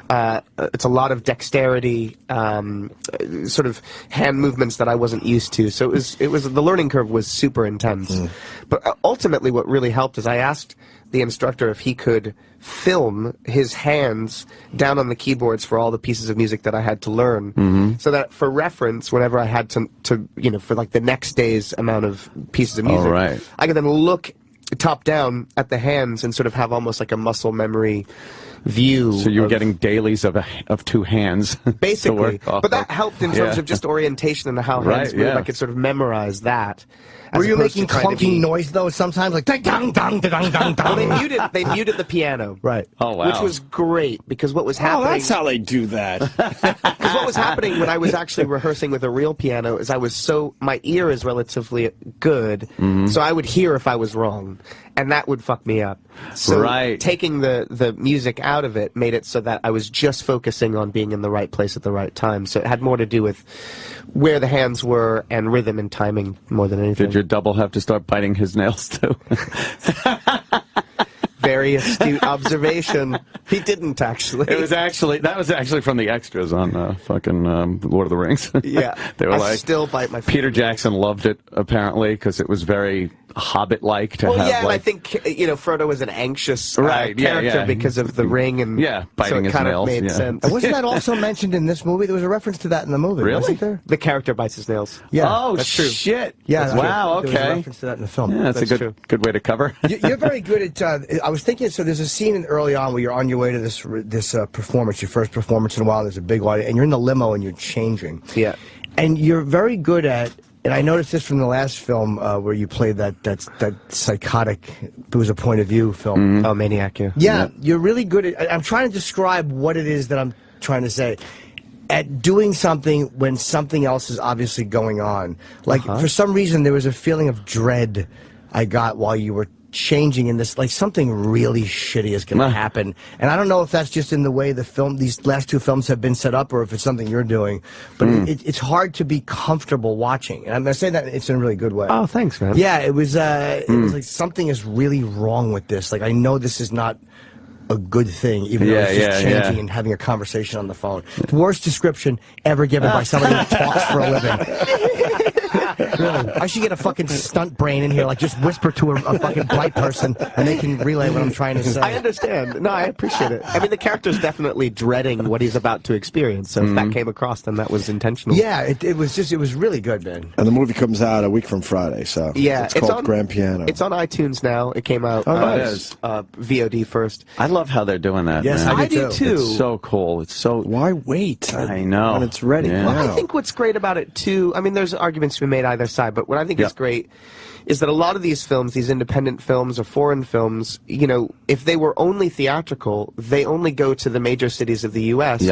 It's a lot of dexterity, sort of hand movements that I wasn't used to. So it was the learning curve was super intense. But ultimately, what really helped is I asked the instructor if he could film his hands down on the keyboards for all the pieces of music that I had to learn, so that for reference, whenever I had to for like the next day's amount of pieces of music, I could then look top down at the hands and sort of have almost like a muscle memory view. So you were getting dailies of two hands. Basically. But that helped in terms of just orientation and how hands move. I could sort of memorize that. Were you making clunking noise though sometimes, like ding dong dong dong dong dong? Well, they muted the piano, right? Oh wow, which was great because what was happening? Oh, that's how they do that. Because what was happening when I was actually rehearsing with a real piano is my ear is relatively good, so I would hear if I was wrong, and that would fuck me up. So taking the music out of it made it so that I was just focusing on being in the right place at the right time. So it had more to do with where the hands were and rhythm and timing more than anything. Did your double have to start biting his nails too? Very astute observation. He didn't actually. That was actually from the extras on fucking Lord of the Rings. Yeah, they were I still bite my finger. Peter Jackson loved it apparently because it was very Hobbit-like to have. Yeah, and I like, think Frodo was an anxious character because of the ring and biting his nails. Made sense. Wasn't that also mentioned in this movie? There was a reference to that in the movie. Really? Wasn't there? The character bites his nails. Yeah. Oh that's true. Shit. Yeah. Wow. There was a reference to that in the film. Yeah, that's a good way to cover. You're very good at. I was thinking. So there's a scene early on where you're on your way to this performance, your first performance in a while. There's a big audience, and you're in the limo and you're changing. Yeah. And you're very good at. And I noticed this from the last film where you played that psychotic, it was a point of view film. Oh, Maniac, yeah. You're really good at, I'm trying to describe what it is that I'm trying to say, at doing something when something else is obviously going on. Like, for some reason, there was a feeling of dread I got while you were changing in this, like something really shitty is going to happen. And I don't know if that's just in the way these last two films have been set up or if it's something you're doing, but it's hard to be comfortable watching. And I'm going to say that it's in a really good way. Oh, thanks, man. Yeah, it was like something is really wrong with this. Like, I know this is not a good thing, even though it's just changing and having a conversation on the phone. Worst description ever given by somebody who talks for a living. Really. I should get a fucking stunt brain in here, like just whisper to a fucking bright person, and they can relay what I'm trying to say. I understand. No, I appreciate it. I mean, the character's definitely dreading what he's about to experience, so if that came across, then that was intentional. Yeah, it was really good, man. And the movie comes out a week from Friday, so it's called Grand Piano. It's on iTunes now. It came out VOD first. I love how they're doing that. Yes, man. I do too. It's so cool. It's so. Why wait? I know. When it's ready. Yeah. Well, I think what's great about it too, I mean, there's arguments to be made either side, but what I think is great is that a lot of these films, these independent films or foreign films, you know, if they were only theatrical, they only go to the major cities of the U.S.,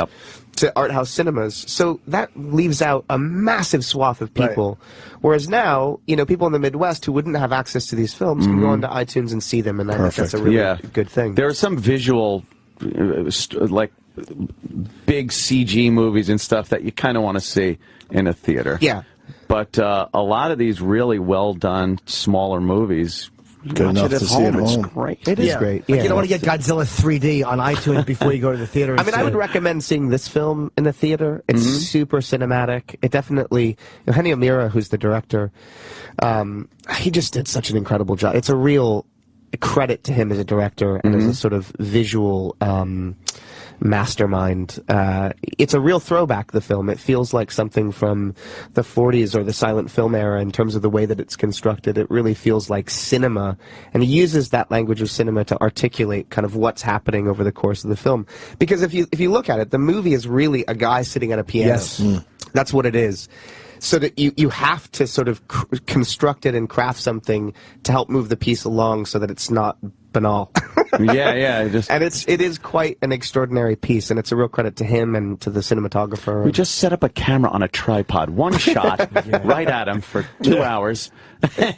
to art house cinemas. So that leaves out a massive swath of people. Whereas now, you know, people in the Midwest who wouldn't have access to these films can go onto iTunes and see them, and I think that's a really good thing. There are some visual, like big CG movies and stuff that you kind of want to see in a theater. Yeah. But a lot of these really well done smaller movies. Good enough to see at It's home. great. It is great. Like Yeah. you don't want to get Godzilla 3D on iTunes before you go to the theater. I mean, I would recommend seeing this film in the theater. It's super cinematic. It definitely, Henny O'Meara, who's the director, he just did such an incredible job. It's a real credit to him as a director and as a sort of visual mastermind. It's a real throwback, the film. It feels like something from the 40s or the silent film era in terms of the way that it's constructed. It really feels like cinema, and he uses that language of cinema to articulate kind of what's happening over the course of the film. Because if you look at it, the movie is really a guy sitting at a piano. Yes. That's what it is. So that you have to sort of construct it and craft something to help move the piece along so that it's not banal. Yeah. And it is quite an extraordinary piece, and it's a real credit to him and to the cinematographer. We just set up a camera on a tripod, one shot, right at him for 2 hours.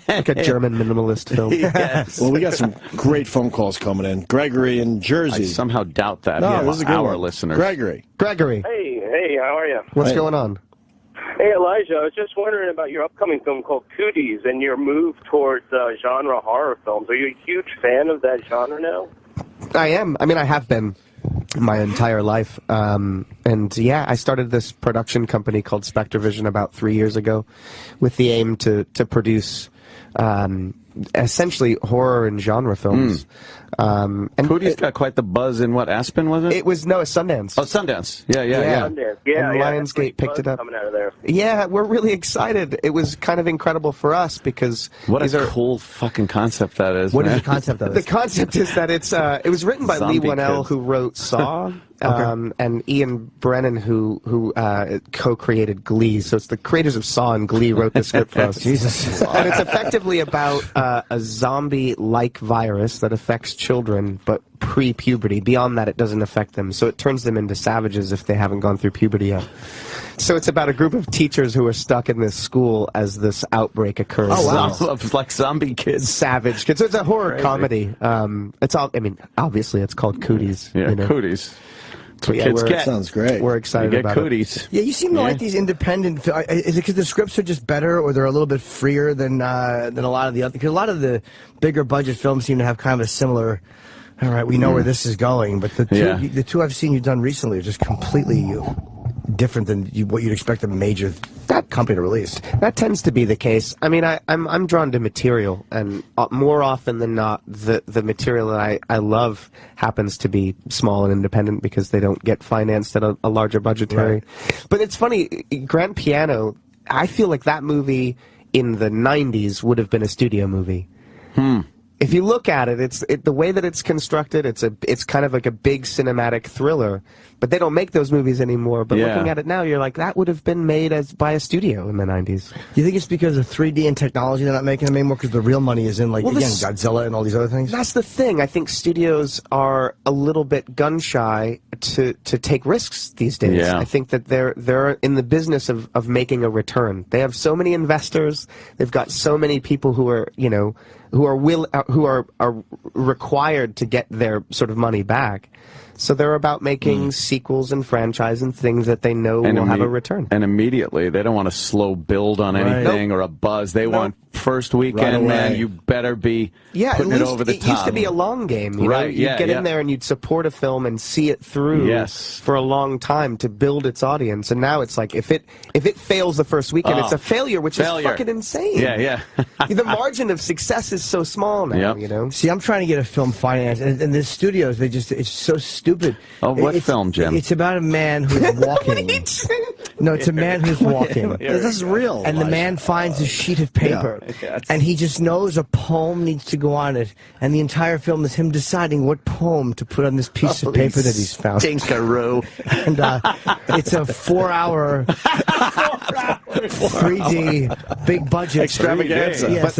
Like a German minimalist film. Yes. Well, we got some great phone calls coming in. Gregory in Jersey. I somehow doubt that. No, this is a good our one. listeners. Gregory. Hey, how are you? What's going on? Hey, Elijah, I was just wondering about your upcoming film called Cooties and your move towards genre horror films. Are you a huge fan of that genre now? I am. I mean, I have been my entire life. And yeah, I started this production company called Spector Vision about 3 years ago with the aim to produce essentially horror and genre films. And Cooties got quite the buzz in Aspen, was it? It was, no, it's Sundance. Oh, Sundance. Yeah. Sundance. Yeah, And Lionsgate picked it up. Coming out of there. Yeah, we're really excited. It was kind of incredible for us because What a cool fucking concept that is. What is man. the concept of the this? concept is that it was written by Lee Zombie Winnell, kids. who wrote Saw, and Ian Brennan, who co-created Glee. So it's the creators of Saw and Glee wrote the script for us. Jesus. And it's effectively about a zombie-like virus that affects children, but pre-puberty. Beyond that, it doesn't affect them. So it turns them into savages if they haven't gone through puberty yet. So it's about a group of teachers who are stuck in this school as this outbreak occurs. Oh, wow. Like zombie kids. Savage kids. So it's a horror comedy. It's all. I mean, obviously, it's called Cooties. Yeah, you know? Cooties. That's what Yeah, kids get. Sounds great. We're You excited get about Cooties. Yeah, you seem to like these independent. Is it because the scripts are just better, or they're a little bit freer than a lot of the other? Because a lot of the bigger budget films seem to have kind of a similar. All right, we know where this is going, but the two I've seen you've done recently are just completely different than what you'd expect a major company to release. That tends to be the case. I mean, I'm drawn to material, and more often than not, the material that I love happens to be small and independent because they don't get financed at a larger budgetary. Right. But it's funny, Grand Piano, I feel like that movie in the 90s would have been a studio movie. If you look at it, the way that it's constructed, it's kind of like a big cinematic thriller. But they don't make those movies anymore. But looking at it now, you're like, that would have been made by a studio in the 90s. You think it's because of 3D and technology they're not making them anymore? Because the real money is in, like, again, Godzilla and all these other things? That's the thing. I think studios are a little bit gun-shy to take risks these days. Yeah. I think that they're in the business of making a return. They have so many investors. They've got so many people who are, who are required to get their sort of money back. So they're about making sequels and franchise and things that they know will have a return. And immediately, they don't want a slow build on anything or a buzz. They want first weekend, man, you better be putting it over the top. It used to be a long game. You know? You'd get in there and you'd support a film and see it through for a long time to build its audience. And now it's like, if it fails the first weekend, it's a failure, which is fucking insane. Yeah. The margin of success is so small now, you know? See, I'm trying to get a film financed, and the studios, it's so stupid. Oh, what film, Jim? It's about a man who's walking. No, it's a man who's walking. This is real. And the man finds a sheet of paper, and he just knows a poem needs to go on it, and the entire film is him deciding what poem to put on this piece of paper that he's found. Stinkaroo. And it's a 4-hour 3D big budget extravaganza. Yes,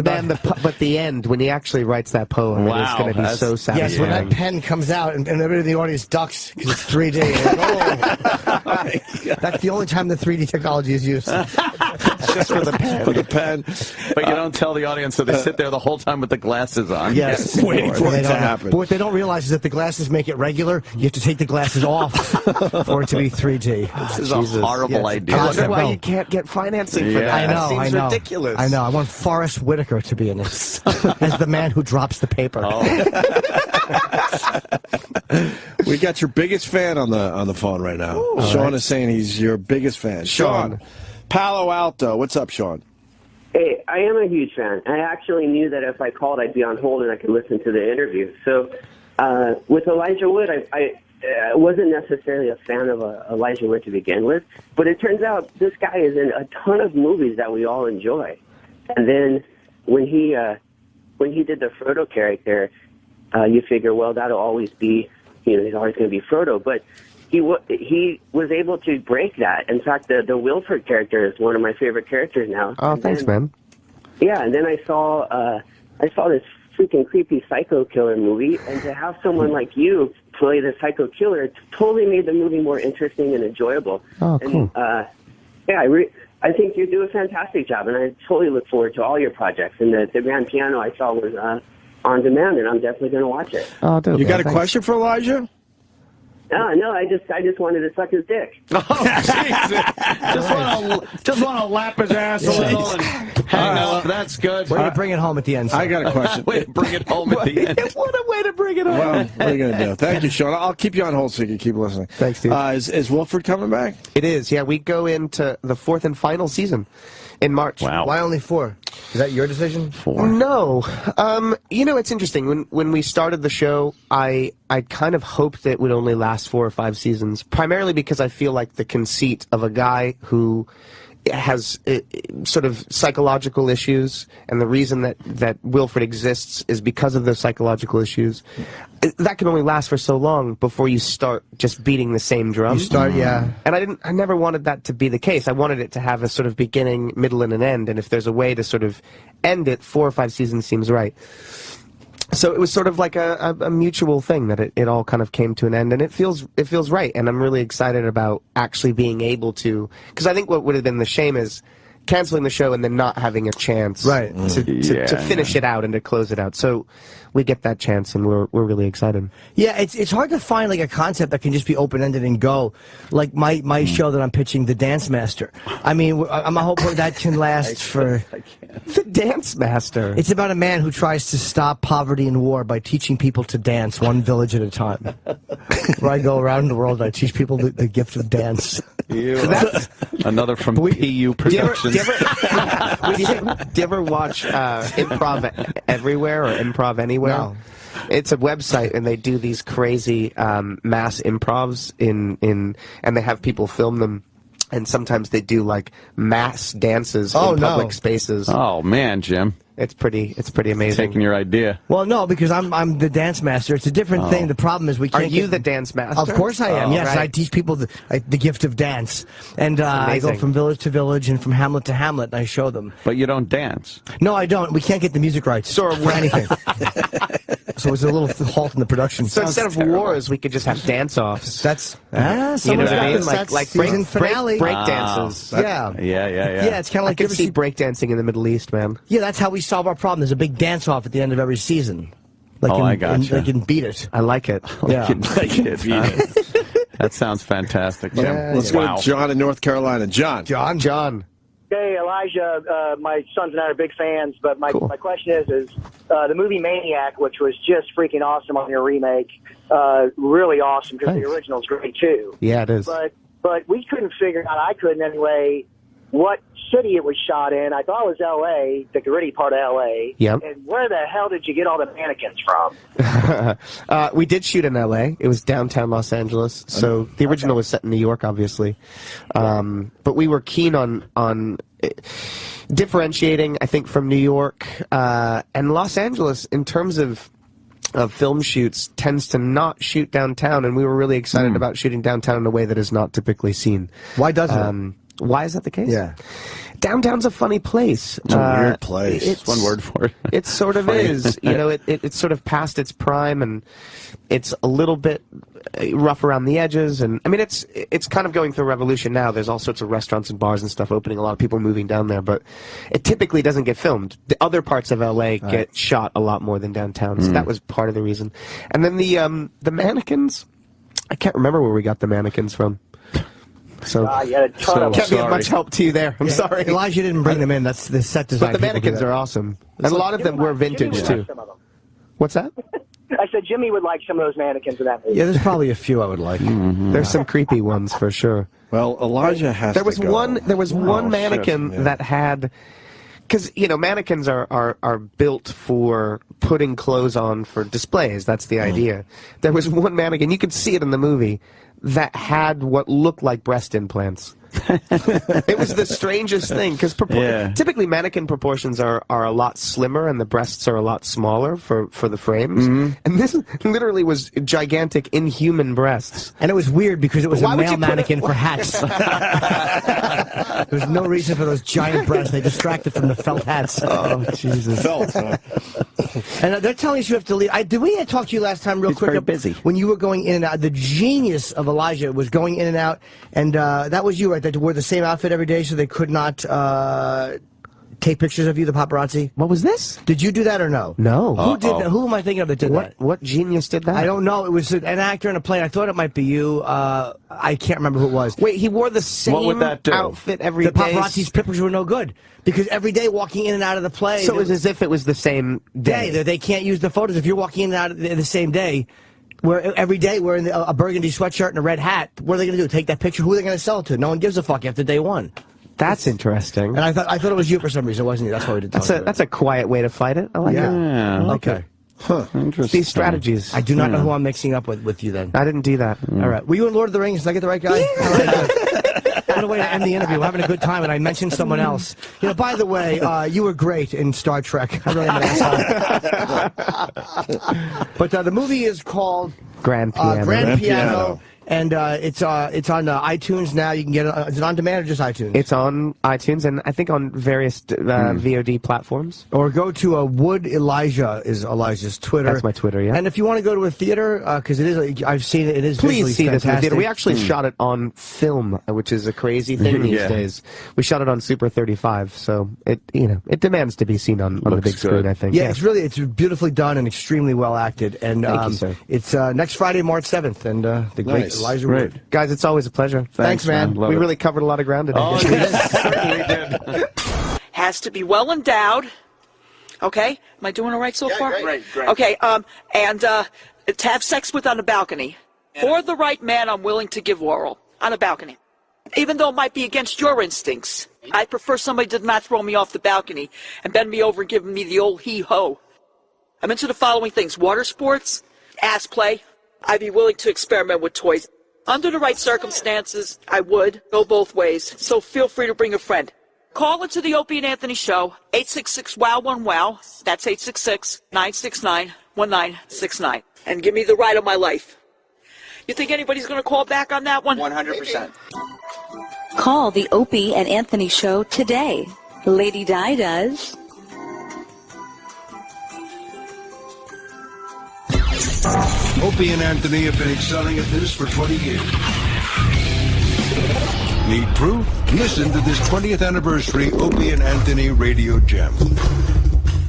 But the end, when he actually writes that poem, it is going to be so satisfying. Yes, when that pen comes out and everybody in the audience ducks because it's 3D. Like, that's the only time the 3D technology is used. Just for the pen. For the pen. But you don't tell the audience, so they sit there the whole time with the glasses on. Yes. Waiting for it to happen. But what they don't realize is that the glasses make it regular. You have to take the glasses off for it to be 3D. This is a horrible idea. I wonder why you can't get financing for that. I know. That seems I know. ridiculous. I know. I want Forrest Whitaker to be in this as the man who drops the paper. We got your biggest fan on the phone right now. Ooh, Sean is saying he's your biggest fan. Sean, Palo Alto. What's up, Sean? Hey, I am a huge fan. I actually knew that if I called, I'd be on hold and I could listen to the interview. So with Elijah Wood, I wasn't necessarily a fan of Elijah Wood to begin with, but it turns out this guy is in a ton of movies that we all enjoy. And then when he did the Frodo character, you figure, well, that'll always be, he's always going to be Frodo. But he was able to break that. In fact, the Wilfred character is one of my favorite characters now. Oh, thanks, man. Yeah, and then I saw this freaking creepy psycho killer movie, and to have someone like you play the psycho killer totally made the movie more interesting and enjoyable. Oh, cool. And, I think you do a fantastic job, and I totally look forward to all your projects. And the grand piano I saw was on demand, and I'm definitely going to watch it. Oh, dude, you got a question for Elijah? No, I just wanted to suck his dick. Just want to lap his ass a little and hang up. That's good. Way to bring it home at the end. I got a question. Way to bring it home at the end. What a way to bring it home. Well, what are you going to do? Thank you, Sean. I'll keep you on hold so you can keep listening. Thanks, dude. Is Wilfred coming back? It is, yeah. We go into the 4th and final season in March. Wow. Why only 4? Is that your decision? 4. No. It's interesting. When we started the show, I kind of hoped that it would only last 4 or 5 seasons, primarily because I feel like the conceit of a guy who has sort of psychological issues, and the reason that Wilfred exists is because of those psychological issues. That can only last for so long before you start just beating the same drum. And I never wanted that to be the case. I wanted it to have a sort of beginning, middle, and an end, and if there's a way to sort of end it, 4 or 5 seasons seems right. So it was sort of like a mutual thing that it all kind of came to an end, and it feels right, and I'm really excited about actually being able to, because I think what would have been the shame is canceling the show and then not having a chance to finish it out and to close it out. So we get that chance, and we're really excited. Yeah, it's hard to find like a concept that can just be open-ended and go. Like my show that I'm pitching, The Dance Master. I mean, I'm hoping that can last for... The Dance Master. It's about a man who tries to stop poverty and war by teaching people to dance one village at a time. Where I go around the world, I teach people the gift of dance. Another from PU Productions. Do you ever watch Improv Everywhere or Improv Anywhere? No. It's a website, and they do these crazy mass improvs and they have people film them. And sometimes they do like mass dances in public spaces. Oh man, Jim. It's pretty amazing. Taking your idea. Well, no, because I'm the dance master. It's a different thing. The problem is we can't. Are you the dance master? Of course I am. Yes, right. I teach people the gift of dance, and I go from village to village and from hamlet to hamlet, and I show them. But you don't dance. No, I don't. We can't get the music rights for anything. So it's a little halt in the production. So instead of wars, we could just have dance-offs. That's you know what I mean? Like break dances. Yeah. Yeah, it's kind of like I can see break dancing in the Middle East, man. Yeah, that's how we solve our problem. There's a big dance-off at the end of every season. I gotcha. They can beat it. I like it. Yeah. That sounds fantastic, Jim. Let's go to John in North Carolina. John. Hey, Elijah, my sons and I are big fans, but my question is the movie Maniac, which was just freaking awesome on your remake, really awesome because the original's great too. Yeah, it is. But we couldn't figure out, I couldn't anyway, what city it was shot in. I thought it was L.A., the gritty part of L.A. Yep. And where the hell did you get all the mannequins from? We did shoot in L.A. It was downtown Los Angeles. So the original was set in New York, obviously. But we were keen on differentiating, I think, from New York and Los Angeles in terms of film shoots tends to not shoot downtown, and we were really excited about shooting downtown in a way that is not typically seen. Why doesn't it? Why is that the case? Yeah. Downtown's a funny place. It's a weird place. It's one word for it. It sort of is. You know, it's sort of past its prime, and it's a little bit rough around the edges. And I mean, it's kind of going through a revolution now. There's all sorts of restaurants and bars and stuff opening. A lot of people moving down there, but it typically doesn't get filmed. The other parts of LA get shot a lot more than downtown. So that was part of the reason. And then the mannequins. I can't remember where we got the mannequins from. So can't be of much help to you there. I'm sorry. Elijah didn't bring them in. That's the set design. But the mannequins are awesome. And a lot of them were vintage, too. What's that? I said Jimmy would like some of those mannequins in that movie. Yeah, there's probably a few I would like. There's some creepy ones for sure. Well, Elijah has There was to go. one mannequin that had... Because, you know, mannequins are built for putting clothes on for displays. That's the idea. There was one mannequin, you could see it in the movie, that had what looked like breast implants. It was the strangest thing, because typically mannequin proportions are a lot slimmer and the breasts are a lot smaller for the frames. And this literally was gigantic, inhuman breasts. And it was weird because it was a male mannequin for hats. There was no reason for those giant breasts. They distracted from the felt hats. Oh, Jesus. Felt, huh? And they're telling us you have to leave. Did we talk to you last time real quick? Very busy. When you were going in and out. The genius of Elijah was going in and out. And that was you, right? That wore the same outfit every day so they could not take pictures of you, the paparazzi? What was this? Did you do that or no? No. Who did that? Who am I thinking of that did that? What genius did that? I don't know. It was an actor in a plane. I thought it might be you. I can't remember who it was. Wait, he wore the same outfit every day? The paparazzi's pictures were no good. Because every day walking in and out of the plane... So it was as if it was the same day. They can't use the photos. If you're walking in and out of the same day... Where every day wearing a burgundy sweatshirt and a red hat, what are they going to do? Take that picture? Who are they going to sell it to? No one gives a fuck after day one. That's interesting. And I thought it was you for some reason. It wasn't you. That's why we did. That's a quiet way to fight it. I like it. Yeah. Okay. Huh. Interesting. These strategies. I do not know who I'm mixing up with you then. I didn't do that. All right. Were you in Lord of the Rings? Did I get the right guy? Yeah. All right, what a way to end the interview. We're having a good time, and I mentioned someone else. You know, by the way, you were great in Star Trek. I really am an asshole. But the movie is called Grand Piano. Grand Piano. And it's on iTunes now. You can get it. Is it on demand or just iTunes? It's on iTunes and I think on various VOD platforms. Or go to Wood Elijah is Elijah's Twitter. That's my Twitter, yeah. And if you want to go to a theater, because it is, I've seen it. It is Please see fantastic. this in the theater. We actually shot it on film, which is a crazy thing these days. We shot it on Super 35, so it demands to be seen on the big screen. I think. Yeah, it's beautifully done and extremely well acted. And thank you, sir. It's next Friday, March 7th, and the great Elijah Wood. Guys, it's always a pleasure. Thanks, man. We really covered a lot of ground today. Oh, yes, certainly did. Has to be well endowed. Okay? Am I doing all right so far? Great. Okay, and to have sex with on a balcony. For the right man, I'm willing to give oral. On a balcony. Even though it might be against your instincts. I prefer somebody did not throw me off the balcony and bend me over and give me the old hee-ho. I'm into the following things. Water sports, ass play. I'd be willing to experiment with toys. Under the right circumstances, I would go both ways. So feel free to bring a friend. Call into the Opie and Anthony Show, 866-WOW-1-WOW. That's 866-969-1969. And give me the ride of my life. You think anybody's going to call back on that one? 100%. Call the Opie and Anthony Show today. Lady Di does. Opie and Anthony have been excelling at this for 20 years. Need proof? Listen to this 20th anniversary Opie and Anthony radio gem.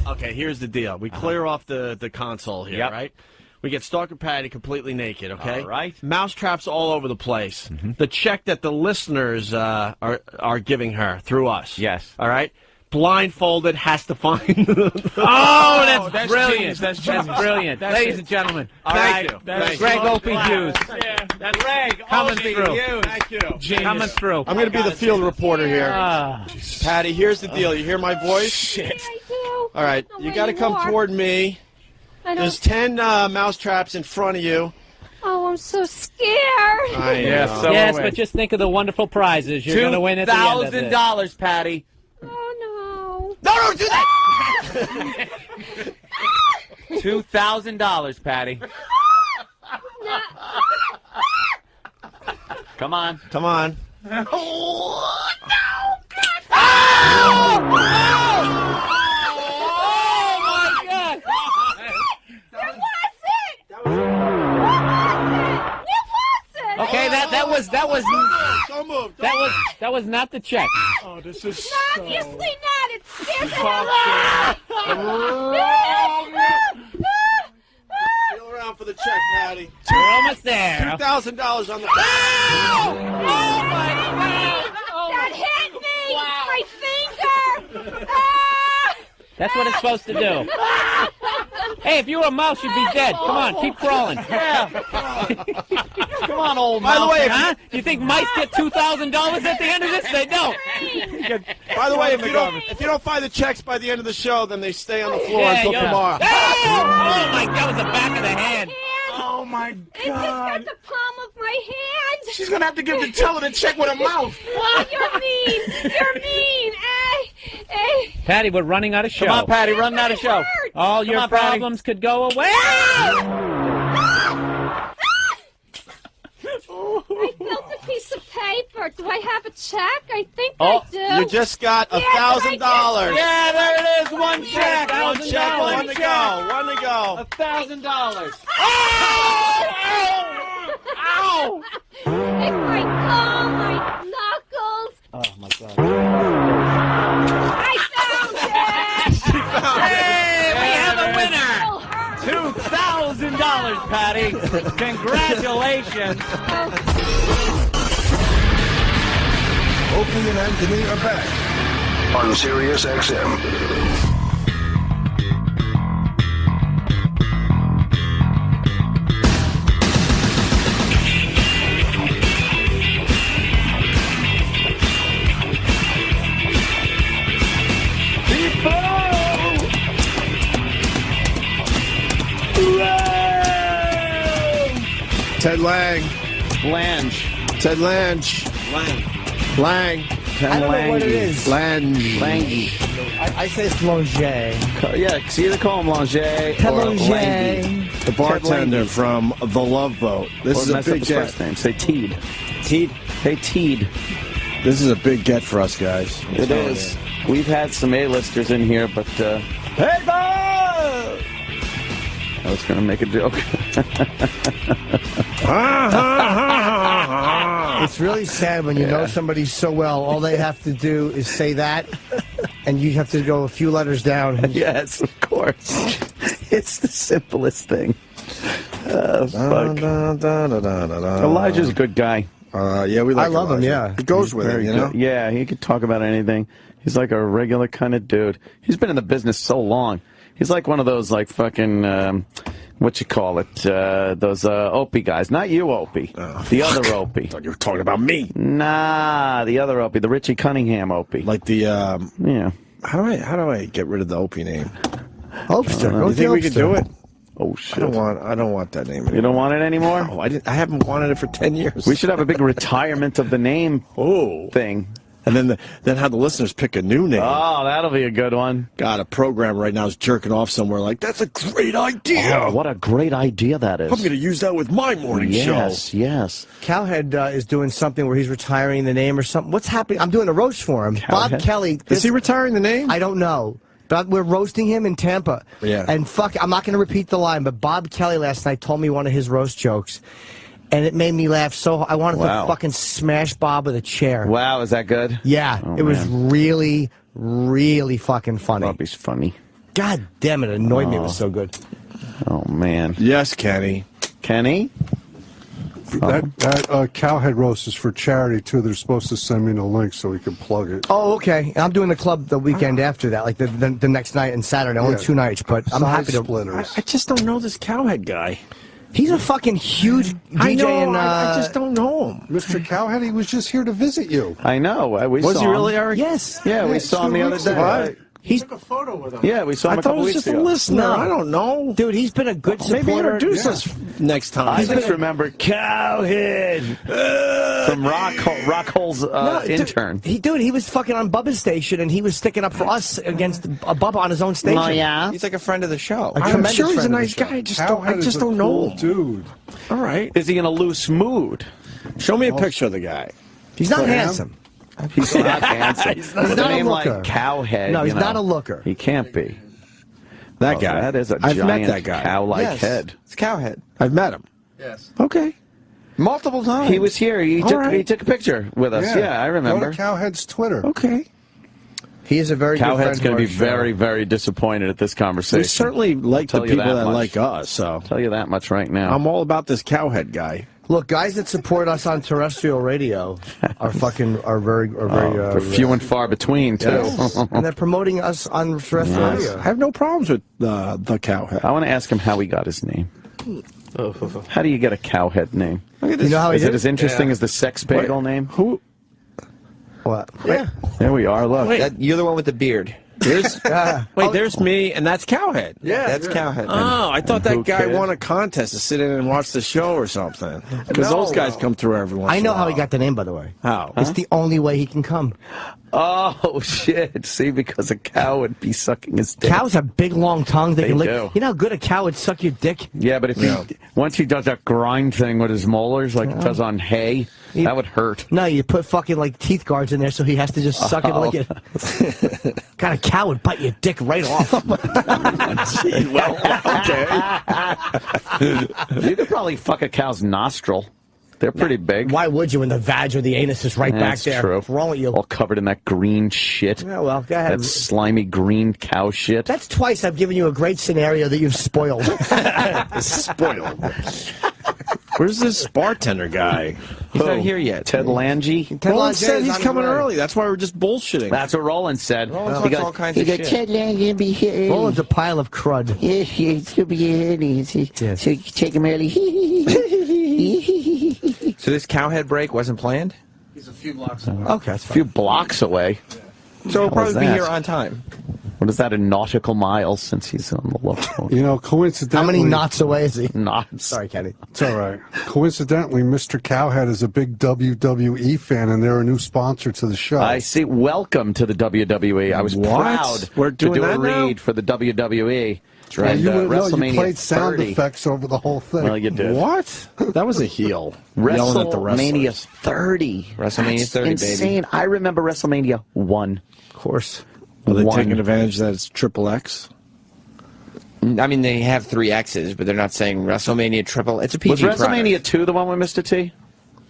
Okay, here's the deal. We clear off the console here, right? We get Stalker Patty completely naked, okay? All right. Mousetraps all over the place. The check that the listeners are giving her through us. Yes. All right? Blindfolded, has to find... Oh, that's brilliant. That's brilliant. Ladies and gentlemen, Thank you. Greg Opie Hughes. Yeah, that's Greg Coming through. Thank you. Coming through. I'm going to be the field reporter here. Patty, here's the deal. You hear my voice? Shit. I do. All right, you got to come toward me. There's 10 mousetraps in front of you. Oh, I'm so scared. I know. Yes, but just think of the wonderful prizes you're going to win at the end of this. $2,000, Patty. Oh, no. No, don't do that! $2,000, Patty. Come on. Come on. Oh, no, God. Okay, that was not the check. Oh, this is Obviously not. It scares the Fuck hell Feel around for the check, Patty. We're almost there. $2,000 on the. Oh my God! That hit me! My finger! That's what it's supposed to do. Hey, if you were a mouse, you'd be dead. Come on, keep crawling. Yeah. Come on, old mouse. By the way, huh? Do you think mice get $2,000 at the end of this? They don't. By the way, if you don't find the checks by the end of the show, then they stay on the floor until tomorrow. Oh my God! That was the back of the hand. Oh my It just got the palm of my hand. She's gonna have to give the teller the check with a mouth. Oh, you're mean. You're mean. Patty, we're running out of show. Come on, Patty, running out of show. All your problems could go away. I felt a piece of paper. Do I have a check? I think Oh, I do. you just got $1,000. Yeah, there it is. One check. One check. One to go. One to go. $1,000. Ow! It might claw my knuckles. Oh my God. I found it! Hey, we have a winner. $2,000, Patty. Congratulations. Opie and Anthony are back on Sirius XM. Ted Lange. Lange. Ted Lange. Lange. I don't know what it is. Lange. Lange. I say it's Lange. Yeah, see, they call him Lange Ted or Lange. Lange. The bartender from The Love Boat. This is a big get. First name. Say Teed. Teed. Hey, Teed. This is a big get for us guys. It is. We've had some A-listers in here, but hey, Bob! I was going to make a joke. It's really sad when you know somebody so well. All they have to do is say that, and you have to go a few letters down. Yes, of course. It's the simplest thing. Fuck. Elijah's a good guy. Yeah, we like I love him, Elijah. yeah. He goes with it, Very you know? good. Yeah, he could talk about anything. He's like a regular kind of dude. He's been in the business so long. He's like one of those, like, fucking, what you call it, those Opie guys. Not you, Opie. The other Opie. I thought you were talking about me. Nah, the other Opie, the Richie Cunningham Opie. Like the, yeah. How do I get rid of the Opie name? Opster. Do you think we could do it? Oh, shit. I don't want that name anymore. You don't want it anymore? No, I haven't wanted it for 10 years. We should have a big retirement of the name thing. And then have the listeners pick a new name. Oh, that'll be a good one. God, a program right now is jerking off somewhere like, that's a great idea. Oh, what a great idea that is. I'm going to use that with my morning show. Yes, yes. Cowhead is doing something where he's retiring the name or something. What's happening? I'm doing a roast for him. Bob Kelly. Is he retiring the name? I don't know. But we're roasting him in Tampa. Yeah. And fuck, I'm not going to repeat the line, but Bob Kelly last night told me one of his roast jokes. And it made me laugh so I wanted to fucking smash Bob with a chair. Wow, is that good? Yeah, it was really, really fucking funny. Bobby's funny. God damn it, annoyed me. It was so good. Oh, man. Yes, Kenny. Kenny? That Cowhead roast is for charity, too. They're supposed to send me the link so we can plug it. Oh, okay. I'm doing the club the weekend after that, like the next night and Saturday. Only 2 nights, but I'm happy to. I just don't know this Cowhead guy. He's a fucking huge DJ. I know, I just don't know him. Mr. Cowhead, he was just here to visit you. I know. We Was saw he him. really, Eric? Yes. Yeah, we saw him the other day. What? He took a photo with him. Yeah, we saw him I a thought couple it was weeks just ago. a listener. No. I don't know. Dude, he's been a good supporter. Maybe introduce us next time. I just remember Cowhead from Rockhole's intern. He was fucking on Bubba's station, and he was sticking up for us against Bubba on his own station. Oh, yeah? He's like a friend of the show. I'm sure he's a nice guy. I just don't know him. Dude. All right. Is he in a loose mood? Show me a picture of the guy. He's not handsome. He's not handsome. He's With not a name a looker. like Cowhead. No, he's you know, not a looker. He can't be. That guy. That is a I've giant met that guy. cow-like Yes, head. It's Cowhead. I've met him. Yes. Okay. Multiple times. He was here. He All took right. he took a picture with us. Yeah, I remember. Go to Cowhead's Twitter. Okay. He is a very good Cowhead's friend going to of be our show. very, very disappointed at this conversation. We certainly like the Tell you people that much. like us. So Tell you that much right now. I'm all about this Cowhead guy. Look, guys that support us on terrestrial radio are very They're few and far between, too. Yes. And they're promoting us on terrestrial I radio. have no problems with the Cowhead. I want to ask him how he got his name. How do you get a Cowhead name? You know how he Is did it as interesting as the Sex Bagel name? Who? What? Yeah. There we are. Look. You're the one with the beard. There's, there's me, and that's Cowhead. Yeah, that's Cowhead. Oh, I thought who that guy cares? won a contest to sit in and watch the show or something. Because No. those guys come through every once I in know a how while. he got the name, by the way. How? It's the only way he can come. Oh, shit. See, because a cow would be sucking his dick. Cows have big, long tongues. They can lick. do. You know how good a cow would suck your dick? Yeah, but if he once he does that grind thing with his molars, like he does on hay, that would hurt. No, you put fucking like teeth guards in there so he has to just suck it and lick it. God, a cow would bite your dick right off. Gee, well, okay. You could probably fuck a cow's nostril. They're pretty big. Why would you when the vag or the anus is right back That's there? true. What's wrong with you? All covered in that green shit. Yeah, well, go ahead. That slimy green cow shit. That's twice I've given you a great scenario that you've spoiled. Spoiled. Where's this bartender guy? He's not here yet. Ted Lange? Roland said is he's on coming his way. early. That's why we're just bullshitting. That's what Roland said. Roland He talks got- all kinds of shit. Ted Lange gonna be here early. Roland's a pile of crud. Yes, it's gonna be early. So you can take him early. So this Cowhead break wasn't planned? He's a few blocks away. Okay, that's a few blocks away. So we'll How is probably be that? here on time. What is that in nautical miles since he's on the low phone? You know, coincidentally... How many knots away is he? Knots. Sorry, Kenny. It's all right. Coincidentally, Mr. Cowhead is a big WWE fan, and they're a new sponsor to the show. I see. Welcome to the WWE. I was proud We're to doing do a that now? read for the WWE. Well, And, you wouldn't know. WrestleMania You played sound 30. effects over the whole thing. Well, you did. What? That was a heel. Yelling at the WrestleMania wrestlers. 30. WrestleMania That's 30, insane. baby. I remember WrestleMania 1. Of course. Are they One. taking advantage that it's triple X? I mean, they have 3 X's, but they're not saying WrestleMania triple. It's a PG Was WrestleMania 2 the one with Mr. T?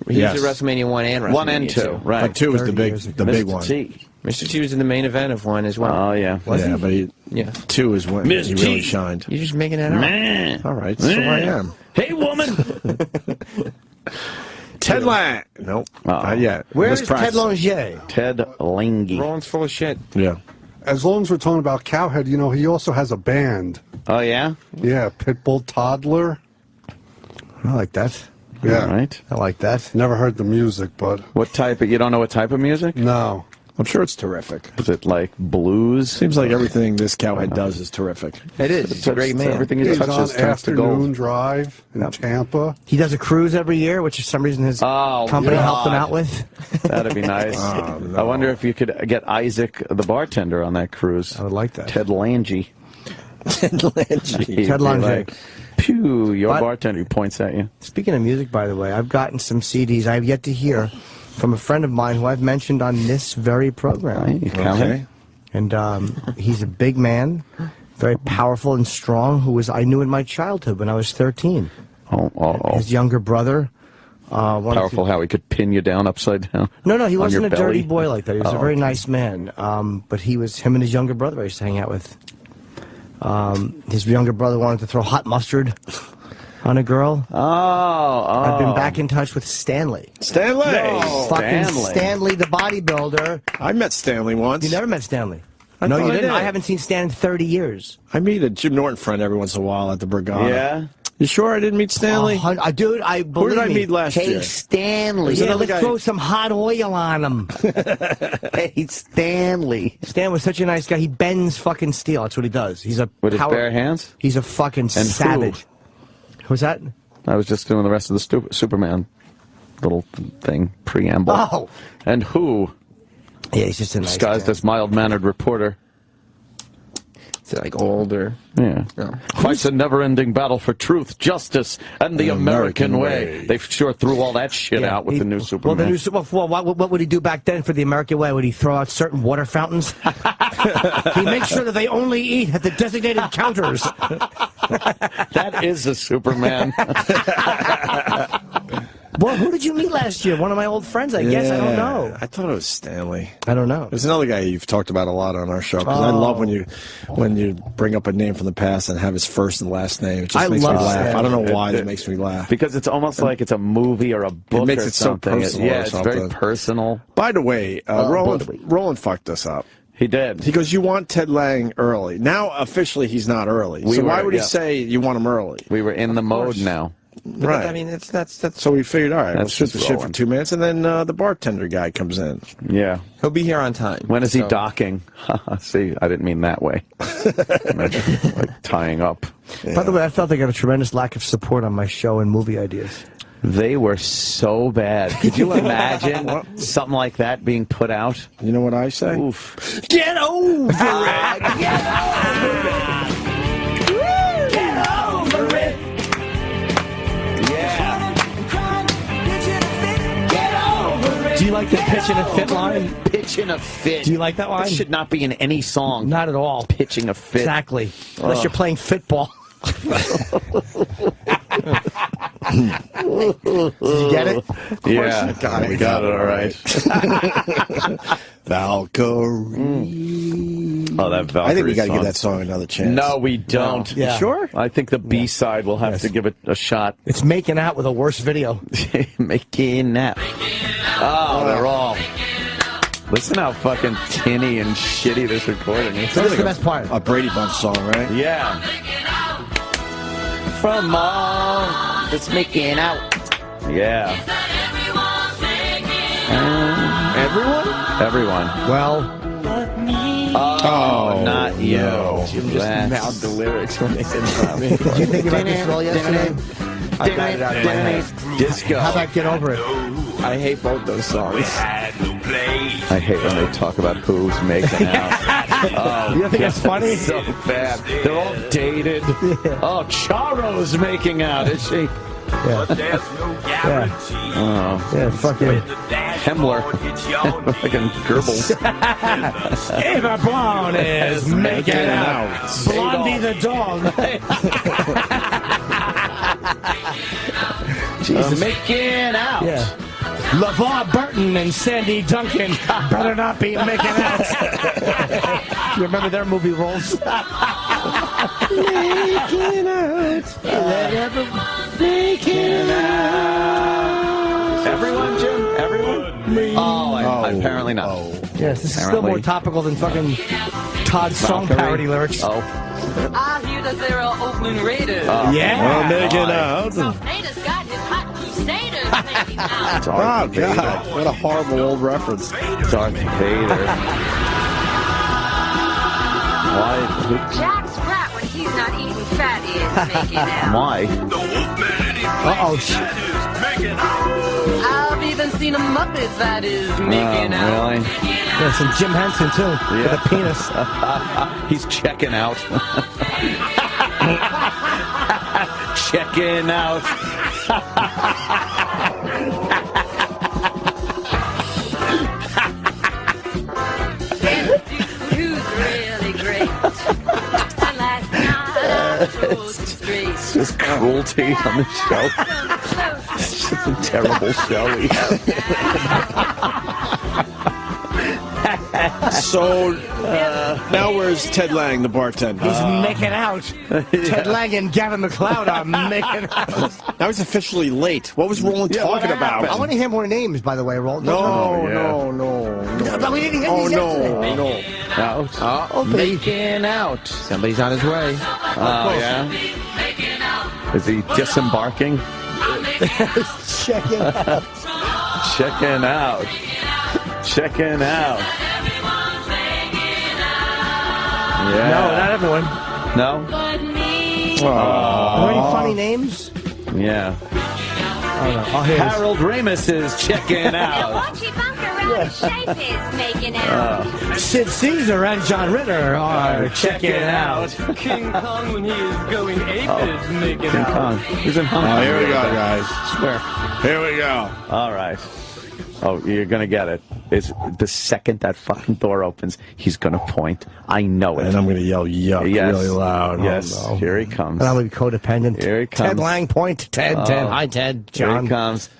He Yes. was at WrestleMania 1 and WrestleMania 1 and 2, right. But 2 was the big Mr. one. T. Mr. T was in the main event of 1 as well. Oh, yeah. Yeah, but he, Yeah. 2 is when Miss he T. really shined. You're just making that up. Man. All right, so I am. Hey, woman. Ted Lange. Nope, not yet. Where Let's is Ted practice. Lange? Ted Lange. Roland's full of shit. Yeah. As long as we're talking about Cowhead, you know, he also has a band. Oh, yeah? Yeah, Pitbull Toddler. I like that. Yeah. All right. I like that. Never heard the music, but... What type of, you don't know what type of music? No. I'm sure it's terrific. Is it like blues? Seems like everything this Cowhead does is terrific. It is. He's a great man. Everything he He's touches on turns to Afternoon gold. Drive in Tampa. He does a cruise every year, which for some reason his company helped him out with. That'd be nice. Oh, no. I wonder if you could get Isaac, the bartender, on that cruise. I would like that. Ted Lange. Ted Lange. He'd Ted be Lange. like, pew, your But- bartender. He points at you. Speaking of music, by the way, I've gotten some CDs I have yet to hear from a friend of mine who I've mentioned on this very program. Okay. And he's a big man, very powerful and strong, I knew in my childhood when I was 13. Oh. His younger brother. wanted Powerful how he could pin you down upside down. No, he on wasn't your a dirty belly. boy like that. He was a very okay. nice man. But him and his younger brother I used to hang out with. His younger brother wanted to throw hot mustard on a girl. I've been back in touch with Stanley. Stanley! No, fucking Stanley, the bodybuilder. I met Stanley once. You never met Stanley? I No, thought you I didn't. did. I haven't seen Stan in 30 years. I meet a Jim Norton friend every once in a while at the Brigada. Yeah? You sure I didn't meet Stanley? Dude, I believe Who did I me. meet last Hey, year? Stanley. There's Yeah, another let's guy- throw some hot oil on him. Hey, Stanley. Stan was such a nice guy. He bends fucking steel. That's what he does. He's a With his bare hands? He's a fucking And savage. Who's that? I was just doing the rest of the Superman little thing, preamble. Oh. And who? Yeah, he's just a nice disguised guy. as mild-mannered reporter. like old or... Yeah. No. Fights a never-ending battle for truth, justice, and the American way. They sure threw all that shit out with the new Superman. Well, the new what would he do back then for the American way? Would he throw out certain water fountains? He makes sure that they only eat at the designated counters. That is a Superman. Well, who did you meet last year? One of my old friends, I guess. I don't know. I thought it was Stanley. I don't know. There's another guy you've talked about a lot on our show, because I love when you bring up a name from the past and have his first and last name. It just makes me laugh. Stanley. I don't know why it makes me laugh. Because it's almost like it's a movie or a book it makes or it something. so personal. Yeah, or it's something. very personal. By the way, Roland fucked us up. He did. He goes, you want Ted Lange early. Now, officially, he's not early. So why would he say you want him early? We were in the mode now. Right. I mean, that's so we figured, all right, we'll shoot the shit for rolling. 2 minutes, and then the bartender guy comes in. Yeah. He'll be here on time. When is he docking? See, I didn't mean that way. I meant like tying up. By the way, I felt I got a tremendous lack of support on my show and movie ideas. They were so bad. Could you imagine something like that being put out? You know what I say? Oof. Get over it! Get over it! Get over it! Do you like the pitch in a fit line? Pitch in a fit. Do you like that line? That should not be in any song. Not at all. Pitching a fit. Exactly. Unless you're playing football. Did you get it? Yeah, we got it all right. Valkyrie. Oh, that Valkyrie I think we got to song. give that song another chance. No, we don't. Yeah. You sure? I think the B-side will have to give it a shot. It's Making Out with a worse video. Making Out. Oh, they're all... Listen how fucking tinny and shitty this recording is. That's the best part. A Brady Bunch song, right? Yeah. From all that's making out. Yeah. everyone? Everyone. Well. Oh, not you. Jim just mouthed the lyrics when they said Tommy. Did you think about this role yesterday? I got it out of my head. Disco. How about Get Over It? I hate both those songs. I hate when they talk about who's making out. Oh, you don't think that's funny? So bad. They're all dated. Yeah. Oh, Charo's making out, is she? Yeah. Oh. Yeah, fucking Himmler. Fucking Goebbels. Eva Braun is making out. Blondie the dog. Jesus. Making out. Yeah. LeVar Burton and Sandy Duncan better not be making out. You remember their movie roles? Making out. Making out. Everyone, Jim? Everyone? Oh, apparently not. Yes, this is still more topical than fucking Todd's song parody lyrics. Oh. I hear that there are Oakland Raiders. Yeah. Well, making out. Raiders got his hot crusaders making out. Oh, God. What a horrible old reference. Darth Vader. Why? Jack Sprat, when he's not eating fat, is making out. Why? Uh-oh, shit. I've even seen a Muppet that is making out. Really? Yeah, some Jim Henson, too, with a penis. He's checking out. Checking out. Who's really great? And last night I chose to straight. It's just cruelty on the show. It's just a terrible show. So, now where's Ted Lange, the bartender? He's making out. Ted Lange and Gavin McLeod are making out. Now he's officially late. What was Roland talking about? I want to hear more names, by the way, Roland. No. But we didn't hear these yesterday. No. Out. Making out. Somebody's on his way. Oh, yeah? Is he disembarking? Checking out. Checking out. Checking out. Yeah. No, not everyone. No? Are there any funny names? Yeah. I don't know. I'll hear this. Harold Ramis is checking out. Won't you bunk around? Robbie Shape is making out. Sid Caesar and John Ritter are checking out. King Kong when he is going ape is making King out. Kong. He's in Hong Kong. Oh, here we go, guys. Swear. Here we go. All right. Oh, you're going to get it. It's the second that fucking door opens, he's going to point. I know it. And I'm going to yell yuck really loud. Yes. Oh, no. Here he comes. And I'll be codependent. Here he comes. Ted Lange, point. Ted. Hi, Ted. John. Here he comes.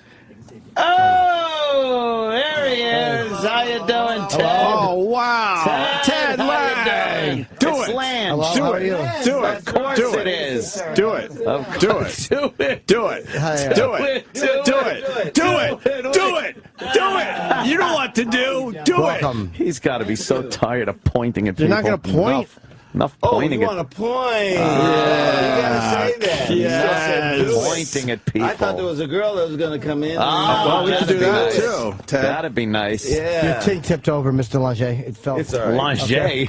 Oh, there he is. How you doing, Ted? Oh, wow. Ted Lange. Do it's it. Lange. Hello, Do how it. are you? Do it. Of course Do it is. Do it. Of Do course. it. Do it. Do it. Do it. Do it. Do it. Do it. Do it. Do it. You know what to do. Do it. Welcome. He's got to be so tired of pointing at You're people. not going to point? Enough Oh, pointing you at want to point? Yeah, you gotta say that. Yes. Do it. Pointing at people. I thought there was a girl that was going to come in. Oh, we can do that too, Ted. That'd be nice. Yeah. Your ting tipped over, Mr. Lange. It fell. It's all right. Lange.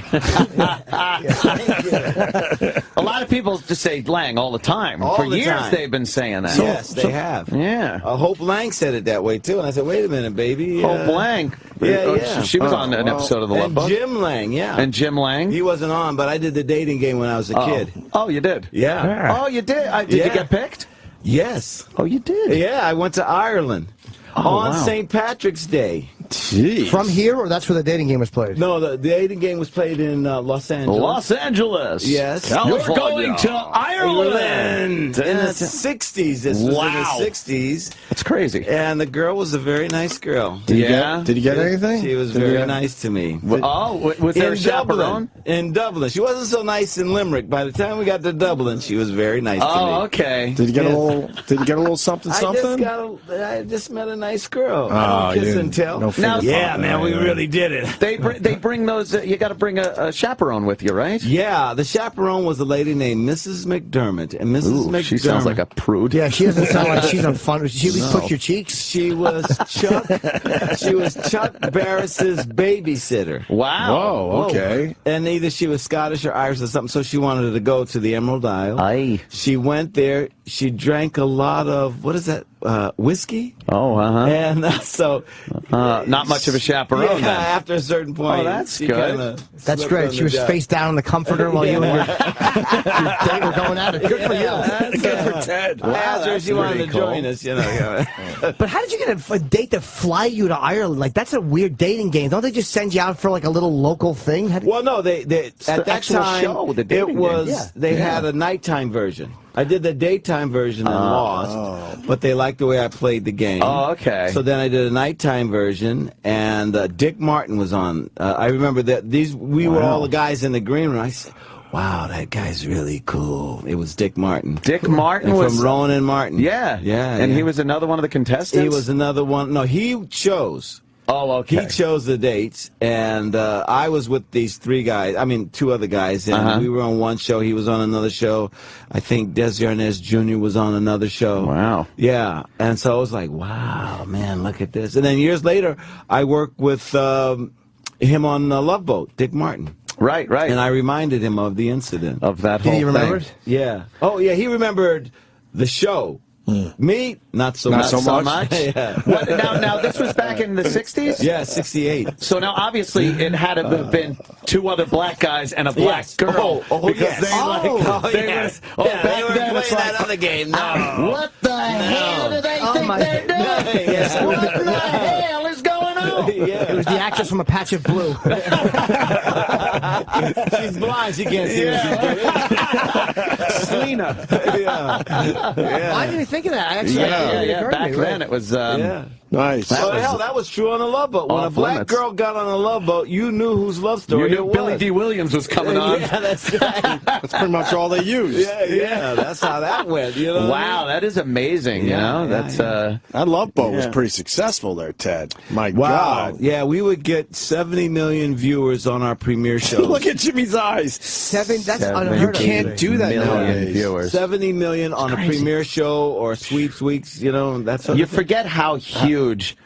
A lot of people just say Lang all the time. All For the years time. they've been saying that. Yes, they have. Yeah. Hope Lang said it that way too, and I said, "Wait a minute, baby." Hope Lang. Yeah. She was on an episode of The Love And Boat. Jim Lang, yeah. And Jim Lang. He wasn't on, but I did the dating game when I was a kid. Oh, you did? Yeah. Oh, you did? Did you get picked? Yes. Oh, you did? Yeah, I went to Ireland on wow. St. Patrick's Day. Jeez. From here, or that's where the dating game was played? No, the dating game was played in Los Angeles. Los Angeles. Yes. You're going to Ireland. In the 60s. This was in the 60s. That's crazy. And the girl was a very nice girl. Did you get anything? She was very nice to me. Was there a chaperone? In Dublin. She wasn't so nice in Limerick. By the time we got to Dublin, she was very nice to me. Oh, okay. Did you get a little? Did you get a little something? Something? I just met a nice girl. Oh, I don't kiss you and tell. no Now- Yeah, man, we really did it. They bring those. You got to bring a chaperone with you, right? Yeah, the chaperone was a lady named Mrs. McDermott, and Mrs. McDermott. She sounds like a prude. Yeah, she doesn't sound like she's a fun. She at least push your cheeks. She was Chuck. She was Chuck Barris's babysitter. Wow. Whoa. Okay. And either she was Scottish or Irish or something, so she wanted to go to the Emerald Isle. Aye. She went there. She drank a lot of whiskey. Oh, And so, not much of a chaperone then. after a certain point. Oh, that's she good. kinda That's slipped great. on She the was job. face down in the comforter while you and your date were going at it. Good for you. Good for Ted. I asked her if she wanted to join us, But how did you get a date to fly you to Ireland? Like, that's a weird dating game. Don't they just send you out for like a little local thing? Well, no, they at that actual time show, the it dating was game. they had a nighttime version. I did the daytime version and lost, but they liked the way I played the game. Oh, okay. So then I did a nighttime version, and Dick Martin was on. I remember that we were all the guys in the green room. I said, "Wow, that guy's really cool." It was Dick Martin. Dick Martin And was from Rowan and Martin. Yeah. And he was another one of the contestants. He was another one. No, he chose. Oh, okay. He chose the dates, and I was with these two other guys, and we were on one show. He was on another show. I think Des Arnaz Jr. was on another show. Wow. Yeah, and so I was like, wow, man, look at this. And then years later, I worked with him on Love Boat, Dick Martin. Right. And I reminded him of the incident. Of that whole Did he remember thing. it? Yeah. Oh, yeah, he remembered the show. Me, not so much. Yeah. Now, this was back in the 60s? Yeah, 68. So now, obviously, it had to have been two other black guys and a black girl. Because yes. they back they were then, playing it's like, that other game. No. What the hell do they think they're doing? Yeah. What the hell is going on? It was the actress from A Patch of Blue. She's blind. She can't see what she's doing. Selena. I didn't even think of that. I actually, Back then, it was... Nice. Well, hell, that was true on the Love Boat. When a black limits. girl got on a Love Boat, you knew whose love story You it knew was. Billy D. Williams was coming on. Yeah, that's right. That's pretty much all they used. Yeah, that's how that went. You know Wow, that is amazing. You know, that's That Love Boat was pretty successful there, Ted. My Wow. God. Yeah, we would get 70 million viewers on our premiere show. Look at Jimmy's eyes. That's unheard You of. can't do that million nowadays. viewers. 70 million on a premiere show or sweeps weeks, that's what You forget how huge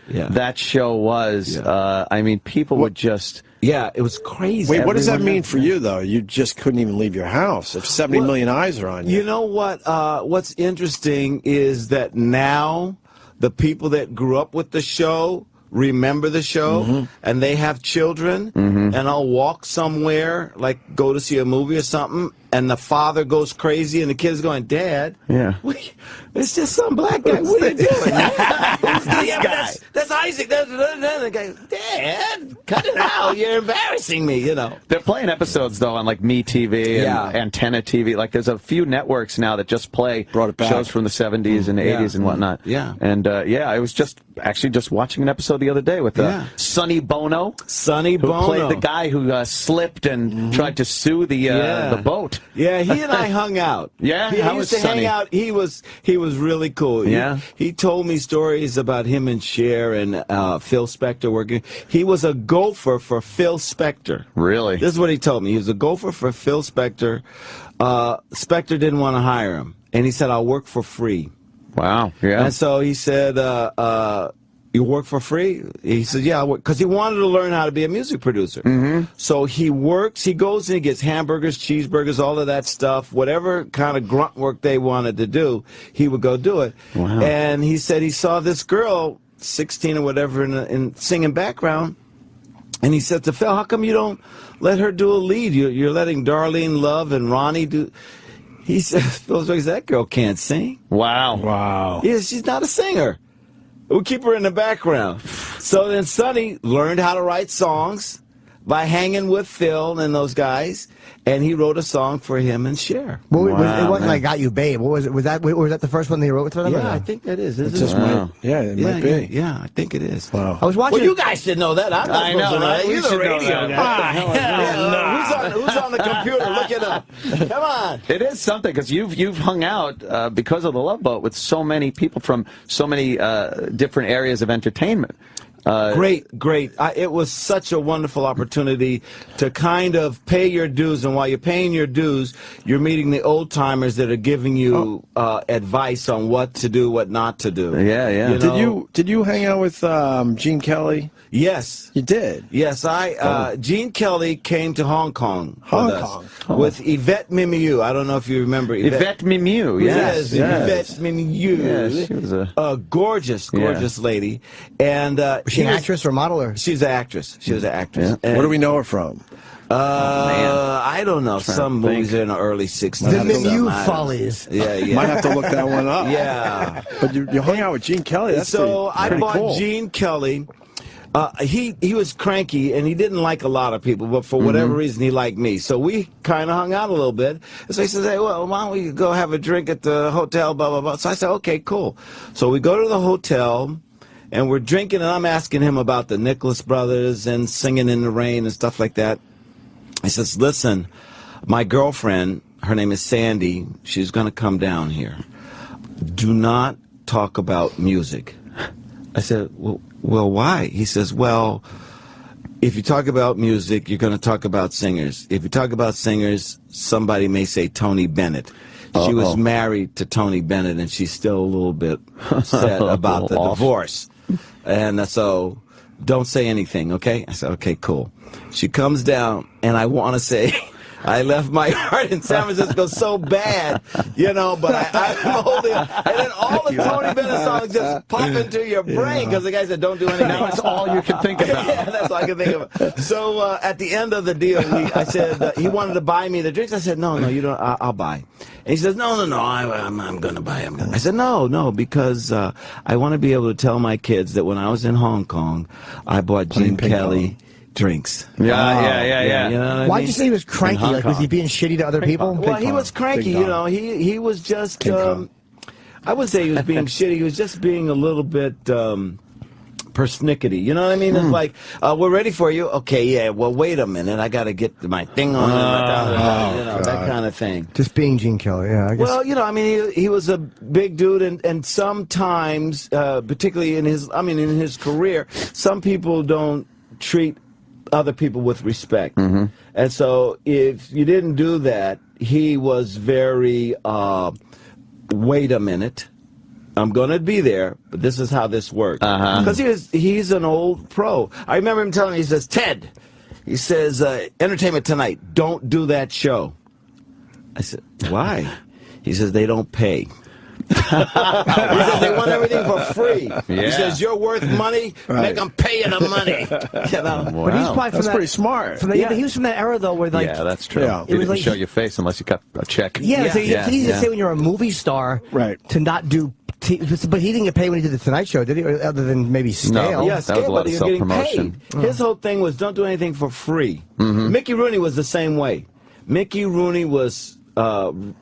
that show was. I mean, people would just... Yeah, it was crazy. Wait, what does that mean for you, though? You just couldn't even leave your house if 70 million eyes are on you. You know what? What's interesting is that now the people that grew up with the show remember the show and they have children, and I'll walk somewhere, like go to see a movie or something, and the father goes crazy and the kid's going, Dad, it's just some black guy. What are you doing? That's Isaac. The guy, Dad, cut it out. You're embarrassing me, you know. They're playing episodes, though, on, like, MeTV and Antenna TV. Like, there's a few networks now that just play shows from the 70s and 80s and whatnot. Yeah. And, I was just watching an episode the other day with Sonny Bono. Sonny Bono. Who played the guy who slipped and tried to sue the boat. Yeah, he and I hung out. Yeah? He How used was to Sonny? hang out. He was really cool. Yeah? He told me stories about him and Cher and Phil Spector working. He was a gopher for Phil Spector. Really? This is what he told me. He was a gopher for Phil Spector. Spector didn't want to hire him. And he said, I'll work for free. Wow, yeah. And so he said, you work for free? He said, yeah, because he wanted to learn how to be a music producer. So he works, he goes and he gets hamburgers, cheeseburgers, all of that stuff, whatever kind of grunt work they wanted to do, he would go do it. Wow. And he said he saw this girl, 16 or whatever, in singing background, and he said to Phil, how come you don't let her do a lead? You're letting Darlene Love and Ronnie do... He said, Phil, that girl can't sing. Wow. Wow. Yeah, she's not a singer. We'll keep her in the background. So then Sonny learned how to write songs by hanging with Phil and those guys, and he wrote a song for him and Cher. Well, it wasn't like Got You Babe. What was it? Was that the first one they wrote for them? Yeah, I think that is. It just might, it might be. Yeah, I think it is. Wow. I was watching. Well, you guys should know that. I'm not I know, right? You're We the should know radio that. guy. Who's on the computer? Look it up. Come on. It is something, because you've hung out because of the Love Boat with so many people from so many different areas of entertainment. Great. It was such a wonderful opportunity to kind of pay your dues, and while you're paying your dues, you're meeting the old timers that are giving you advice on what to do, what not to do. Yeah. You know? Did you hang out with Gene Kelly? Yes. You did? Yes, Gene Kelly came to Hong Kong with Yvette Mimieux. I don't know if you remember Yvette Mimieux, yes. Yvette Mimieux. Yes, she was a gorgeous lady. And was she an actress or modeler? She's an actress. She was an actress. Yeah. Where do we know her from? I don't know. Some movies in the early 60s. The Mimieux Follies. Yeah. Might have to look that one up. Yeah. But you hung out with Gene Kelly. That's I bought cool. Gene Kelly. He was cranky, and he didn't like a lot of people, but for whatever reason, he liked me. So we kind of hung out a little bit. And so he says, hey, well, why don't we go have a drink at the hotel, blah, blah, blah. So I said, okay, cool. So we go to the hotel, and we're drinking, and I'm asking him about the Nicholas Brothers and Singing in the Rain and stuff like that. He says, listen, my girlfriend, her name is Sandy, she's going to come down here. Do not talk about music. I said, well, why? He says, well, if you talk about music, you're going to talk about singers. If you talk about singers, somebody may say Tony Bennett. She was married to Tony Bennett, and she's still a little bit upset about the divorce. And so don't say anything, okay? I said, okay, cool. She comes down, and I want to say... I left my heart in San Francisco so bad, you know, but I'm holding it. And then all the Tony Bennett songs just pop into your brain because the guy said, don't do anything. Now it's all you can think about. Yeah, that's all I can think of. So at the end of the deal, I said, he wanted to buy me the drinks. I said, no, you don't, I'll buy. And he says, no, I'm going to buy. I said, no, because I want to be able to tell my kids that when I was in Hong Kong, I bought Gene Kelly drinks. Yeah. You know Why'd you say he was cranky? Like, was he being shitty to other people? Well, he was cranky, you know. He was just, I wouldn't say he was being shitty. He was just being a little bit persnickety. You know what I mean? It's like, we're ready for you. Okay, yeah, well, wait a minute. I got to get my thing on. That kind of thing. Just being Gene Kelly, yeah, I guess. Well, you know, I mean, he was a big dude, and sometimes, particularly in his career, some people don't treat other people with respect. And so if you didn't do that, he was very, wait a minute, I'm going to be there, but this is how this works. Because he's an old pro. I remember him telling me, he says, Ted, he says, Entertainment Tonight, don't do that show. I said, why? He says, they don't pay. He says they want everything for free. Yeah. He says you're worth money, make them pay you the money. You know? Wow. But he's probably from Pretty smart. He was from that era though, where like Yeah, that's true. Yeah. You It was didn't like show your face unless you got a check. so it's easy to say when you're a movie star, Right. to not do. But he didn't get paid when he did the Tonight Show, did he? Or other than maybe Stale. No. That was a lot of you're getting self-promotion. paid. His whole thing was don't do anything for free. Mickey Rooney was the same way. Mickey Rooney was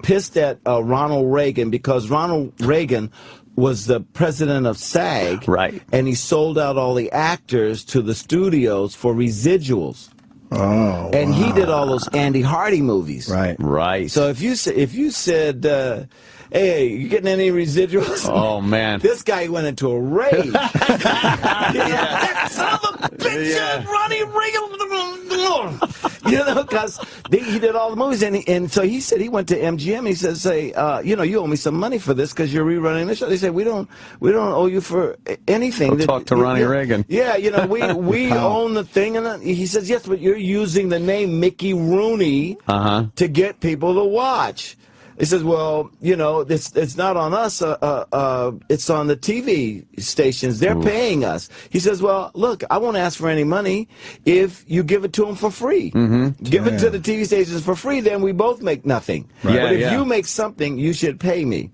pissed at Ronald Reagan because Ronald Reagan was the president of SAG, right? And he sold out all the actors to the studios for residuals. Oh, and he did all those Andy Hardy movies, right. So if you said, "Hey, you getting any residuals?" Oh man, this guy went into a rage. That son of a bitch, Ronnie Reagan. You know, because he did all the movies, and so he said he went to MGM. He says, you know, you owe me some money for this because you're rerunning the show. They said we don't owe you for anything. Go talk to Ronnie Reagan. Yeah, you know, we own the thing, and he says yes, but you're using the name Mickey Rooney to get people to watch. He says, well, you know, it's not on us. It's on the TV stations. They're paying us. He says, well, look, I won't ask for any money if you give it to them for free. Give it to the TV stations for free, then we both make nothing. Right. But if Yeah. you make something, you should pay me.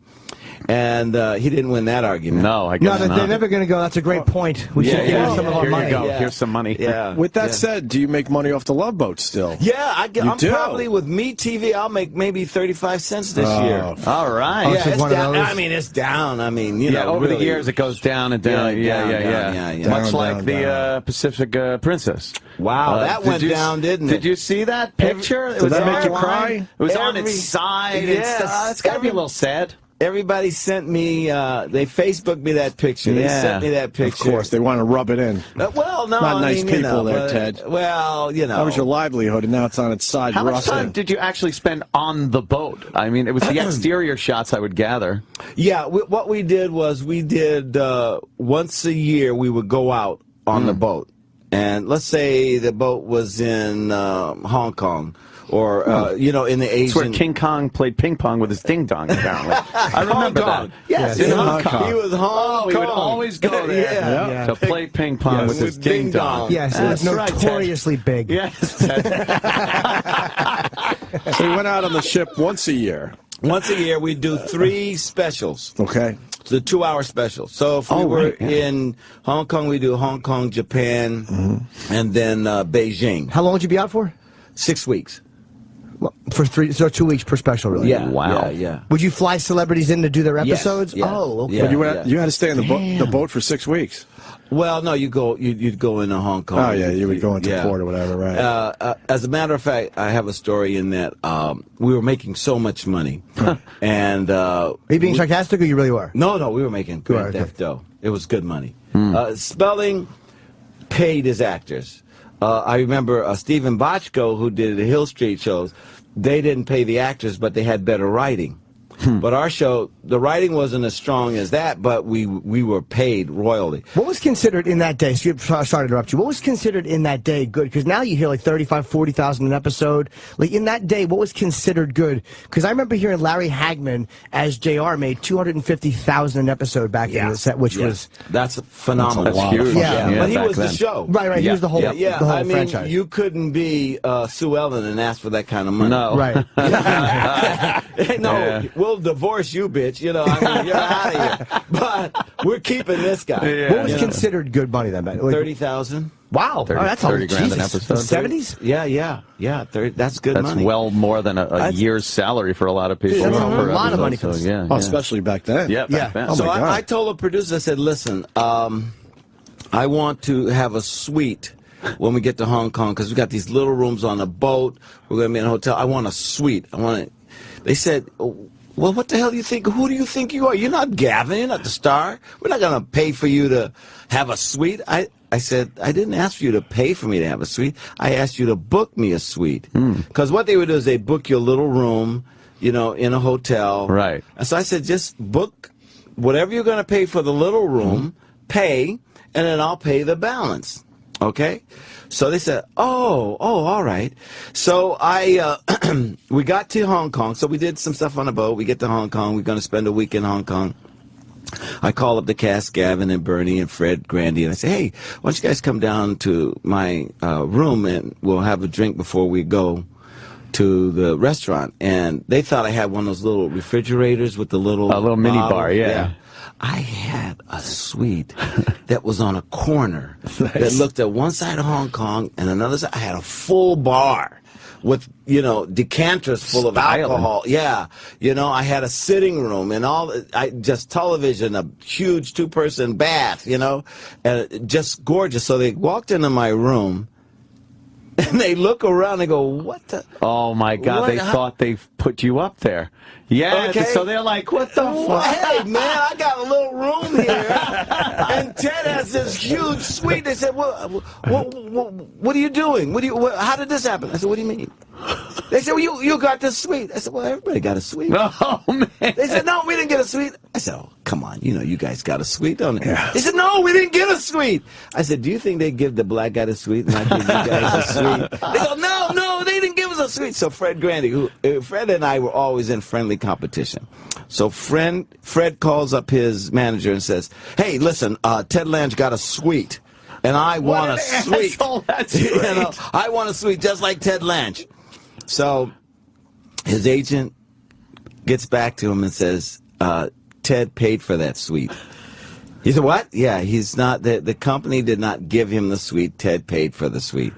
And he didn't win that argument. No, I guess No, not. they're never going to go. That's a great point. We should give them some of our Here money. you go. Here's some money. Yeah. With that said, do you make money off the Love Boat still? Yeah, I'm do? probably with Me TV. I'll make maybe 35 cents this year. All right. Yeah, so it's one of down. those? I mean, it's down. I mean, you know, over really. the years it goes down and down. Yeah, Much Down, like down, the Pacific Princess. Wow, that did went you- down, didn't it? Did you see that picture? Did that make you online. cry? It was on Every- its side. Yes. It's got to be a little sad. Everybody sent me, they Facebooked me that picture. They sent me that Of picture. course, they want to rub it in. Well, no, Not I nice mean, people you know, there, but, Ted. Well, you know. That was your livelihood, and now it's on its side. How much rusting. time did you actually spend on the boat? I mean, it was the exterior shots, I would gather. Yeah, what we did was once a year we would go out on the boat. And let's say the boat was in Hong Kong or, you know, in the Asian... It's where King Kong played ping pong with his ding dong, apparently. I remember that. Yes, in in Hong Kong. He was Hong Kong. He would always go there Yeah. to play ping pong with his ding dong. Yes, it was That's right, Ted. notoriously big. Yes. So you went out on the ship once a year. Once a year, we do 3 specials. Okay. The 2-hour special. So if we were in Hong Kong, we do Hong Kong, Japan, and then Beijing. How long would you be out for? 6 weeks. Well, for 2 weeks per special, really. Yeah. Wow. Yeah. Would you fly celebrities in to do their Yes, episodes? yes. Oh, okay. Yeah. But you had to stay on the boat for 6 weeks. Well, no, you'd go into Hong Kong. Oh yeah, you would go into port or whatever, right? As a matter of fact, I have a story in that we were making so much money, and Are you being sarcastic, or you really were? No, we were making good okay. theft dough. It was good money. Spelling paid his actors. I remember Stephen Bochco, who did the Hill Street shows. They didn't pay the actors, but they had better writing. But our show, the writing wasn't as strong as that, but we were paid royally. What was considered in that day, sorry to interrupt you, what was considered in that day good? Because now you hear like 35, 40,000 an episode. Like in that day, what was considered good? Because I remember hearing Larry Hagman as JR made 250,000 an episode back in the set, which was... That's phenomenal. That's huge. Yeah. But he was then. the show. Right, he was the whole, the whole I mean, franchise. you couldn't be Sue Ellen and ask for that kind of money. No. Right. No, we'll divorce you, bitch. You know, I mean, you're out of here. But we're keeping this guy. What was considered good money then? Like, 30,000. Wow. 30, that's 30 grand an Jesus. episode. The 70s? Yeah. 30, that's good That's money. well more than a year's salary for a lot of people. That's a per lot of episode, money for so, this. yeah, Oh, especially back then. yeah, back then. Oh, So my God. I told the producer, I said, listen, I want to have a suite when we get to Hong Kong because we got these little rooms on a boat. We're going to be in a hotel. I want a suite. I want it. They said, well, what the hell do you think? Who do you think you are? You're not Gavin. You're not the star. We're not going to pay for you to have a suite. I said, I didn't ask for you to pay for me to have a suite. I asked you to book me a suite. Because what they would do is they book you a little room, you know, in a hotel. Right. And so I said, just book whatever you're going to pay for the little room, pay, and then I'll pay the balance. Okay? So they said, oh, all right. So we got to Hong Kong. So we did some stuff on the boat. We get to Hong Kong. We're going to spend a week in Hong Kong. I call up the cast, Gavin and Bernie and Fred Grandy, and I say, hey, why don't you guys come down to my room and we'll have a drink before we go to the restaurant. And they thought I had one of those little refrigerators with the little mini bar, yeah. I had a suite that was on a corner that looked at one side of Hong Kong and another side. I had a full bar with, decanters full of alcohol. Yeah. I had a sitting room and just television, a huge 2-person bath, and just gorgeous. So they walked into my room and they look around and go, what the? Oh, my God. They thought they put you up there. Yeah, okay. So they're like, what the fuck? Hey, man, I got a little room here, and Ted has this huge suite. They said, what are you doing? How did this happen? I said, what do you mean? They said, well, you got this suite. I said, well, everybody got a suite. Oh, man. They said, no, we didn't get a suite. I said, oh, come on, you guys got a suite, don't you? Yeah. They said, no, we didn't get a suite. I said, do you think they give the black guy the suite and I give you guys a suite? They go, no, they didn't give us a suite. So Fred Grandy, Fred and I were always in friendly competition. So Fred calls up his manager and says, hey, listen, Ted Lange got a suite, and I want a suite. That's great. I want a suite just like Ted Lange. So his agent gets back to him and says, Ted paid for that suite. He said, what? Yeah, he's not, the company did not give him the suite. Ted paid for the suite.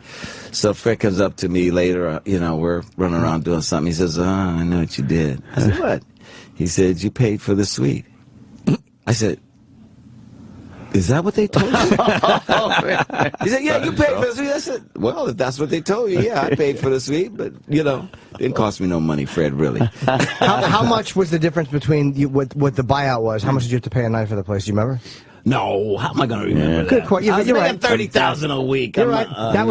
So Fred comes up to me later, we're running around doing something. He says, I know what you did. I said, what? He said, you paid for the suite. I said, is that what they told you? He said, yeah, you paid for the suite. I said, well, if that's what they told you, yeah, I paid for the suite, but, didn't cost me no money, Fred, really. How much was the difference between what the buyout was? How much did you have to pay a night for the place? Do you remember? No, how am I going to remember that? Good question. I was making $30,000 a week. You're right. That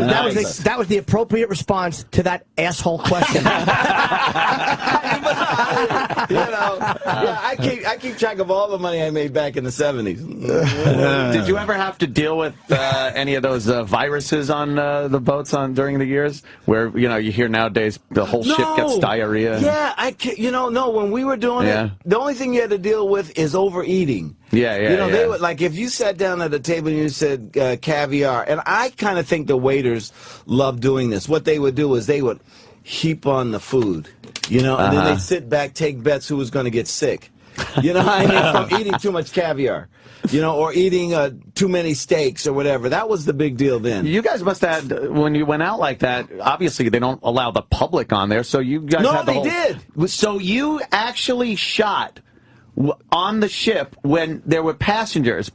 was the appropriate response to that asshole question. I keep track of all the money I made back in the 70s. Did you ever have to deal with any of those viruses on the boats during the years, where you hear nowadays the whole ship gets diarrhea? Yeah, no. When we were doing it, the only thing you had to deal with is overeating. They would, like, if you sat down at a table and you said caviar, and I kind of think the waiters love doing this. What they would do is they would heap on the food, and then they'd sit back, take bets who was going to get sick. You know what I mean? From eating too much caviar, or eating too many steaks or whatever. That was the big deal then. You guys must have, when you went out like that, obviously they don't allow the public on there, so you guys had the whole... No, they did. So you actually shot on the ship when there were passengers,